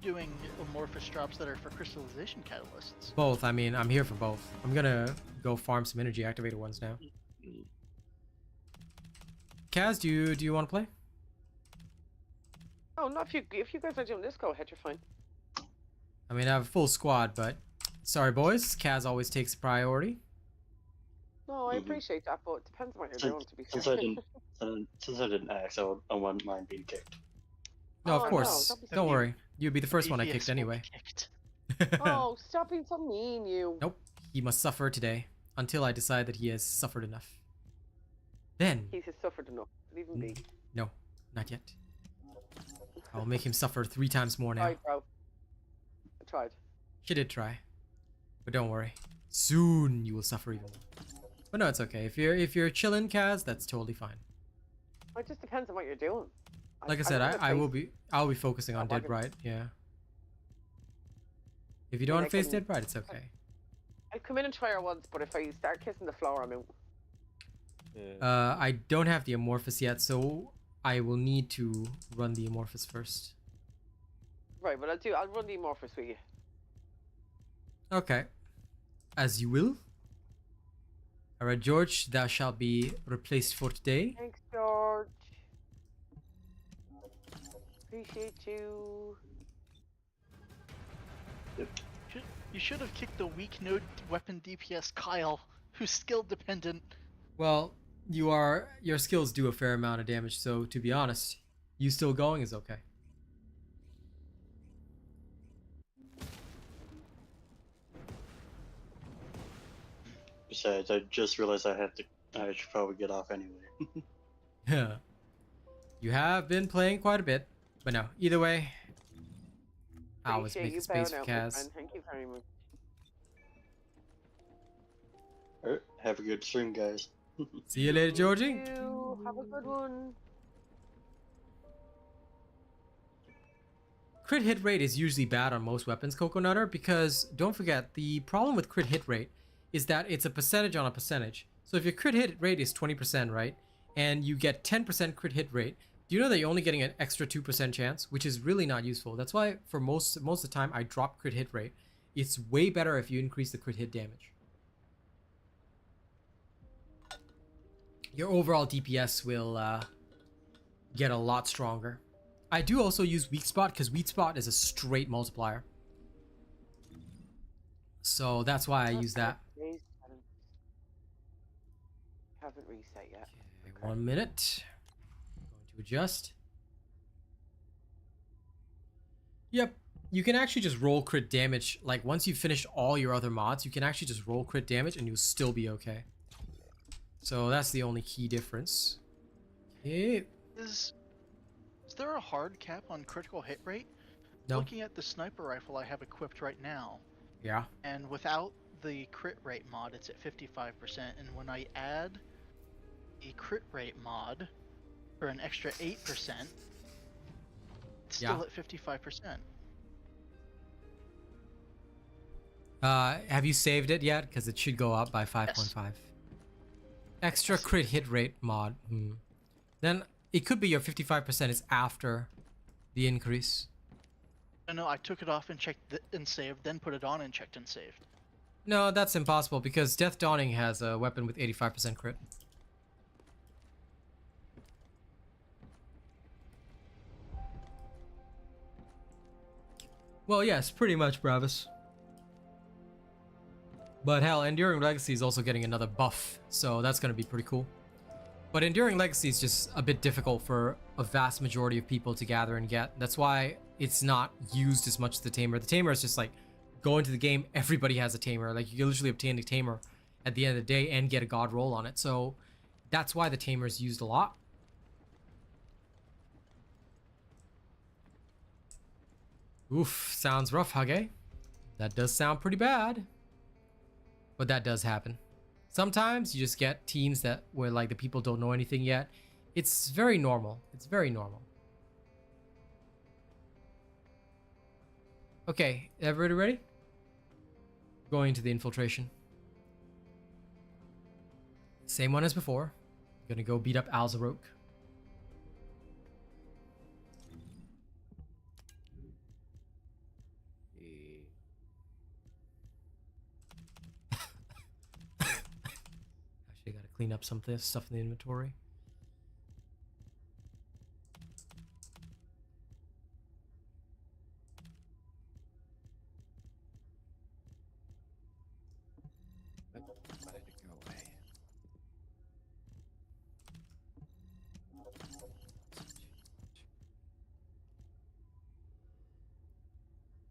doing amorphous drops that are for crystallization catalysts. Both. I mean, I'm here for both. I'm gonna go farm some energy activator ones now. Kaz, do you want to play? Oh, no, if you guys are doing this, go ahead, you're fine. I mean, I have a full squad, but sorry, boys. Kaz always takes priority. No, I appreciate that, but it depends on what you're doing, to be fair. Since I didn't ask, I wouldn't mind being kicked. No, of Oh, course. no, don't be Don't so worry. You'd be the first one I DPS kicked will be anyway. kicked. Oh, stop being so mean, you. Nope. He must suffer today until I decide that he has suffered enough. Then. He has suffered enough. Leave him be. No, not yet. I'll make him suffer 3 times more now. Tried, bro. I tried. He did try. But don't worry. Soon you will suffer even more. But no, it's okay. If you're chilling, Kaz, that's totally fine. It just depends on what you're doing. Like I said, I'll be focusing on Dead Bright, yeah. If you don't want to face Dead Bright, it's okay. I'll come in and try her once, but if I start kissing the floor, I'm out. Yeah. I don't have the Amorphous yet, so I will need to run the Amorphous first. Right, but I'll run the Amorphous with you. Okay. As you will. Alright, George, thou shalt be replaced for today. Thanks, George. Appreciate you. You should have kicked the weak node weapon DPS Kyle, who's skill dependent. Well, your skills do a fair amount of damage, so to be honest, you still going is okay. Besides, I just realized I should probably get off anyway. Yeah. You have been playing quite a bit, but no, either way, I always Appreciate make you the space for bowing out, my Kaz. friend. Thank you very much. Alright, have a good stream, guys. See you later, Georgie. Thank you. Have a good one. Crit hit rate is usually bad on most weapons, Coconutter, because don't forget, the problem with crit hit rate is that it's a percentage on a percentage. So if your crit hit rate is 20%, right, and you get 10% crit hit rate, do you know that you're only getting an extra 2% chance, which is really not useful. That's why for most of the time I drop crit hit rate. It's way better if you increase the crit hit damage. Your overall DPS will get a lot stronger. I do also use weak spot because weak spot is a straight multiplier. So that's why I use that. Haven't reset yet. Okay, 1 minute. Going to adjust. Yep. You can actually just roll crit damage. Like, once you've finished all your other mods, you can actually just roll crit damage and you'll still be okay. So that's the only key difference. Okay. Is there a hard cap on critical hit rate? No. Looking at the sniper rifle I have equipped right now, Yeah. and without the crit rate mod, it's at 55%. And when I add the crit rate mod for an extra 8%, it's still at 55%. Have you saved it yet? Because it should go up by 5.5. Yes. Extra crit hit rate mod. Then it could be your 55% is after the increase. No, I took it off and checked and saved, then put it on and checked and saved. No, that's impossible because Death Dawning has a weapon with 85% crit. Well, yes, pretty much, Bravis. But hell, Enduring Legacy is also getting another buff, so that's going to be pretty cool. But Enduring Legacy is just a bit difficult for a vast majority of people to gather and get. That's why it's not used as much as the Tamer. The Tamer is just like, go into the game, everybody has a Tamer. Like, you can literally obtain a Tamer at the end of the day and get a God roll on it. So that's why the Tamer is used a lot. Oof, sounds rough, Hage. That does sound pretty bad. But that does happen. Sometimes you just get teams that where like the people don't know anything yet. It's very normal. It's very normal. Okay, everybody ready? Going to the infiltration. Same one as before. Gonna go beat up Alzarok. Actually, gotta clean up some of this stuff in the inventory.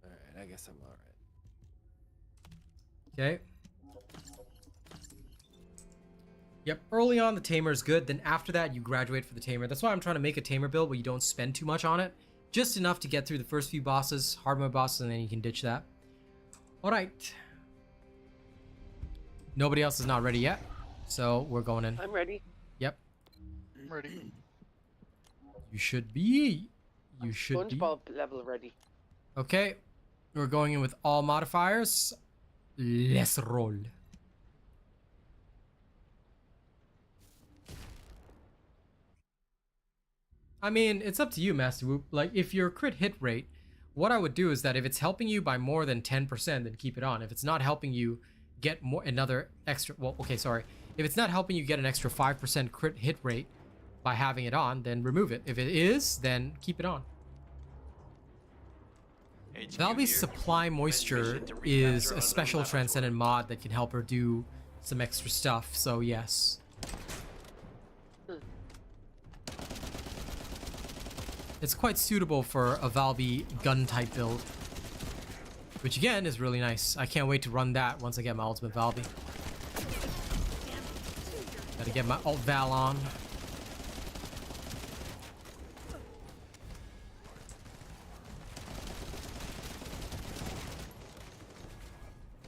Alright, I guess I'm alright. Okay. Yep, early on the Tamer is good, then after that you graduate for the Tamer. That's why I'm trying to make a Tamer build where you don't spend too much on it. Just enough to get through the first few bosses, hard mode bosses, and then you can ditch that. Alright. Nobody else is not ready yet, so we're going in. I'm ready. Yep. I'm ready. You should be. You should be. SpongeBob level ready. Okay. We're going in with all modifiers. Let's roll. I mean, it's up to you, Master Whoop. Like, if your crit hit rate, what I would do is that if it's helping you by more than 10%, then keep it on. If it's not helping you get another extra, well, okay, sorry. If it's not helping you get an extra 5% crit hit rate by having it on, then remove it. If it is, then keep it on. Valby's Supply Moisture is a special Transcendent mod that can help her do some extra stuff, so yes. It's quite suitable for a Valby gun type build, which again is really nice. I can't wait to run that once I get my ultimate Valby. Gotta get my alt Val on.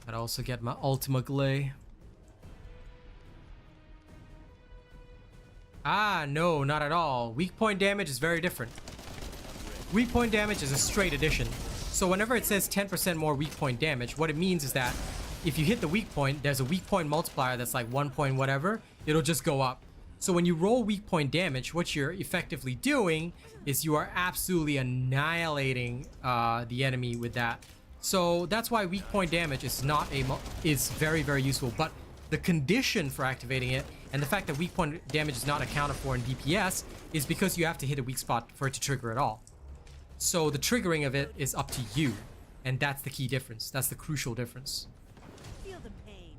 Gotta also get my Ultima Glay. Ah, no, not at all. Weak point damage is very different. Weak point damage is a straight addition. So whenever it says 10% more weak point damage, what it means is that if you hit the weak point, there's a weak point multiplier that's like 1 point whatever, it'll just go up. So when you roll weak point damage, what you're effectively doing is you are absolutely annihilating the enemy with that. So that's why weak point damage is is very, very useful. But the condition for activating it and the fact that weak point damage is not accounted for in DPS is because you have to hit a weak spot for it to trigger at all. So the triggering of it is up to you, and that's the key difference. That's the crucial difference. Feel the pain.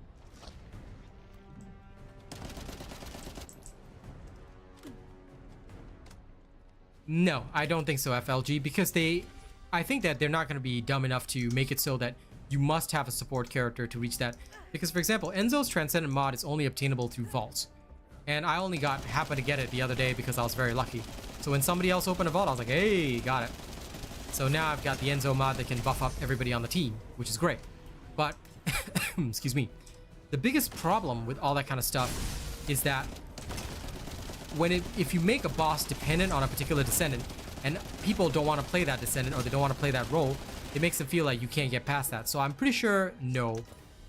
No, I don't think so, FLG, because I think that they're not going to be dumb enough to make it so that you must have a support character to reach that. Because, for example, Enzo's Transcendent mod is only obtainable through vaults. And I only happened to get it the other day because I was very lucky. So when somebody else opened a vault, I was like, hey, got it. So now I've got the Enzo mod that can buff up everybody on the team, which is great. But, excuse me, the biggest problem with all that kind of stuff is that if you make a boss dependent on a particular descendant and people don't want to play that descendant or they don't want to play that role, it makes them feel like you can't get past that. So I'm pretty sure, no,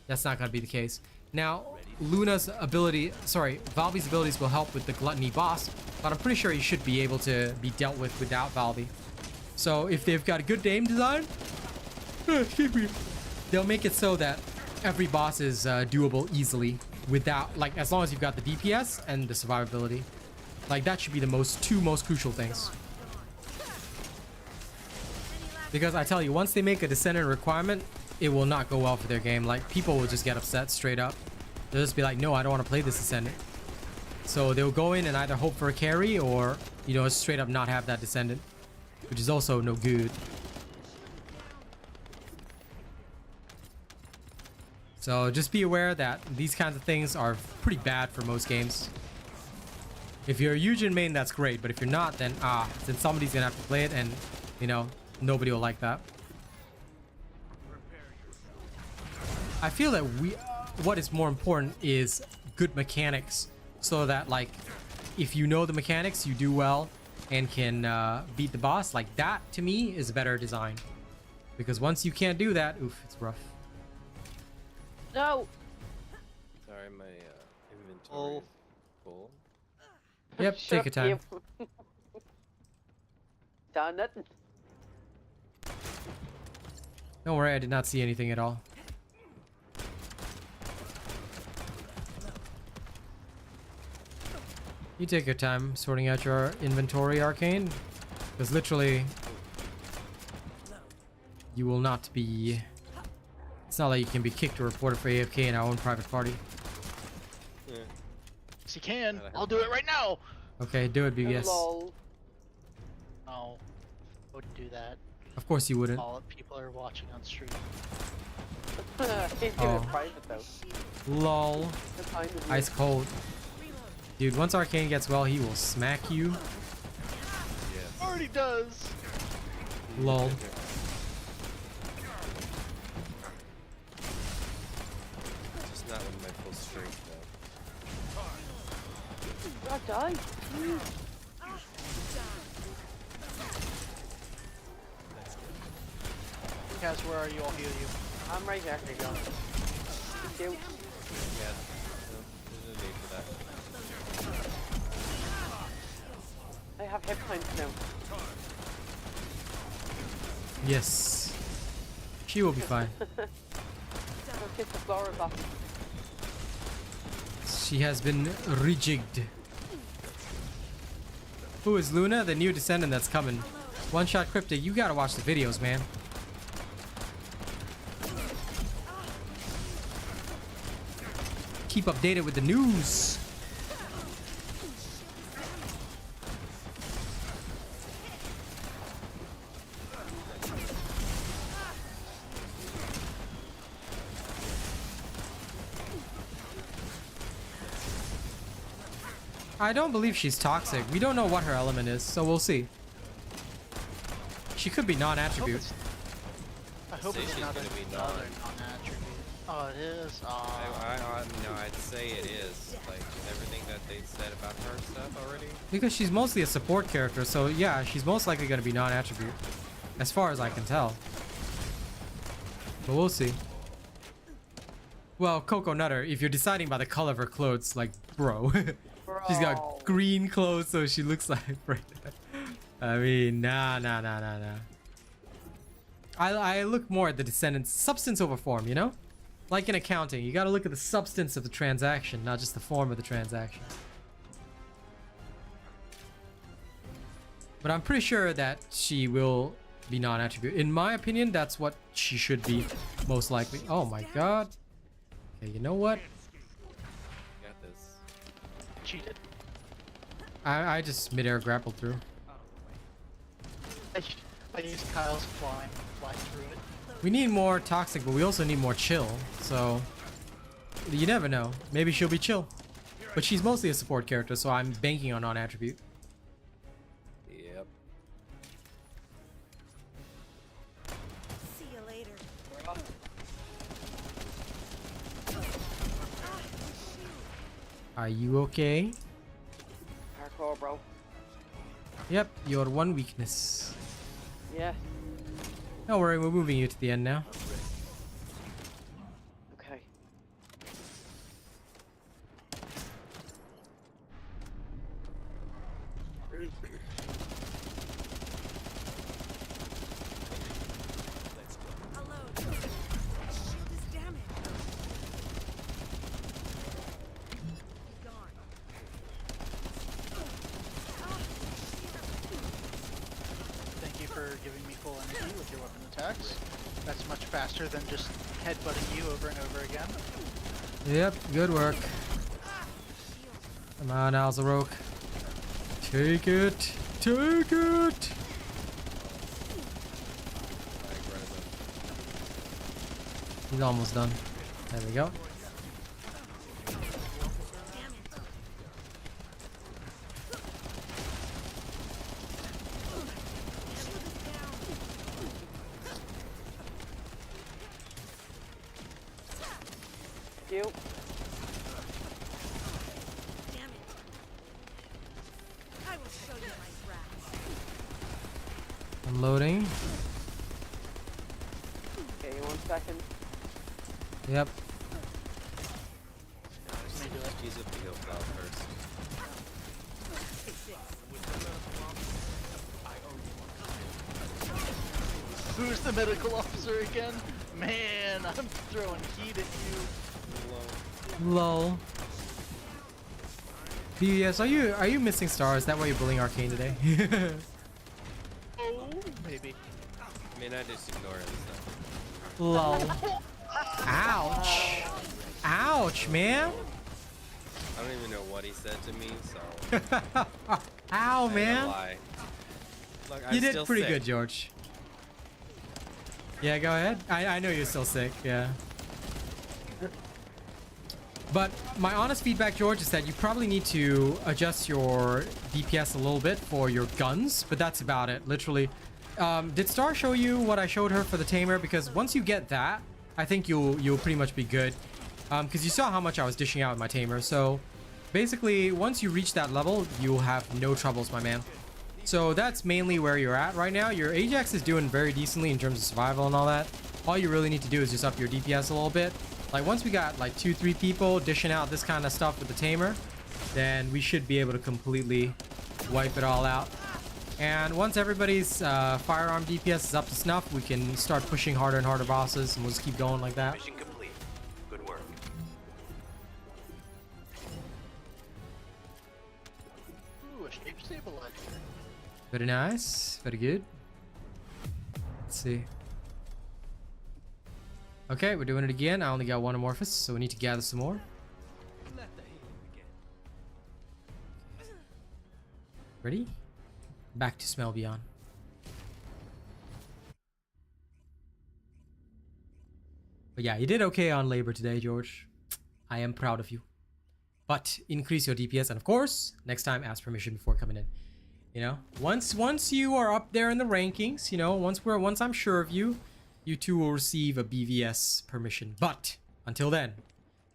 that's not going to be the case. Now, Valvy's abilities will help with the Gluttony boss, but I'm pretty sure he should be able to be dealt with without Valvy. So if they've got a good game design, they'll make it so that every boss is doable easily without, like, as long as you've got the DPS and the survivability. Like, that should be the two most crucial things. Because I tell you, once they make a Descendant requirement, it will not go well for their game. Like, people will just get upset straight up. They'll just be like, no, I don't want to play this Descendant. So they'll go in and either hope for a carry or, you know, straight up not have that Descendant, which is also no good. So just be aware that these kinds of things are pretty bad for most games. If you're a Eugen main, that's great, but if you're not, then then somebody's gonna have to play it, and you know, nobody will like that. I feel that what is more important is good mechanics, so that, like, if you know the mechanics, you do well and can beat the boss. Like, that to me is better design, because once you can't do that, oof, it's rough. No. Sorry, my inventory is full. Yep, take your time. Done nothing. Don't worry, I did not see anything at all. You take your time sorting out your inventory, Arcane, because literally you will not be... It's not like you can be kicked or reported for AFK in our own private party. Yeah. Yes, you can. I'll do it right now. Okay, do it, BBS. Lol. No, I wouldn't do that. Of course you wouldn't. All people are watching on stream. He's doing it private though. Lol. That's fine with me. Ice cold. Dude, once Arcane gets well, he will smack you. Yes. Already does. Lol. Just not with my full strength though. God, die. Kaz, where are you? I'll heal you. I'm right here. There you go. Thank you. Yeah. No, there's no need for that. I have hit points now. Yes. She will be fine. Go kiss the floor and bottom. She has been rejigged. Who is Luna? The new Descendant that's coming. One Shot Cryptic, you gotta watch the videos, man. Keep updated with the news. I don't believe she's toxic. We don't know what her element is, so we'll see. She could be non-attribute. I hope Say it's she's not gonna be another non-attribute. Oh, it is. No, I'd say it is. Like, everything that they said about her stuff already. Because she's mostly a support character, so yeah, she's most likely going to be non-attribute. As far as I can tell. But we'll see. Well, Coco Nutter, if you're deciding by the color of her clothes, like, bro. She's got green clothes, so she looks like... I mean, nah. I look more at the Descendants' substance over form, you know? Like in accounting, you gotta look at the substance of the transaction, not just the form of the transaction. But I'm pretty sure that she will be non-attribute. In my opinion, that's what she should be, most likely. Oh my god. Okay, you know what? Got this. Cheated. I just midair grappled through. I used Kyle's fly through it. We need more toxic, but we also need more chill. So you never know. Maybe she'll be chill. But she's mostly a support character, so I'm banking on non-attribute. Yep. See you later. Are you okay? Hardcore, bro. Yep, your one weakness. Yeah. Don't worry, we're moving you to the end now. Okay. Hello. Shield is damaged. Gone. Thank you for giving me full energy with your weapon attacks. That's much faster than just headbutting you over and over again. Yep, good work. Come on, Alzarok. Take it. Take it. He's almost done. There we go. You. Damn it. I will show you my wrath. I'm loading. Okay, 1 second. Yep. Use up the heal cloud first. Who's the medical officer again? Man, I'm throwing heat at you. Lol. BS, are you missing stars? Is that why you're bullying Arcane today? Oh, maybe. I mean, I just ignore him. So. Lol. Ouch. Ouch, man. I don't even know what he said to me, so. Ow, I ain't gonna man. lie. Look, You I'm did still pretty sick. good, George. Yeah, go ahead. I know you're still sick, yeah. But my honest feedback, George, is that you probably need to adjust your DPS a little bit for your guns, but that's about it, literally. Did Star show you what I showed her for the Tamer? Because once you get that, I think you'll pretty much be good. Because you saw how much I was dishing out with my Tamer. So basically, once you reach that level, you'll have no troubles, my man. So that's mainly where you're at right now. Your Ajax is doing very decently in terms of survival and all that. All you really need to do is just up your DPS a little bit. Like once we got like 2-3 people dishing out this kind of stuff with the Tamer, then we should be able to completely wipe it all out. And once everybody's firearm DPS is up to snuff, we can start pushing harder and harder bosses, and we'll just keep going like that. Mission complete. Good work. Ooh, a shape stabilizer. Very nice. Very good. Let's see. Okay, we're doing it again. I only got one amorphous, so we need to gather some more. Ready? Back to Smell Beyond. But yeah, you did okay on labor today, George. I am proud of you. But increase your DPS, and of course, next time ask permission before coming in. You know, once you are up there in the rankings, you know, once I'm sure of you, you two will receive a BVS permission. But until then,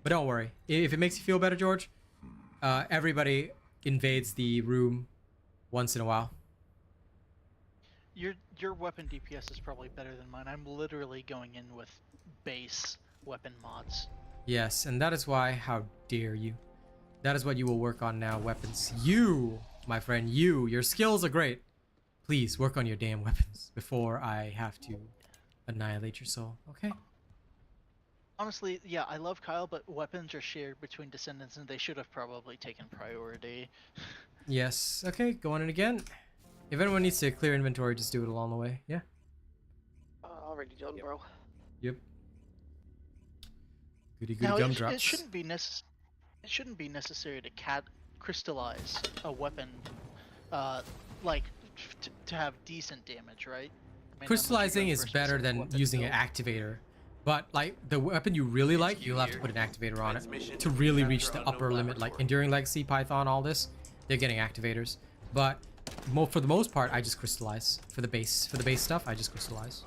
but don't worry. If it makes you feel better, George, everybody invades the room once in a while. Your weapon DPS is probably better than mine. I'm literally going in with base weapon mods. Yes, and that is why, how dare you? That is what you will work on now, weapons. You, my friend, your skills are great. Please work on your damn weapons before I have to annihilate your soul, okay? Honestly, yeah, I love Kyle, but weapons are shared between Descendants, and they should have probably taken priority. Yes, okay, going in again. If anyone needs to clear inventory, just do it along the way, yeah? Already done, bro. Yep. Goody Now, goody gumdrops. it shouldn't be necessary to crystallize a weapon, like to have decent damage, right? I mean, unless you're Crystallizing going is for a better specific than weapon using an build. activator. But like the weapon you really like, you'll have to put an activator on it to really reach the upper limit. Like Enduring Legacy, Python, all this, they're getting activators. But for the most part, I just crystallize. For the base stuff, I just crystallize.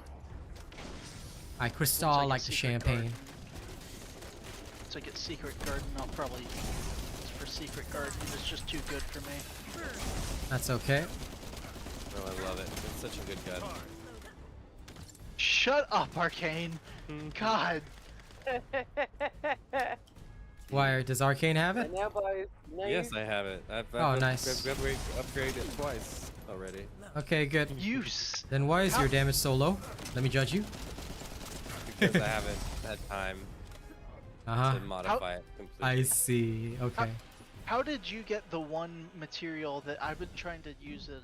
I crystal Once I like get the Secret champagne. Garden- Once I get Secret Garden, I'll probably for Secret Garden. It's just too good for me. That's okay. Oh, I love it. It's such a good gun. Shut up, Arcane. God. Why does Arcane have it? And now, boys, now Yes, I have it. I've nice. upgraded it twice already. Okay, good. Use. Then why is your damage so low? Let me judge you. Because I haven't had time Uh-huh. to modify it completely. I see. Okay. How did you get the one material that I've been trying to use it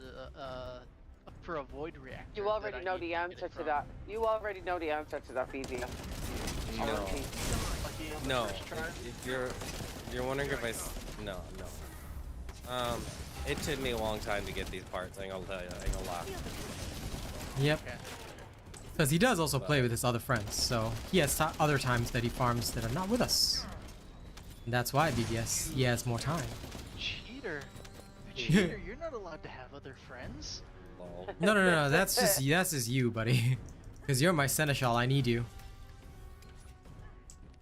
for a void reactor? You already know the answer to that. You already know the answer to that, BZ. No. No. If you're wondering if no. It took me a long time to get these parts. I ain't gonna tell you. I ain't gonna lie. Yep. Because he does also play with his other friends, so he has other times that he farms that are not with us. And that's why, BBS, he has more time. Cheater. Cheater, you're not allowed to have other friends. Lol. No, that's just you, buddy. Because you're my seneschal, I need you.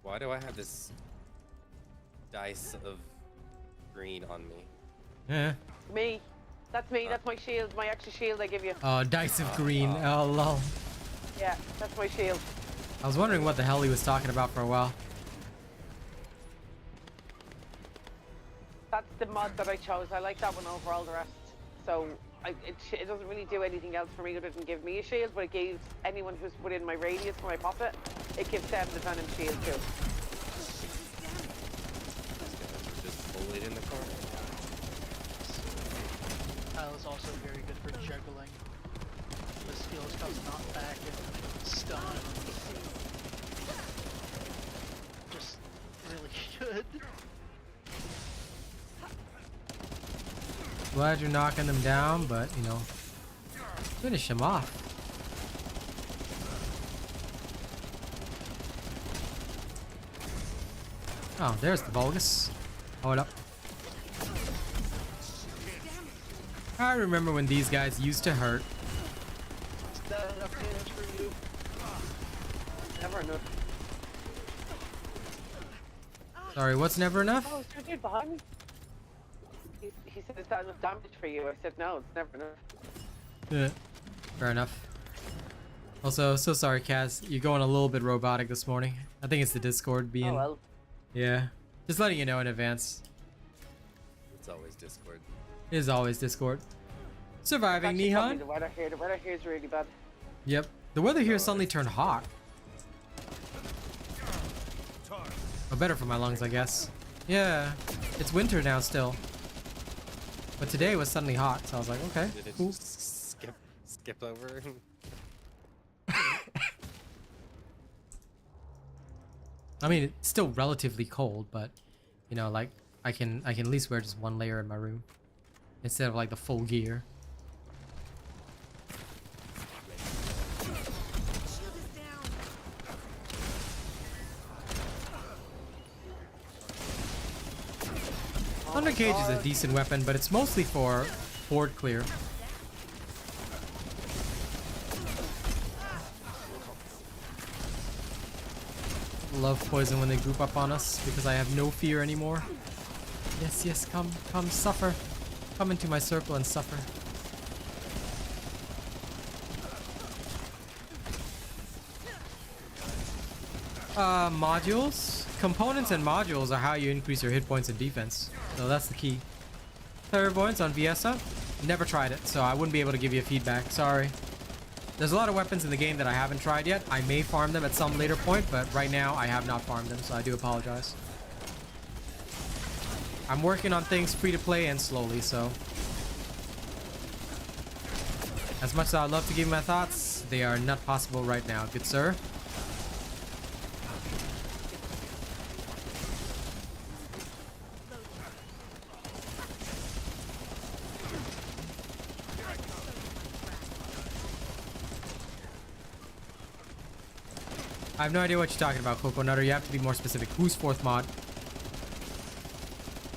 Why do I have this dice of green on me? Yeah. Me. That's me. That's my shield. My extra shield I give you. Oh, dice of green. Oh, lol. Yeah, that's my shield. I was wondering what the hell he was talking about for a while. That's the mod that I chose. I like that one over all the rest. So it doesn't really do anything else for me. It doesn't give me a shield, but it gives anyone who's within my radius when I pop it, it gives them the venom shield too. Just bullied in the corner. Kyle is also very good for juggling. The skills comes knock back and stun. Just really good. Glad you're knocking them down, but, you know, finish him off. Oh, there's the Vulgus. Hold up. I remember when these guys used to hurt. Is that enough damage for you? Never enough. Sorry, what's never enough? Oh, is there a dude behind me? He said, is that enough damage for you? I said, no, it's never enough. Yeah, fair enough. Also, so sorry, Kaz. You're going a little bit robotic this morning. I think it's the Discord being... Oh, well. Yeah. Just letting you know in advance. It's always Discord. It is always Discord. Surviving, Actually, probably Nihon? the weather here is really bad. Yep. The weather here suddenly turned hot. Oh, better for my lungs, I guess. Yeah. It's winter now still. But today was suddenly hot, so I was like, okay, Did it cool. just skip over? I mean, it's still relatively cold, but you know, like I can at least wear just one layer in my room instead of like the full gear. Thunder Cage is a decent weapon, but it's mostly for board clear. Love poison when they group up on us because I have no fear anymore. Yes, yes, come, suffer. Come into my circle and suffer. Modules? Components and modules are how you increase your hit points and defense. So that's the key. Clairvoyance on Viesa? Never tried it, so I wouldn't be able to give you feedback. Sorry. There's a lot of weapons in the game that I haven't tried yet. I may farm them at some later point, but right now I have not farmed them, so I do apologize. I'm working on things free to play and slowly, so. As much as I'd love to give you my thoughts, they are not possible right now, good sir. I have no idea what you're talking about, Coco Nutter. You have to be more specific. Who's fourth mod?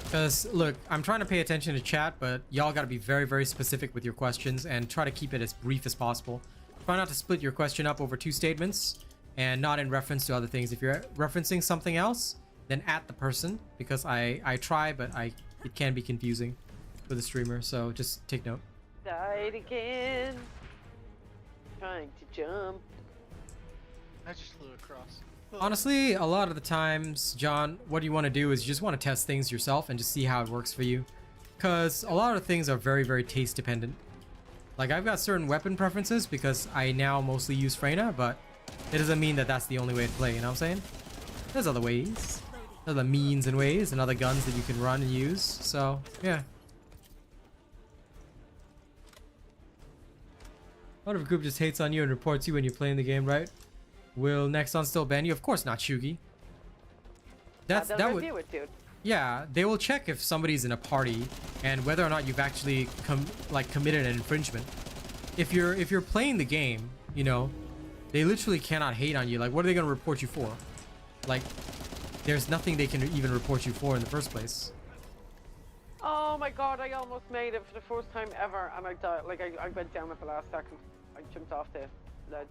Because, look, I'm trying to pay attention to chat, but y'all got to be very, very specific with your questions and try to keep it as brief as possible. Try not to split your question up over 2 statements and not in reference to other things. If you're referencing something else, then at the person, because I try, but it can be confusing for the streamer, so just take note. Died again. Trying to jump. I just flew across. Honestly, a lot of the times, John, what you want to do is you just want to test things yourself and just see how it works for you. Because a lot of things are very, very taste dependent. Like, I've got certain weapon preferences because I now mostly use Freyna, but it doesn't mean that that's the only way to play, you know what I'm saying? There's other ways. There's other means and ways and other guns that you can run and use, so, yeah. What if a group just hates on you and reports you when you're playing the game, right? Will Nexon still ban you? Of course not, Shugi. That would review it, dude. Yeah, they will check if somebody's in a party and whether or not you've actually committed an infringement. If you're playing the game, you know, they literally cannot hate on you. Like, what are they gonna report you for? Like, there's nothing they can even report you for in the first place. Oh my god, I almost made it for the first time ever, and I died. Like, I went down at the last second. I jumped off the ledge.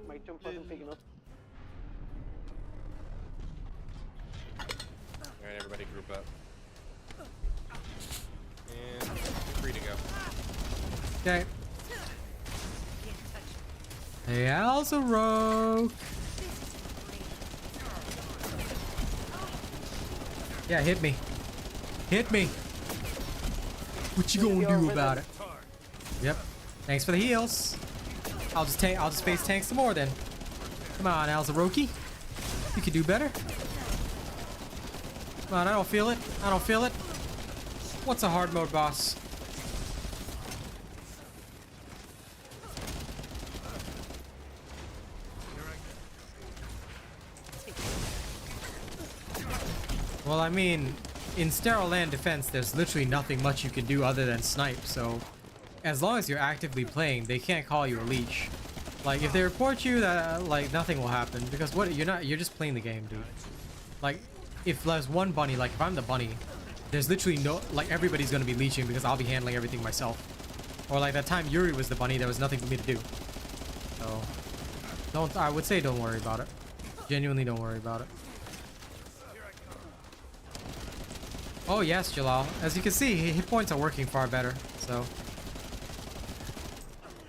My jump wasn't big enough. Alright, everybody group up. And you're free to go. Okay. Hey, Alzarok. Yeah, hit me. Hit me. What you gonna do about it? Yep. Thanks for the heals. I'll just face tank some more then. Come on, Alzaroki. You can do better. Come on, I don't feel it. I don't feel it. What's a hard mode boss? Well, I mean, in sterile land defense, there's literally nothing much you can do other than snipe, so as long as you're actively playing, they can't call you a leech. Like, if they report you, that like nothing will happen, because you're just playing the game, dude. Like, if there's one bunny, like if I'm the bunny, there's literally everybody's gonna be leeching because I'll be handling everything myself. Or like that time Yuri was the bunny, there was nothing for me to do. So, I would say don't worry about it. Genuinely don't worry about it. Oh yes, Jalal. As you can see, hit points are working far better, so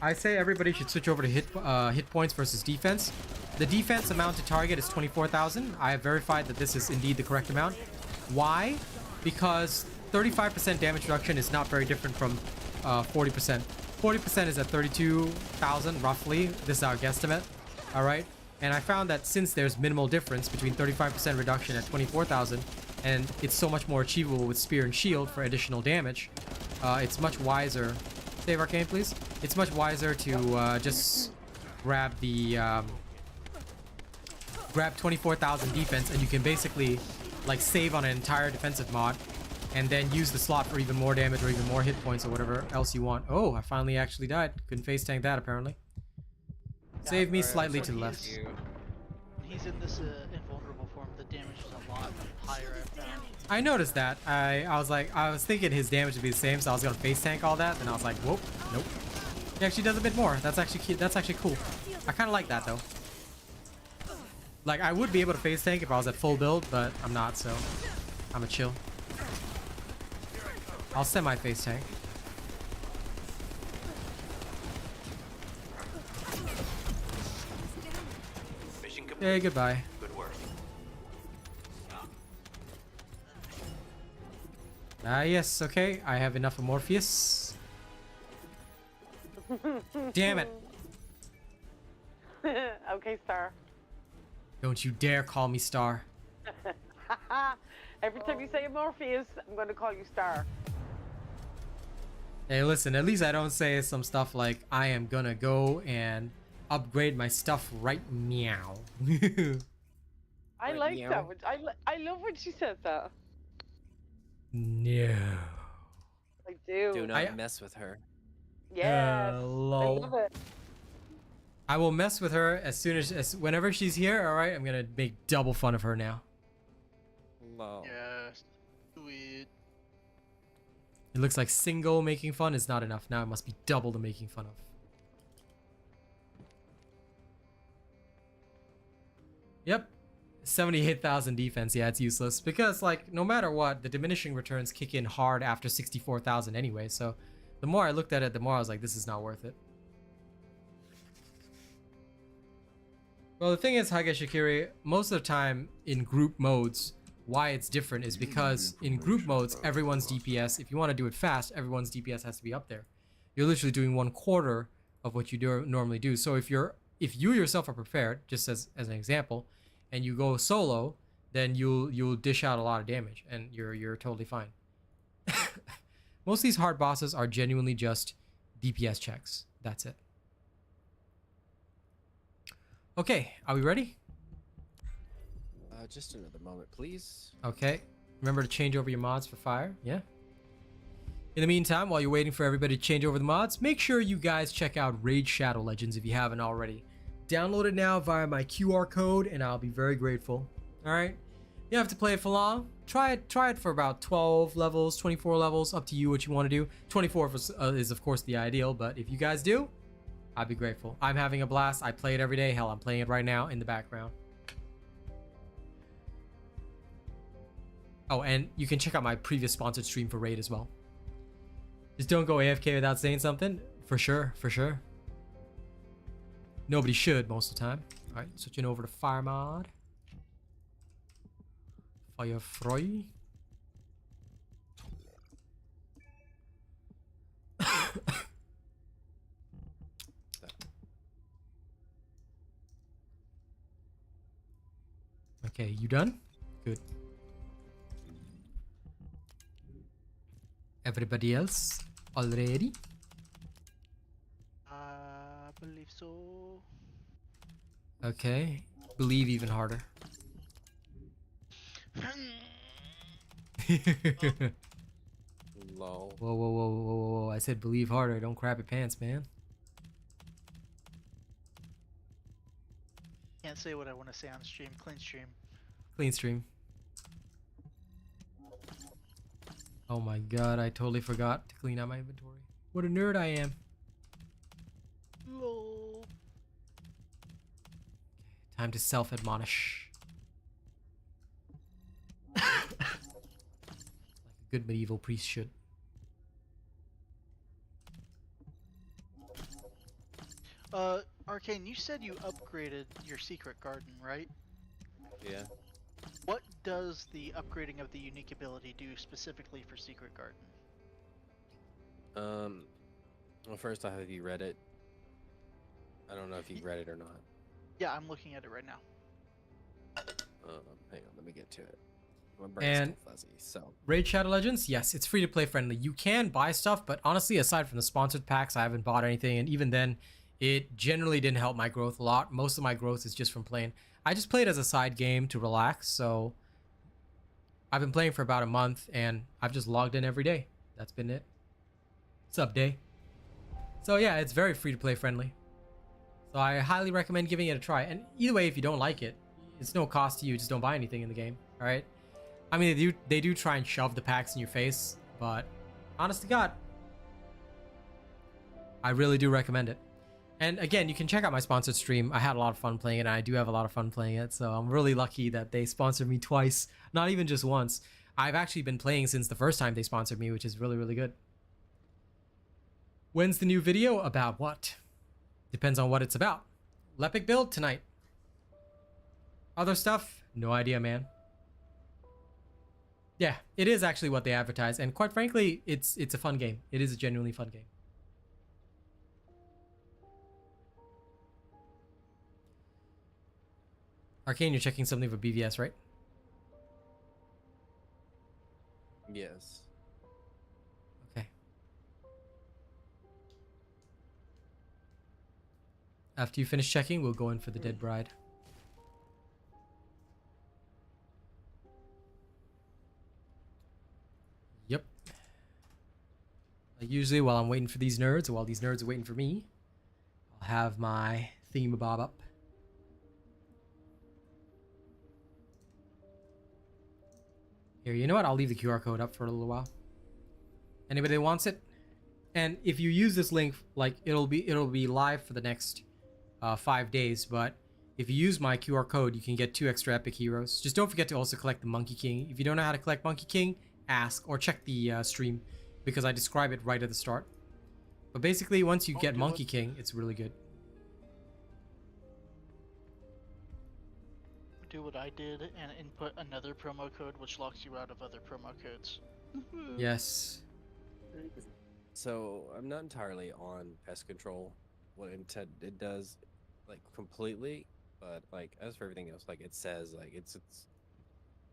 I say everybody should switch over to hit points versus defense. The defense amount to target is 24,000. I have verified that this is indeed the correct amount. Why? Because 35% damage reduction is not very different from 40%. 40% is at 32,000 roughly. This is our guesstimate. All right. And I found that since there's minimal difference between 35% reduction at 24,000 and it's so much more achievable with spear and shield for additional damage, it's much wiser. Save arcane, please. It's much wiser to just grab the grab 24,000 defense, and you can basically like save on an entire defensive mod and then use the slot for even more damage or even more hit points or whatever else you want. Oh, I finally actually died. Couldn't face tank that apparently. Save me slightly to the left. When he's in this invulnerable form, the damage is a lot higher at that. I noticed that. I was thinking his damage would be the same, so I was gonna face tank all that, and I was like, whoop, nope. He actually does a bit more. That's actually cool. I kind of like that though. Like, I would be able to face tank if I was at full build, but I'm not, so I'm a chill. I'll semi face tank. Okay, goodbye. Good work. Ah, yes, okay. I have enough of Morpheus. Damn it. Okay, Star. Don't you dare call me Star. Every time you say Morpheus, I'm going to call you Star. Hey, listen, at least I don't say some stuff like, I am gonna go and upgrade my stuff right meow. I Right, like meow. that. I love when she says that. No. I do. Do not mess with her. Yes. I lol. love it. I will mess with her as soon as whenever she's here. All right, I'm gonna make double fun of her now. Lol. Yes. Do it. It looks like single making fun is not enough. Now it must be double the making fun of. Yep. 78,000 defense. Yeah, it's useless because like no matter what, the diminishing returns kick in hard after 64,000 anyway. So the more I looked at it, the more I was like, this is not worth it. Well, the thing is, Hage Shikiri, most of the time in group modes, why it's different is because in group modes, everyone's DPS, if you want to do it fast, everyone's DPS has to be up there. You're literally doing 1/4 of what you normally do. So if you yourself are prepared, just as an example, and you go solo, then you'll dish out a lot of damage, and you're totally fine. Most of these hard bosses are genuinely just DPS checks. That's it. Okay, are we ready? Just another moment, please. Okay. Remember to change over your mods for fire. Yeah. In the meantime, while you're waiting for everybody to change over the mods, make sure you guys check out Raid Shadow Legends if you haven't already. Download it now via my QR code, and I'll be very grateful. All right. You don't have to play it for long. Try it for about 12 levels, 24 levels, up to you what you want to do. 24 is of course the ideal, but if you guys do, I'd be grateful. I'm having a blast. I play it every day. Hell, I'm playing it right now in the background. Oh, and you can check out my previous sponsored stream for Raid as well. Just don't go AFK without saying something. For sure, for sure. Nobody should most of the time. All right, switching over to Fire mod. Fire Froy. Okay, you done? Good. Everybody else already? I believe so. Okay, believe even harder. Lol. Whoa, whoa, whoa, whoa, whoa, whoa. I said believe harder. Don't crap your pants, man. Can't say what I want to say on stream. Clean stream. Clean stream. Oh my god, I totally forgot to clean out my inventory. What a nerd I am. Lol. Time to self-admonish. Like a good medieval priest should. Arcane, you said you upgraded your secret garden, right? Yeah. What does the upgrading of the unique ability do specifically for secret garden? Well, first off, have you read it? I don't know if you read it or not. Yeah, I'm looking at it right now. Hang on, let me get to it. My brain's And still fuzzy, so. Raid Shadow Legends, yes, it's free to play friendly. You can buy stuff, but honestly, aside from the sponsored packs, I haven't bought anything, and even then, it generally didn't help my growth a lot. Most of my growth is just from playing. I just played as a side game to relax, so I've been playing for about a month, and I've just logged in every day. That's been it. Sub day. So yeah, it's very free to play friendly. So I highly recommend giving it a try. And either way, if you don't like it, it's no cost to you. Just don't buy anything in the game. All right. I mean, they do try and shove the packs in your face, but honest to God, I really do recommend it. And again, you can check out my sponsored stream. I had a lot of fun playing it, and I do have a lot of fun playing it. So I'm really lucky that they sponsored me twice, not even just once. I've actually been playing since the first time they sponsored me, which is really, really good. When's the new video? About what? Depends on what it's about. Lepic build tonight. Other stuff? No idea, man. Yeah, it is actually what they advertise, and quite frankly, it's a fun game. It is a genuinely fun game. Arcane, you're checking something for BVS, right? Yes. Okay. After you finish checking, we'll go in for the dead bride. Yep. Like usually while I'm waiting for these nerds, or while these nerds are waiting for me, I'll have my thingamabob up. Here, you know what? I'll leave the QR code up for a little while. Anybody that wants it? And if you use this link, like it'll be live for the next 5 days. But if you use my QR code, you can get 2 extra epic heroes. Just don't forget to also collect the Monkey King. If you don't know how to collect Monkey King, ask or check the stream because I describe it right at the start. But basically, once you get Monkey King, it's really good. Do what I did and input another promo code which locks you out of other promo codes. Yes. So I'm not entirely on pest control. What it does, like completely, but like as for everything else, like it says, like it's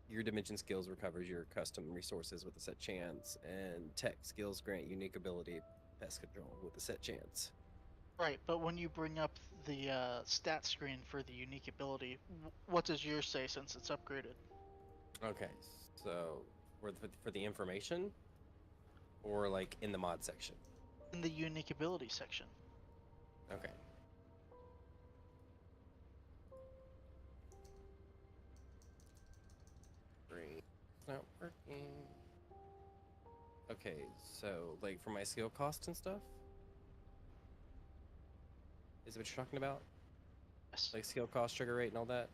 your dimension skills recovers your custom resources with a set chance, and tech skills grant unique ability pest control with a set chance. Right, but when you bring up the stat screen for the unique ability, what does yours say since it's upgraded? Okay, so for the information, or like in the mod section? In the unique ability section. Okay. Great. It's not working. Okay, so like for my skill cost and stuff? Is it what you're talking about? Yes. Like skill cost, trigger rate, and all that?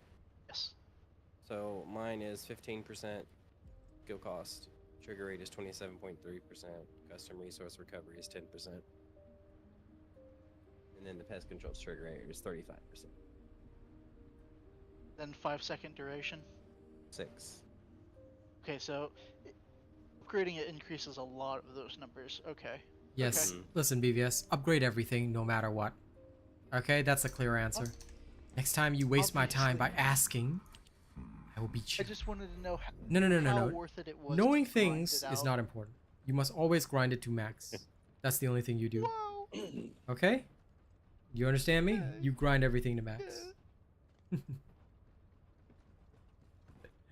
Yes. So mine is 15% skill cost. Trigger rate is 27.3%. Custom resource recovery is 10%. And then the pest control's trigger rate is 35%. Then 5-second duration? 6. Okay, so upgrading it increases a lot of those numbers. Okay. Yes. Okay. Listen, BVS, upgrade everything no matter what. Okay, that's a clear answer. Next time you waste my time by asking, I will beat you. I just wanted to know how, No. worth it was. Knowing to grind things it is out. not important. You must always grind it to max. That's the only thing you do. Whoa. Okay? You understand me? You grind everything to max.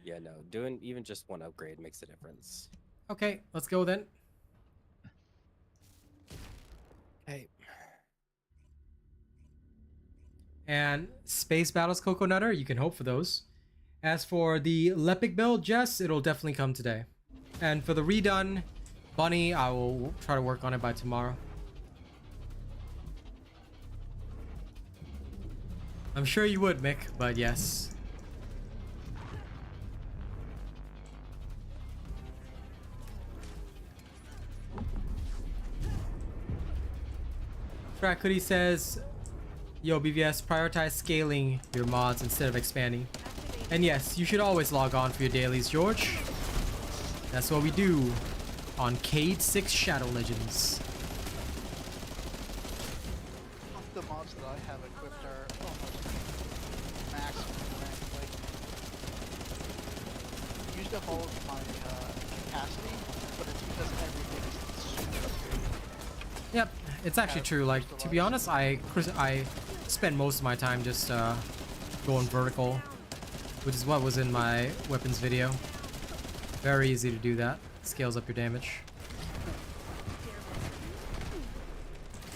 Yeah, no, doing even just one upgrade makes a difference. Okay, let's go then. Hey. And Space Battles Coconutter, you can hope for those. As for the Lepic build, Jess, it'll definitely come today. And for the redone Bunny, I will try to work on it by tomorrow. I'm sure you would, Mick, but yes. Track Hoodie says, yo, BVS, prioritize scaling your mods instead of expanding. And yes, you should always log on for your dailies, George. That's what we do on Cade 6 Shadow Legends. The mods that I have equipped are almost maximum rank. Like, used up all of my capacity, but it's because everything is super good. Yep, it's actually true. Like, to be honest, I spend most of my time just going vertical, which is what was in my weapons video. Very easy to do that. Scales up your damage.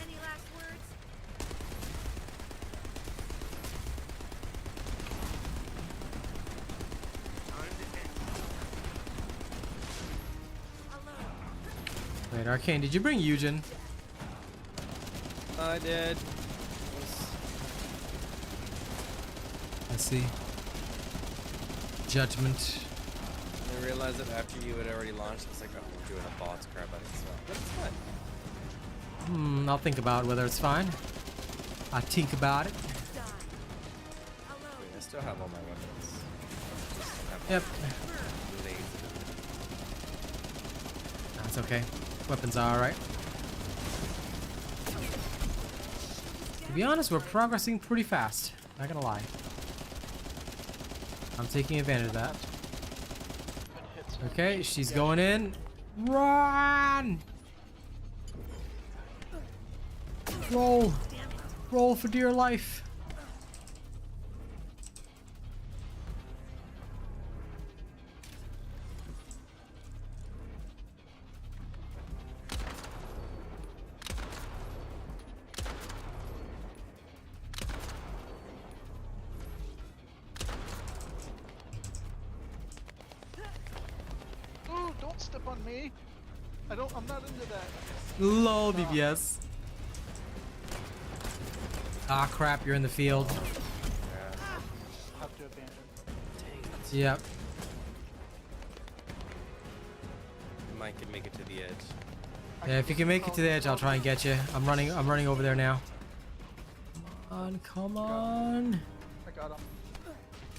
Any last words? Wait, Arcane, did you bring Eugen? I did. Let's see. Judgment. I realized that after you had already launched, I was like, oh, I'm doing a bots crap out of this. But it's fine. I'll think about whether it's fine. I'll think about it. I mean, I still have all my weapons. Yep. Lazy. That's okay. Weapons are alright. To be honest, we're progressing pretty fast. Not gonna lie. I'm taking advantage of that. Okay, she's going in. Run! Roll! Roll for dear life. on me. I'm not into that. Lol, BBS. Ah, crap, you're in the field. Have to abandon. Yep. Mike can make it to the edge. Yeah, if you can make it to the edge, I'll try and get you. I'm running over there now. Come on. I got him.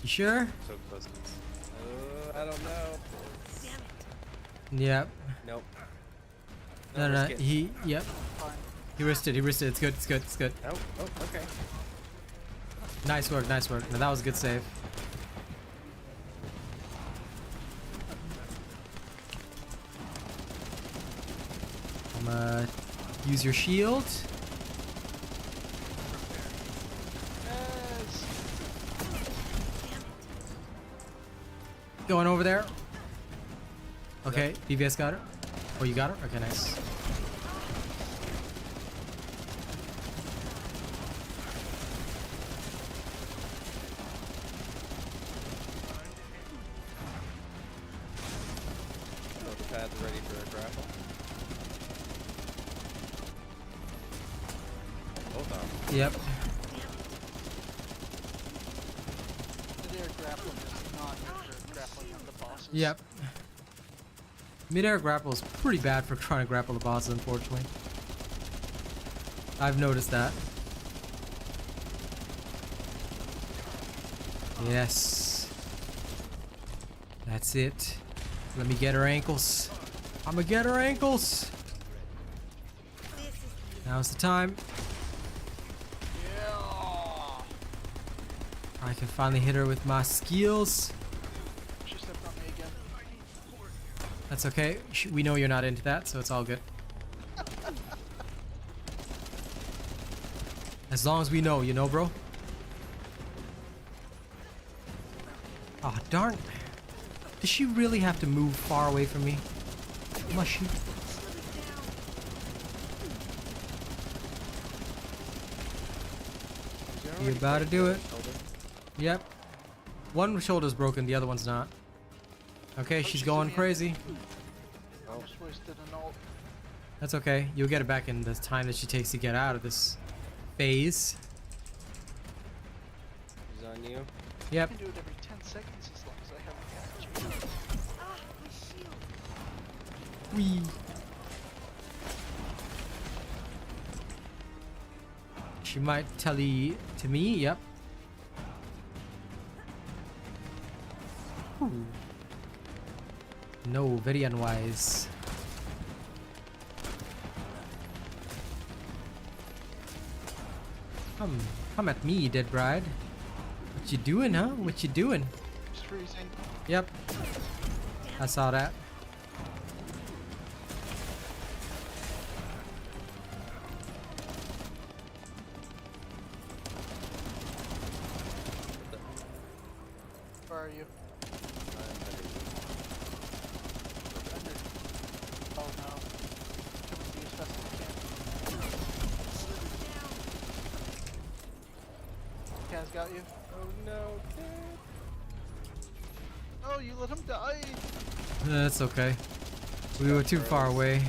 You sure? So close. I don't know. Yep. Nope. No, risk it. Yep. Fine. He risked it, It's good, it's good. Oh, okay. Nice work. No, that was a good save. I'm gonna use your shield. Yes. Going over there. Okay, BVS got her. Oh, you got her? Okay, nice. Shoulder pads ready for a grapple. Both on. Yep. Midair grappling is not good for grappling on the bosses. Yep. Midair grapple is pretty bad for trying to grapple the bosses, unfortunately. I've noticed that. Yes. That's it. Let me get her ankles. I'm gonna get her ankles. Now's the time. Yeah. I can finally hit her with my skills. She stepped on me again. That's okay. We know you're not into that, so it's all good. As long as we know, you know, bro? Oh, darn. Does she really have to move far away from me? Must she? You about to do it. Yep. One shoulder's broken, the other one's not. Okay, she's going crazy. I just wasted an ult. That's okay. You'll get it back in the time that she takes to get out of this phase. He's on you. Yep. I can do it every 10 seconds as long as I have a catch. Whee. She might tele to me. Yep. Ooh. No, very unwise. Come at me, dead bride. What you doing, huh? What you doing? Just freezing. Yep. I saw that. Where are you? Under. Oh no. Coming to you as fast as I can. Kaz got you. Oh no, Oh, you let him die. That's okay. We were too far away.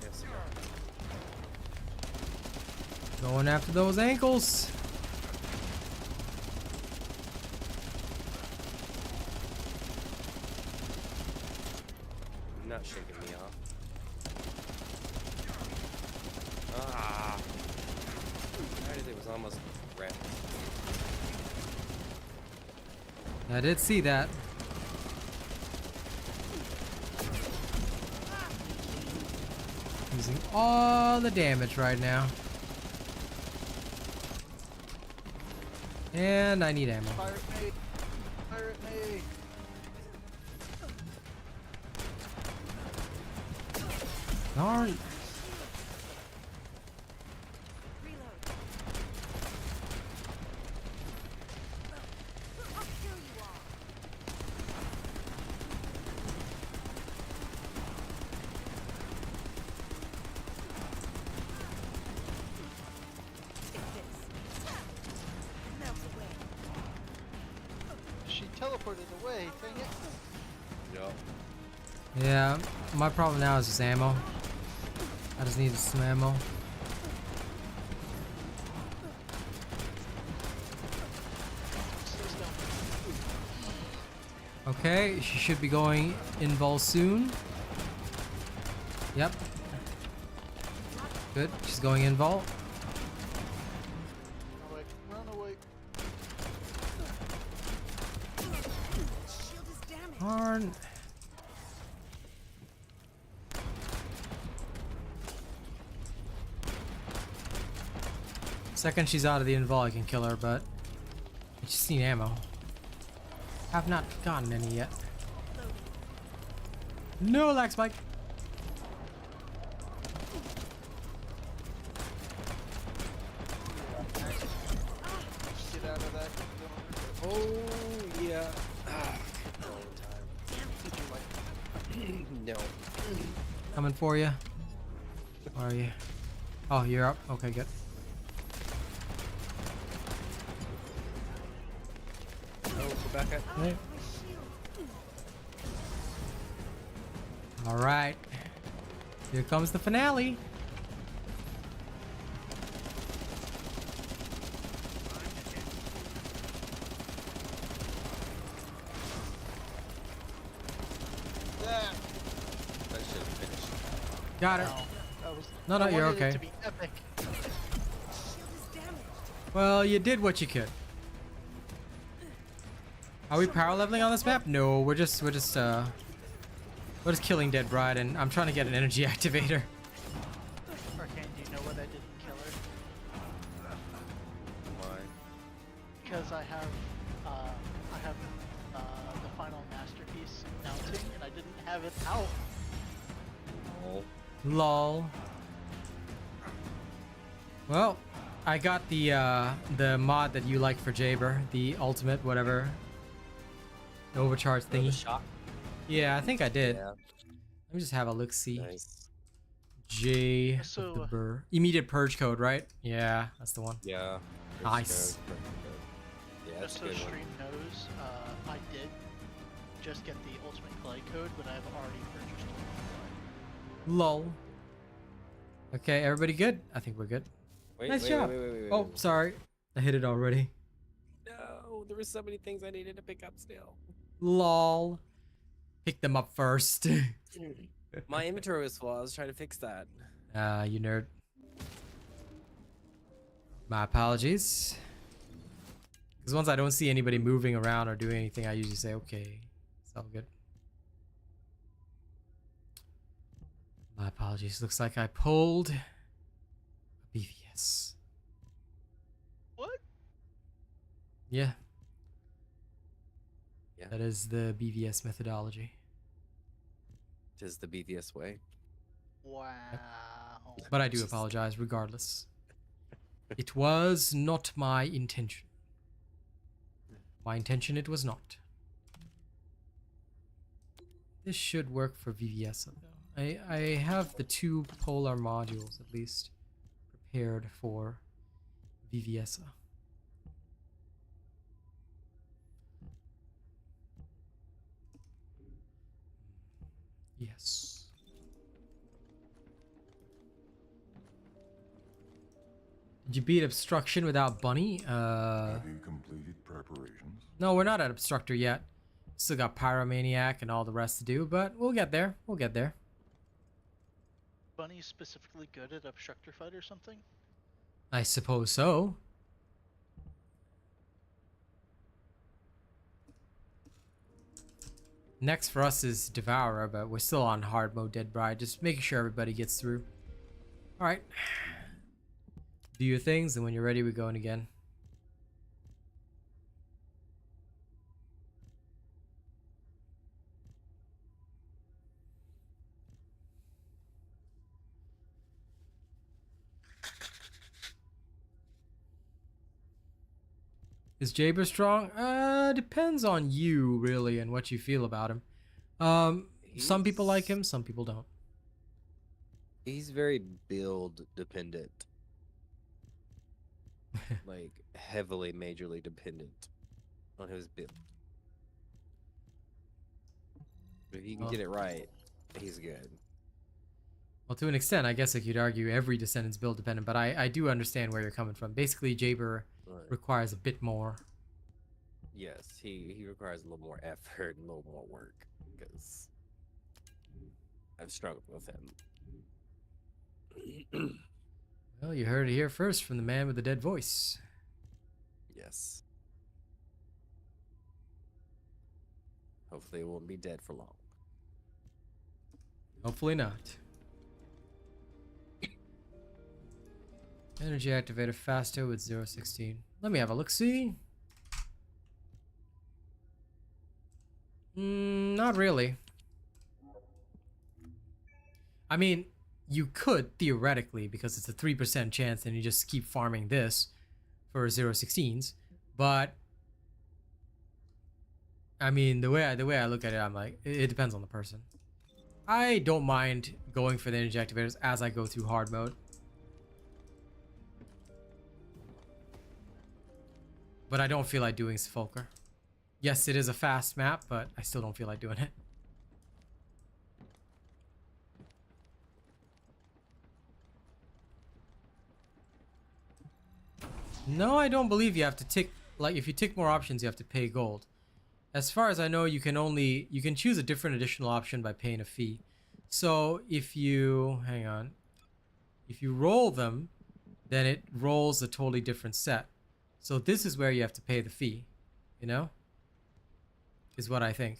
Yes. Going after those ankles. Not shaking me off. Ah. It was almost red. I did see that. Using all the damage right now. And I need ammo. Fire at me. Fire at me. Darn. teleported away. Dang it. Yup. Yeah, my problem now is just ammo. I just need some ammo. Okay, she should be going invul soon. Yep. Good, she's going invul. Run away. Run away. Shield is damaged. Darn. Second she's out of the invul, I can kill her, but I just need ammo. Have not gotten any yet. No lag spike. Get out of that. Oh yeah. No. Coming for you. Where are you? Oh, you're up. Okay, good. Oh, go back up. Right. All right. Here comes the finale. Yeah. That should have finished. Got it. That was, No, no, I you're wanted it okay. to be epic. Shield is damaged. Well, you did what you could. Are we power leveling on this map? No, we're just killing Dead Bride, and I'm trying to get an energy activator. Arcane, do you know what I didn't kill her? Why? Because I have the final masterpiece mounting, and I didn't have it out. Oh. Lol. Well, I got the mod that you like for Jaber, the ultimate whatever. The overcharge The thingy. shock. Yeah, I think I did. Yeah. Let me just have a look see. Nice. J of So, the Burr. Immediate purge code, right? Yeah, that's the one. Yeah. Nice. Yeah, that's Just a so good one. stream knows, I did just get the ultimate clay code, but I've already purchased it. Lol. Okay, everybody good? I think we're good. Wait, Nice wait, job. wait, Oh, sorry. I hit it already. No, there were so many things I needed to pick up still. Lol. Pick them up first. My inventory was full. I was trying to fix that. You nerd. My apologies. Because once I don't see anybody moving around or doing anything, I usually say, okay, it's all good. My apologies. Looks like I pulled a BVS. What? Yeah. Yeah. That is the BVS methodology. Tis the BVS way. Wow. But I do apologize regardless. It was not my intention. My intention it was not. This should work for VVS though. I have the two polar modules at least prepared for VVS. Yes. Did you beat obstruction without Bunny? Have you completed preparations? No, we're not at obstructor yet. Still got pyromaniac and all the rest to do, but we'll get there. We'll get there. Bunny's specifically good at obstructor fight or something? I suppose so. Next for us is Devourer, but we're still on hard mode Dead Bride, just making sure everybody gets through. Alright. Do your things, and when you're ready, we're going again. Is Jaber strong? Depends on you, really, and what you feel about him. Some people like him, some people don't. He's very build dependent. Like heavily majorly dependent on his build. If he can Well. get it right, he's good. Well, to an extent, I guess I could argue every Descendants build dependent, but I do understand where you're coming from. Basically, Jaber But requires a bit more. yes, he requires a little more effort and a little more work because I've struggled with him. Well, you heard it here first from the man with the dead voice. Yes. Hopefully, it won't be dead for long. Hopefully not. Energy activator faster with 0.16. Let me have a look-see. Not really. I mean, you could theoretically, because it's a 3% chance and you just keep farming this for 0.16s, but I mean, the way I look at it, I'm like, it depends on the person. I don't mind going for the energy activators as I go through hard mode. But I don't feel like doing Sepulcher. Yes, it is a fast map, but I still don't feel like doing it. No, I don't believe you have to tick, like if you tick more options, you have to pay gold. As far as I know, you can choose a different additional option by paying a fee. So if you, hang on, if you roll them, then it rolls a totally different set. So this is where you have to pay the fee, you know? Is what I think.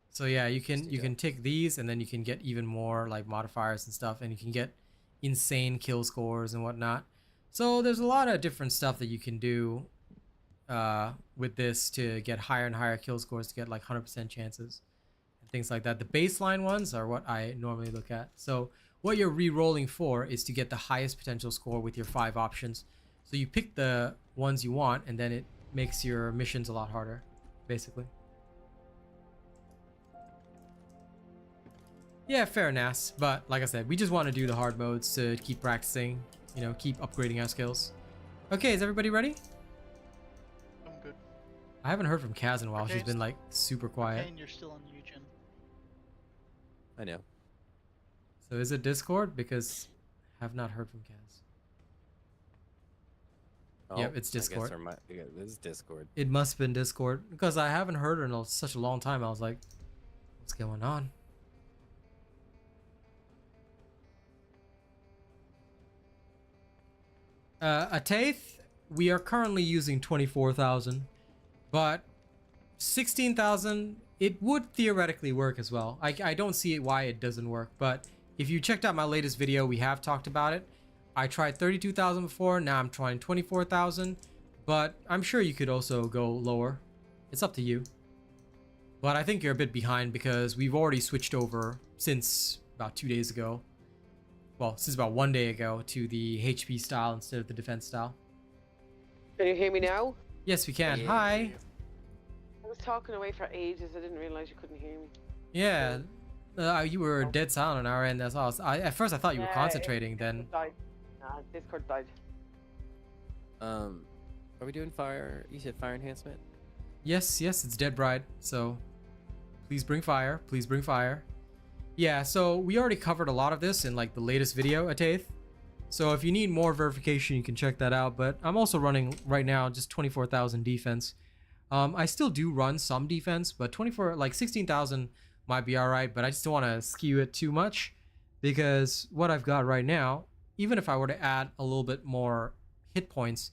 So yeah, you can tick these and then you can get even more like modifiers and stuff, and you can get insane kill scores and whatnot. So there's a lot of different stuff that you can do with this to get higher and higher kill scores, to get like 100% chances and things like that. The baseline ones are what I normally look at. So what you're re-rolling for is to get the highest potential score with your 5 options. So you pick the ones you want, and then it makes your missions a lot harder, basically. Yeah, fair enough. But like I said, we just want to do the hard modes to keep practicing, you know, keep upgrading our skills. Okay, is everybody ready? I'm good. I haven't heard from Kaz in a while. Okay, She's been like super quiet. And you're still on Eugen. I know. So is it Discord? Because I have not heard from Kaz. Oh, Yep, it's Discord. I guess there might, yeah, this is Discord. It must have been Discord because I haven't heard her in such a long time. I was like, what's going on? Ataith, we are currently using 24,000, but 16,000, it would theoretically work as well. I don't see why it doesn't work, but if you checked out my latest video, we have talked about it. I tried 32,000 before, now I'm trying 24,000, but I'm sure you could also go lower. It's up to you. But I think you're a bit behind because we've already switched over since about 2 days ago. Well, since about 1 day ago to the HP style instead of the defense style. Can you hear me now? Yes, we can. Yeah. Hi. I was talking away for ages. I didn't realize you couldn't hear me. Yeah. You were dead silent on our end. That's all. At first, I thought you were concentrating. Then. Died. Nah, Discord died. Are we doing fire? You said fire enhancement? Yes, it's Dead Bride. So, please bring fire. Please bring fire. Yeah. So we already covered a lot of this in like the latest video, Ataith. So if you need more verification, you can check that out. But I'm also running right now just 24,000 defense. I still do run some defense, but 16,000 might be all right. But I just don't want to skew it too much because what I've got right now, even if I were to add a little bit more hit points,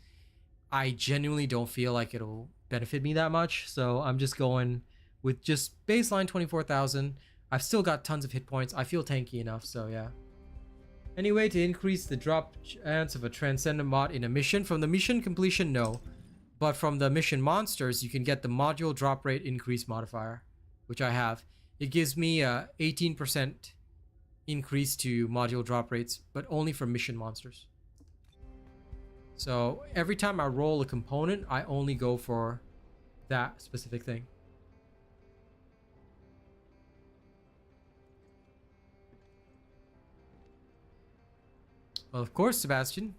I genuinely don't feel like it'll benefit me that much. So I'm just going with just baseline 24,000. I've still got tons of hit points. I feel tanky enough, so yeah. Anyway, to increase the drop chance of a Transcendent mod in a mission, from the mission completion, no. But from the mission monsters, you can get the module drop rate increase modifier, which I have. It gives me a 18% increase to module drop rates, but only for mission monsters. So every time I roll a component, I only go for that specific thing. Well, of course, Sebastian.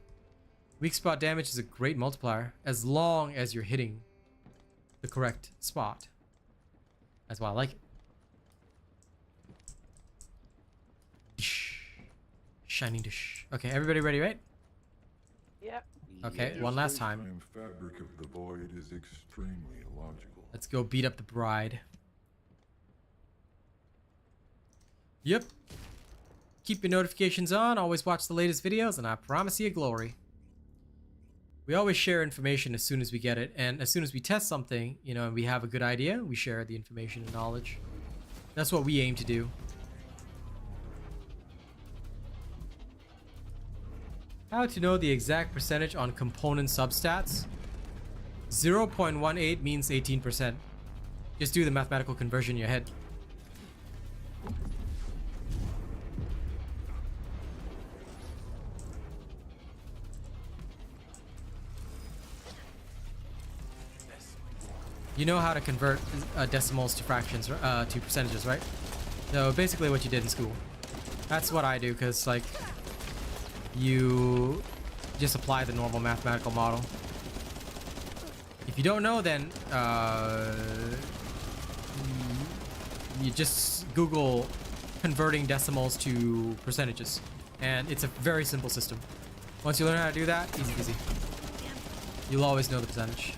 Weak spot damage is a great multiplier, as long as you're hitting the correct spot. That's why I like it. Shining dish. Okay, everybody ready, right? Yeah. Okay, Yeah. one last time. Space-time fabric of the void is extremely illogical. Let's go beat up the bride. Yep. Keep your notifications on, always watch the latest videos, and I promise you glory. We always share information as soon as we get it, and as soon as we test something, you know, and we have a good idea, we share the information and knowledge. That's what we aim to do. How to know the exact percentage on component substats? 0.18 means 18%. Just do the mathematical conversion in your head. You know how to convert decimals to fractions, to percentages, right? So basically what you did in school. That's what I do, because like you just apply the normal mathematical model. If you don't know, then you just Google converting decimals to percentages, and it's a very simple system. Once you learn how to do that, easy peasy. You'll always know the percentage.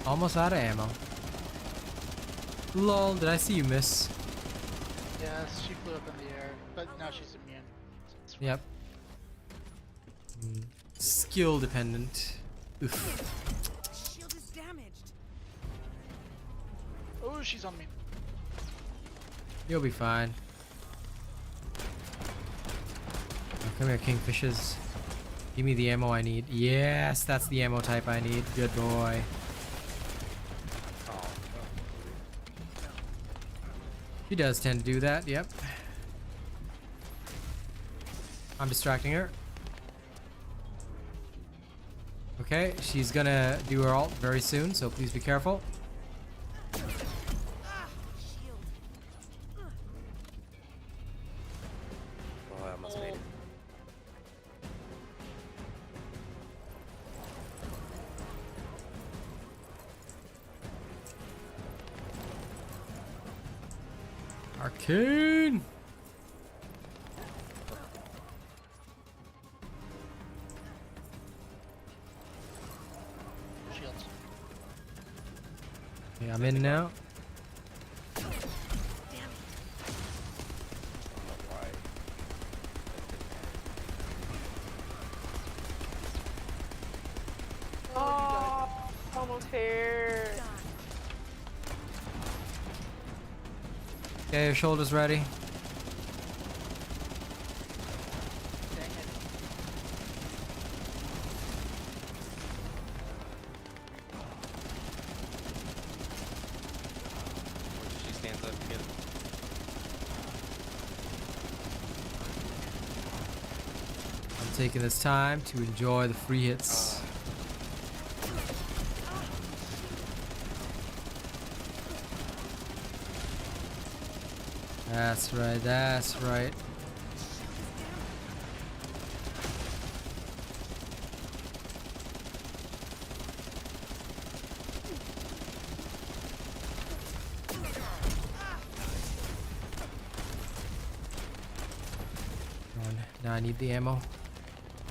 Almost out of ammo. Lol, did I see you miss? Yes, she flew up in the air, but now she's immune. It's fine. Yep. Skill dependent. Oof. Shield is damaged. Oh, she's on me. You'll be fine. Oh, come here, kingfishes. Give me the ammo I need. Yes, that's the ammo type I need. Good boy. She does tend to do that, yep. I'm distracting her. Okay, she's gonna do her ult very soon, so please be careful. Shield. Oh, I almost made it. Arcane! Shields. Okay, I'm in now. Oh, almost here. Okay, your shoulders ready. Dang it. She stands up again. I'm taking this time to enjoy the free hits. That's right, that's right. Come on, now I need the ammo.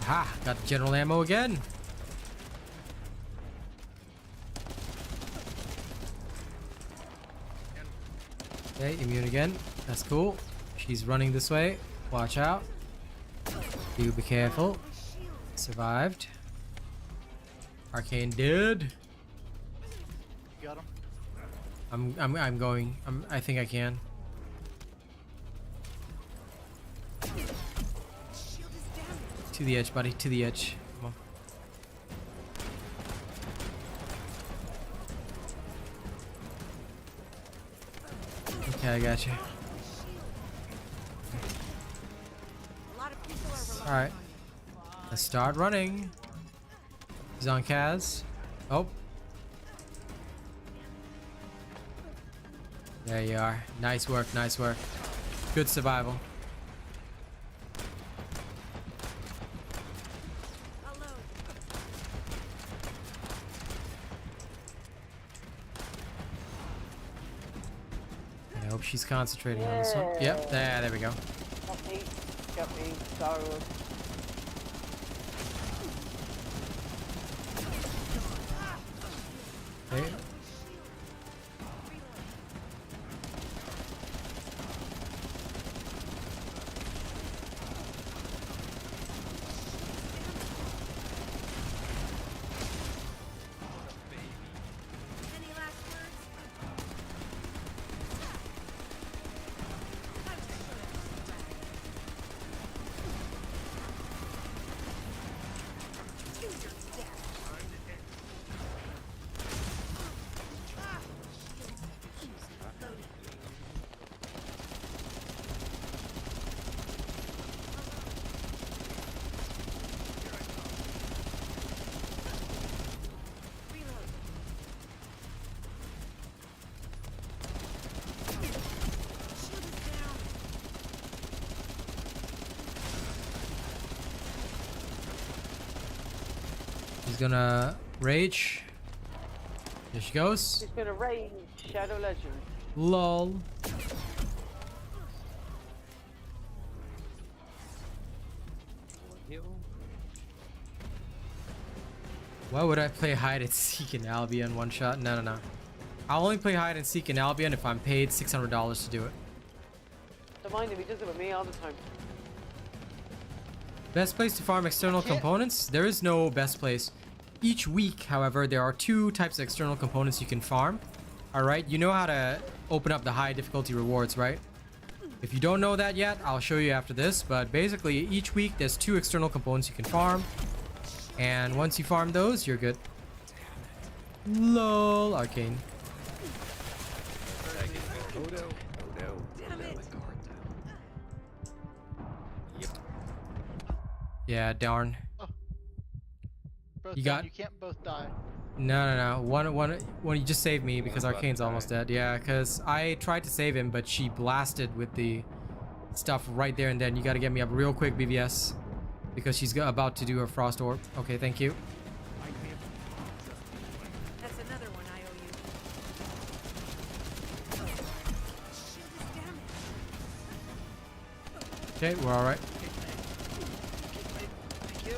Aha! Got the general ammo again! Okay, immune again. That's cool. She's running this way. Watch out. You be careful. Survived. Arcane dead. You got him? I'm going. I think I can. To the edge, buddy. To the edge. Come on. Okay, I got you. A lot of people are relying Alright. on you. Let's start running. He's on Kaz. Oh. There you are. Nice work, nice work. Good survival. I'll load. I hope she's concentrating on this one. Yep, there we go. Got me. Got me. Sorry. Okay. Any last words? He's gonna rage. There she goes. She's gonna rain Shadow Legend. Lol. Heal. Why would I play hide and seek in Albion one shot? No, no, no. I'll only play hide and seek in Albion if I'm paid $600 to do it. Don't mind him, he does it with me all the time. Best place to farm external components? There is no best place. Each week, however, there are 2 types of external components you can farm. Alright, you know how to open up the high difficulty rewards, right? If you don't know that yet, I'll show you after this. But basically, each week there's 2 external components you can farm. And once you farm those, you're good. LOL, Arcane. Oh no. Oh no. Damn it. Yep. Yeah, darn. Both You die. got- You can't both die. No, no, no. One, you just saved me because Arcane's almost dead. Yeah, because I tried to save him, but she blasted with the stuff right there and then. You got to get me up real quick, BVS, because she's about to do her frost orb. Okay, thank you. That's another one I owe you. Shield is damaged. Okay, we're all right. Thank you.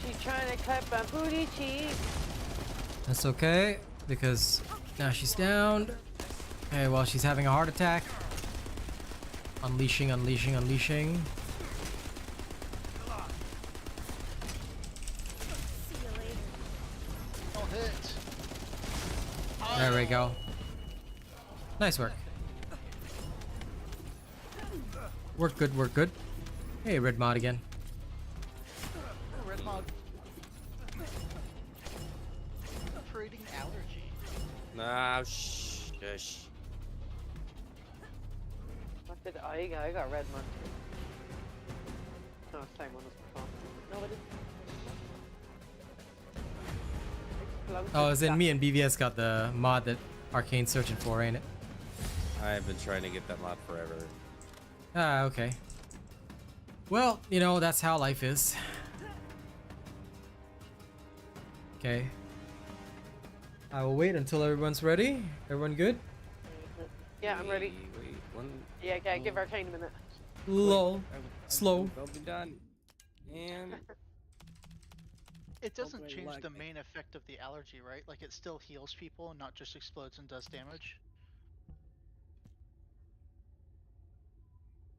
She's trying to clip my booty cheek. That's okay because now she's down. Okay, well, she's having a heart attack. Unleashing, unleashing, unleashing. See you later. I'll hit. There we go. Nice work. Work good, work good. Hey, red mod again. Oh, red mod. Creating allergy. Nah, shush. What did I got red one. No, same one as before. No, it isn't. Oh, as in me and BVS got the mod that Arcane's searching for, ain't it? I've been trying to get that mod forever. Ah, okay. Well, you know, that's how life is. Okay. I will wait until everyone's ready. Everyone good? Yeah, I'm ready. Wait, one. Yeah, okay, give Arcane a minute. Lol. Slow. I'll be done. And It doesn't Hopefully change like the me. main effect of the allergy, right? Like it still heals people, not just explodes and does damage.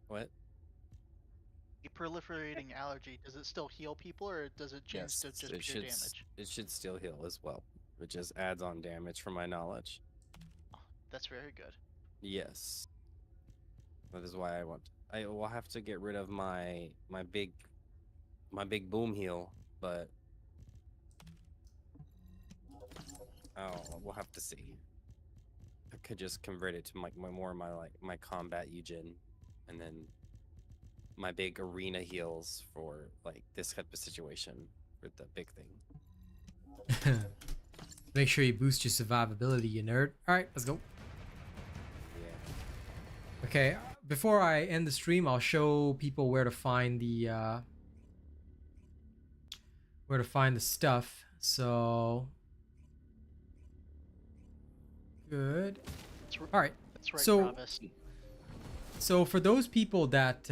what? The proliferating allergy, does it still heal people or does it change to just it pure should. damage? It should still heal as well. It just adds on damage, from my knowledge. That's very good. Yes. That is why I will have to get rid of my big boom heal, but we'll have to see. I could just convert it to my combat Eugen, and then my big arena heals for like this type of situation for the big thing. Make sure you boost your survivability, you nerd. All right, let's go. Yeah. Okay, before I end the stream, I'll show people where to find the stuff. So good. All right. That's right, So Travis. So for those people that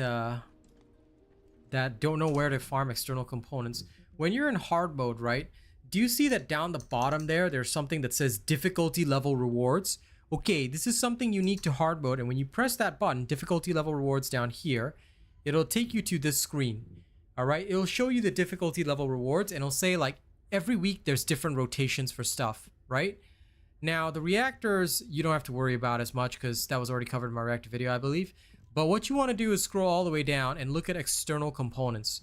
that don't know where to farm external components, when you're in hard mode, right? Do you see that down the bottom there's something that says difficulty level rewards? Okay, this is something unique to hard mode, and when you press that button, difficulty level rewards down here, it'll take you to this screen. All right, it'll show you the difficulty level rewards, and it'll say like every week there's different rotations for stuff, right? Now the reactors you don't have to worry about as much because that was already covered in my reactor video, I believe. But what you want to do is scroll all the way down and look at external components.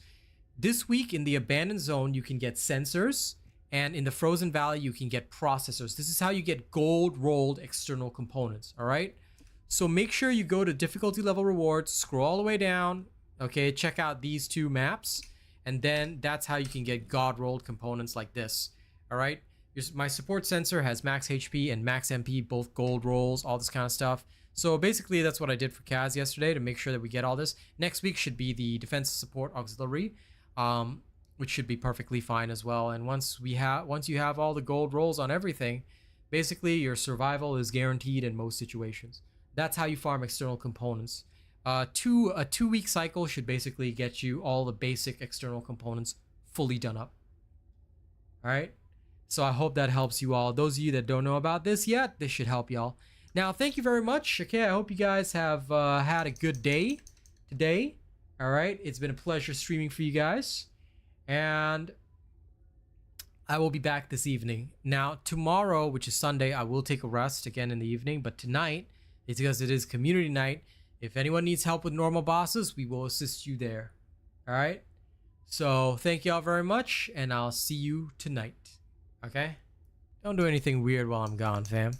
This week in the abandoned zone you can get sensors, and in the frozen valley you can get processors. This is how you get gold rolled external components. All right, so make sure you go to difficulty level rewards, scroll all the way down, okay, check out these two maps, and then that's how you can get god rolled components like this. All right, my support sensor has max HP and max MP, both gold rolls, all this kind of stuff. So basically that's what I did for Kaz yesterday to make sure that we get all this. Next week should be the defense support auxiliary, which should be perfectly fine as well. And once you have all the gold rolls on everything, basically your survival is guaranteed in most situations. That's how you farm external components. A 2-week cycle should basically get you all the basic external components fully done up. All right. So I hope that helps you all. Those of you that don't know about this yet, this should help y'all. Now, thank you very much. Okay, I hope you guys have had a good day today. All right, it's been a pleasure streaming for you guys. And I will be back this evening. Now, tomorrow, which is Sunday, I will take a rest again in the evening. But tonight, it's because it is community night. If anyone needs help with normal bosses, we will assist you there. All right? So, thank y'all very much, and I'll see you tonight. Okay? Don't do anything weird while I'm gone, fam.